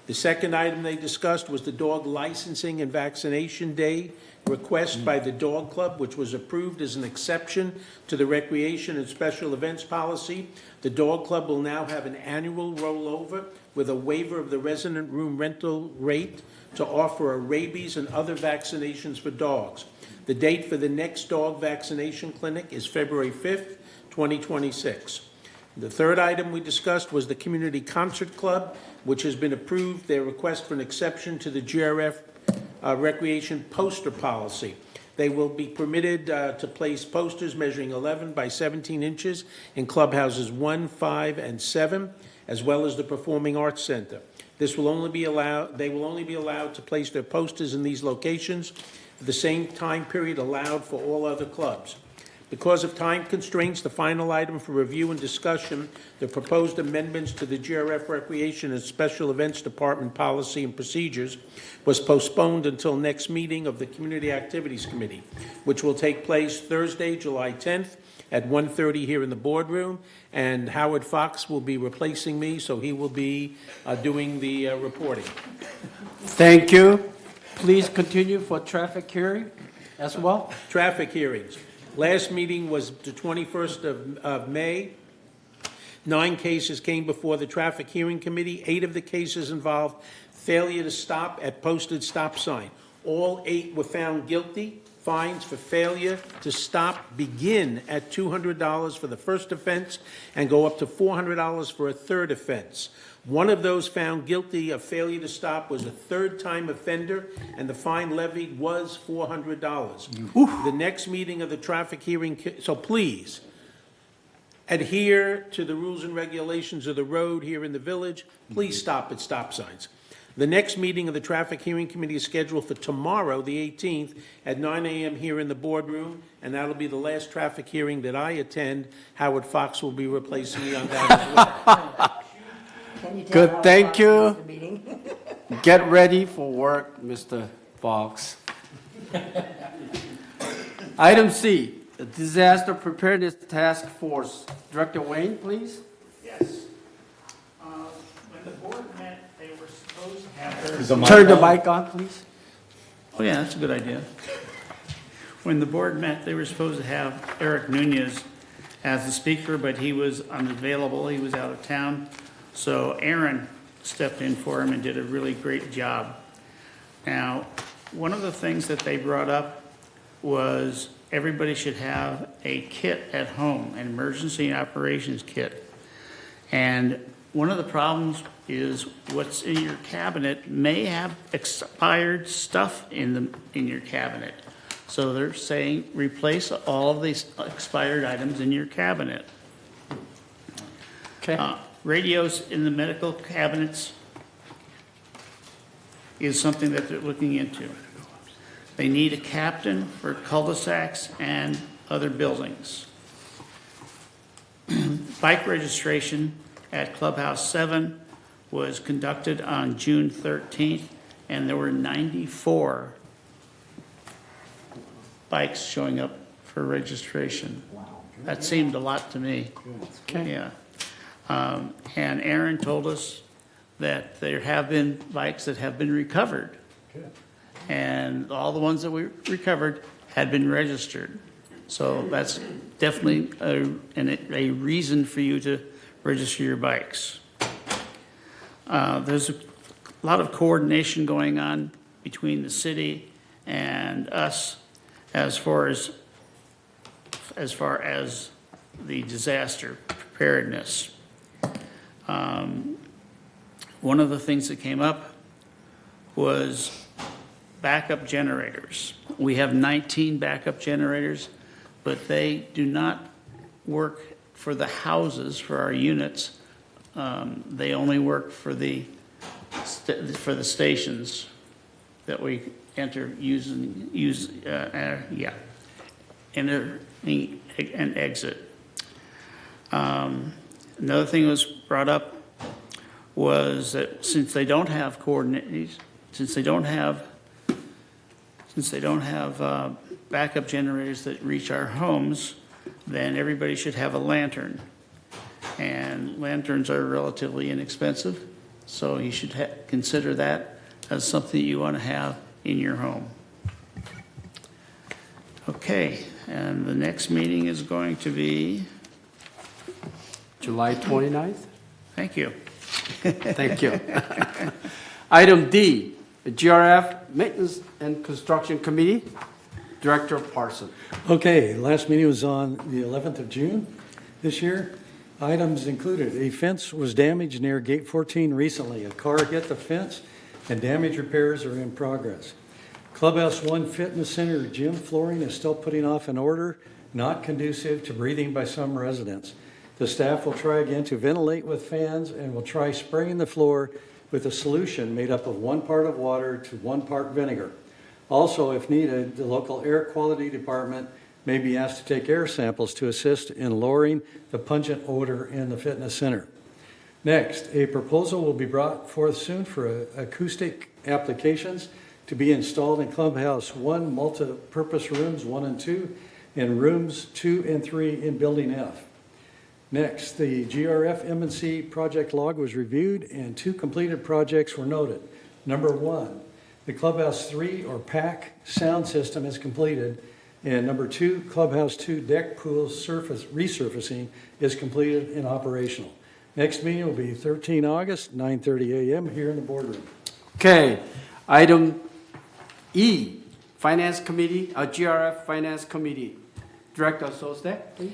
The second item they discussed was the dog licensing and vaccination day request by the Dog Club, which was approved as an exception to the recreation and special events policy. The Dog Club will now have an annual rollover with a waiver of the resident room rental rate to offer a rabies and other vaccinations for dogs. The date for the next dog vaccination clinic is February 5th, 2026. The third item we discussed was the Community Concert Club, which has been approved, their request for an exception to the GRF recreation poster policy. They will be permitted to place posters measuring 11 by 17 inches in clubhouses 1, 5, and 7, as well as the Performing Arts Center. They will only be allowed to place their posters in these locations for the same time period allowed for all other clubs. Because of time constraints, the final item for review and discussion, the proposed amendments to the GRF Recreation and Special Events Department policy and procedures, was postponed until next meeting of the Community Activities Committee, which will take place Thursday, July 10th at 1:30 here in the boardroom. And Howard Fox will be replacing me, so he will be doing the reporting. Thank you. Please continue for traffic hearing as well. Traffic hearings. Last meeting was the 21st of May. 9 cases came before the Traffic Hearing Committee. 8 of the cases involved failure to stop at posted stop sign. All 8 were found guilty. Fines for failure to stop begin at $200 for the first offense and go up to $400 for a third offense. One of those found guilty of failure to stop was a third-time offender, and the fine levied was $400. The next meeting of the traffic hearing, so please adhere to the rules and regulations of the road here in the village. Please stop at stop signs. The next meeting of the Traffic Hearing Committee is scheduled for tomorrow, the 18th, at 9 a.m. here in the boardroom, and that'll be the last traffic hearing that I attend. Howard Fox will be replacing me on that as well. Good, thank you. Get ready for work, Mr. Fox. Item C, the Disaster Preparedness Task Force. Director Wayne, please. Yes. When the board met, they were supposed to have... Turn the mic on, please. Oh, yeah, that's a good idea. When the board met, they were supposed to have Eric Nunez as the speaker, but he was unavailable. He was out of town. So Aaron stepped in for him and did a really great job. Now, one of the things that they brought up was everybody should have a kit at home, an emergency operations kit. And one of the problems is what's in your cabinet may have expired stuff in your cabinet. So they're saying replace all of these expired items in your cabinet. Okay. Radios in the medical cabinets is something that they're looking into. They need a captain for cul-de-sacs and other buildings. Bike registration at Clubhouse 7 was conducted on June 13th, and there were 94 bikes showing up for registration. That seemed a lot to me. Okay. Yeah. And Aaron told us that there have been bikes that have been recovered. And all the ones that we recovered had been registered. So that's definitely a reason for you to register your bikes. There's a lot of coordination going on between the city and us as far as the disaster preparedness. One of the things that came up was backup generators. We have 19 backup generators, but they do not work for the houses, for our units. They only work for the stations that we enter, enter and exit. Another thing that was brought up was that since they don't have coordinates, since they don't have backup generators that reach our homes, then everybody should have a lantern. And lanterns are relatively inexpensive, so you should consider that as something you want to have in your home. Okay, and the next meeting is going to be? July 29th? Thank you. Thank you. Item D, the GRF Maintenance and Construction Committee, Director Parson. Okay, last meeting was on the 11th of June this year. Items included, a fence was damaged near Gate 14 recently. A car hit the fence and damage repairs are in progress. Clubhouse 1 Fitness Center gym flooring is still putting off an order, not conducive to breathing by some residents. The staff will try again to ventilate with fans and will try spraying the floor with a solution made up of 1 part of water to 1 part vinegar. Also, if needed, the local air quality department may be asked to take air samples to assist in lowering the pungent odor in the fitness center. Next, a proposal will be brought forth soon for acoustic applications to be installed in Clubhouse 1 multi-purpose rooms 1 and 2 and rooms 2 and 3 in Building F. Next, the GRF M&C project log was reviewed and 2 completed projects were noted. Number 1, the Clubhouse 3 or PAC sound system is completed, and number 2, Clubhouse 2 deck pool surface resurfacing is completed and operational. Next meeting will be 13 August, 9:30 a.m. here in the boardroom. Okay, item E, Finance Committee, GRF Finance Committee, Director Sostek, please.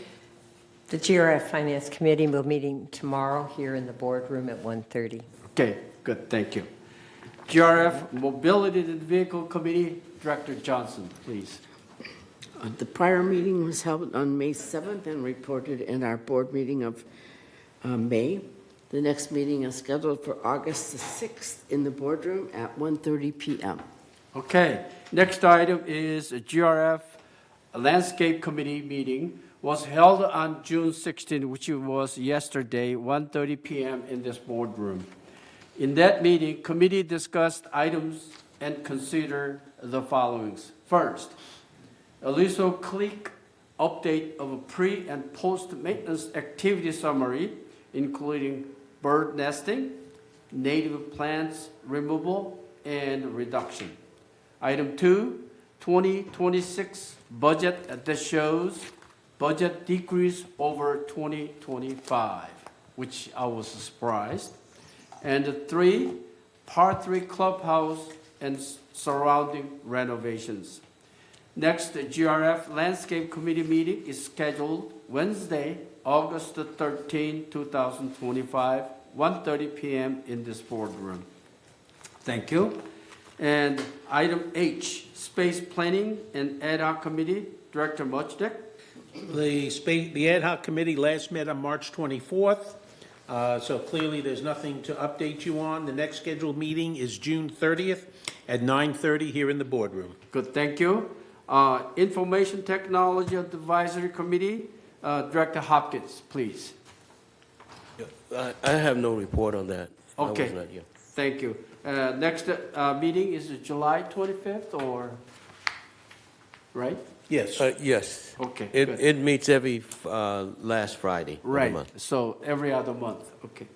The GRF Finance Committee will meeting tomorrow here in the boardroom at 1:30. Okay, good, thank you. GRF Mobility and Vehicle Committee, Director Johnson, please. The prior meeting was held on May 7th and reported in our board meeting of May. The next meeting is scheduled for August the 6th in the boardroom at 1:30 p.m. Okay, next item is a GRF Landscape Committee meeting was held on June 16, which was yesterday, 1:30 p.m. in this boardroom. In that meeting, committee discussed items and considered the following. First, Aliso Creek update of a pre- and post-maintenance activity summary, including bird nesting, native plants removal, and reduction. Item 2, 2026 budget that shows budget decrease over 2025, which I was surprised. And 3, Part 3 clubhouse and surrounding renovations. Next, the GRF Landscape Committee meeting is scheduled Wednesday, August 13, 2025, 1:30 p.m. in this boardroom. Thank you. And item H, Space Planning and Ad Hoc Committee, Director Muchnick. The ad hoc committee last met on March 24th, so clearly there's nothing to update you on. The next scheduled meeting is June 30th at 9:30 here in the boardroom. Good, thank you. Information Technology Advisory Committee, Director Hopkins, please. I have no report on that. I was Okay, not here. thank you. Next meeting is July 25th or, right? Yes. Yes. Okay, It, good. it meets every last Friday of the Right, month. so every other month, okay.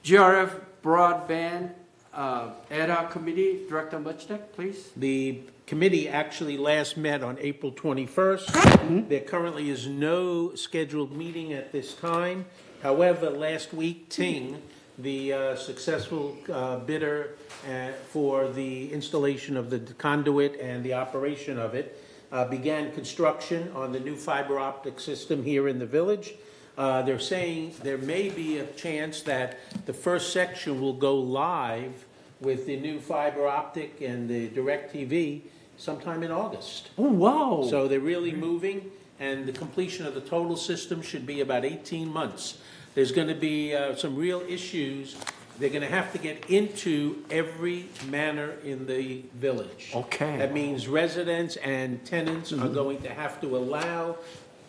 GRF Broadband Ad Hoc Committee, Director Muchnick, please. The committee actually last met on April 21st. There currently is no scheduled meeting at this time. However, last week, Ting, the successful bidder for the installation of the conduit and the operation of it, began construction on the new fiber optic system here in the village. They're saying there may be a chance that the first section will go live with the new fiber optic and the DirecTV sometime in August. Oh, wow. So they're really moving, and the completion of the total system should be about 18 months. There's going to be some real issues. They're going to have to get into every manor in the village. Okay. That means residents and tenants are going to have to allow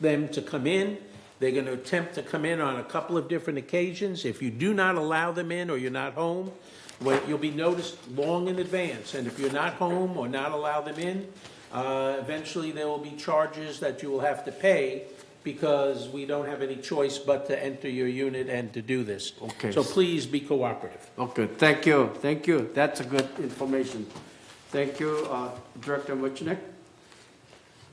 them to come in. They're going to attempt to come in on a couple of different occasions. If you do not allow them in or you're not home, well, you'll be noticed long in advance. And if you're not home or not allow them in, eventually there will be charges that you will have to pay because we don't have any choice but to enter your unit and to do this. Okay. So please be cooperative. Okay, thank you, thank you. That's a good information. Thank you, Director Muchnick.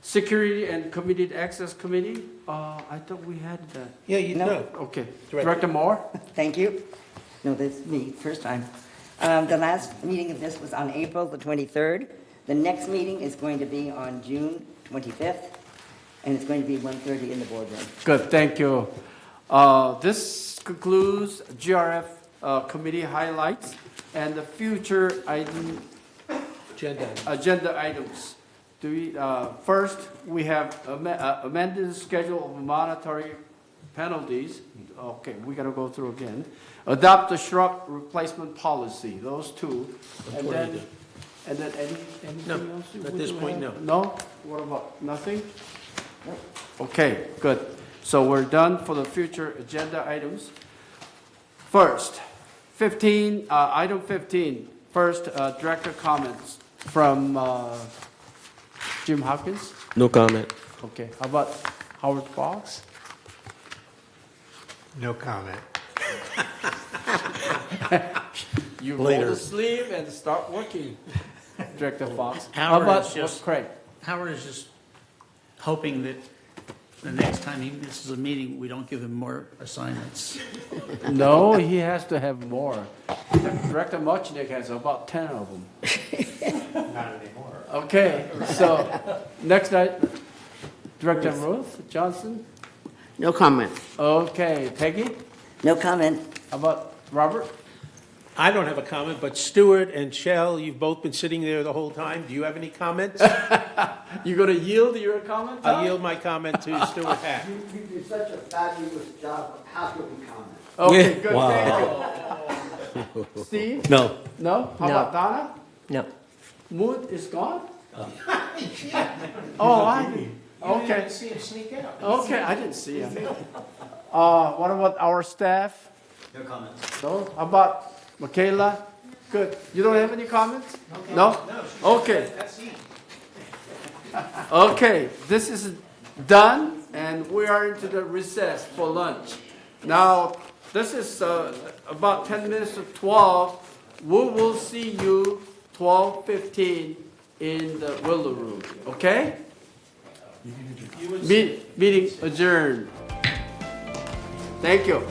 Security and Community Access Committee, I thought we had that. Yeah, you No. know. Okay, Director. Director Moore? Thank you. No, that's me, first time. The last meeting of this was on April the 23rd. The next meeting is going to be on June 25th, and it's going to be 1:30 in the boardroom. Good, thank you. This concludes GRF committee highlights and the future item, agenda items. Do we, first, we have amended schedule of monetary penalties. Okay, we gotta go through again. Adopt the shrub replacement policy, those two. That's And what I then, did. and then anything No, else? at we this do point, have? no. No? What about, nothing? Okay, good. So we're done for the future agenda items. First, item 15, first, director comments from Jim Hopkins. No comment. Okay, how about Howard Fox? No comment. You roll Later. the sleeve and start working, Director Fox. How Howard about is just- Craig? Howard is just hoping that the next time he misses a meeting, we don't give him more assignments. No, he has to have more. Director Muchnick has about 10 of them. Not anymore. Okay, so next night, Director Ruth Johnson? No comment. Okay, Peggy? No comment. How about Robert? I don't have a comment, but Stuart and Shell, you've both been sitting there the whole time. Do you have any comments? You gonna yield your comment? I'll yield my comment to Stuart Hack. You do such a fabulous job of housekeeping comments. Okay, Yeah. good, Wow. thank you. Steve? No. No? How No. about Donna? No. Mood is gone? Oh, okay. see him sneak out. Okay, I didn't see him. What about our staff? No comments. No? How about Michaela? Good. You don't have any comments? No? Okay. Okay, this is done, and we are into the recess for lunch. Now, this is about 10 minutes to 12. We will see you 12:15 in the Willow Room, okay? Meeting adjourned. Thank you.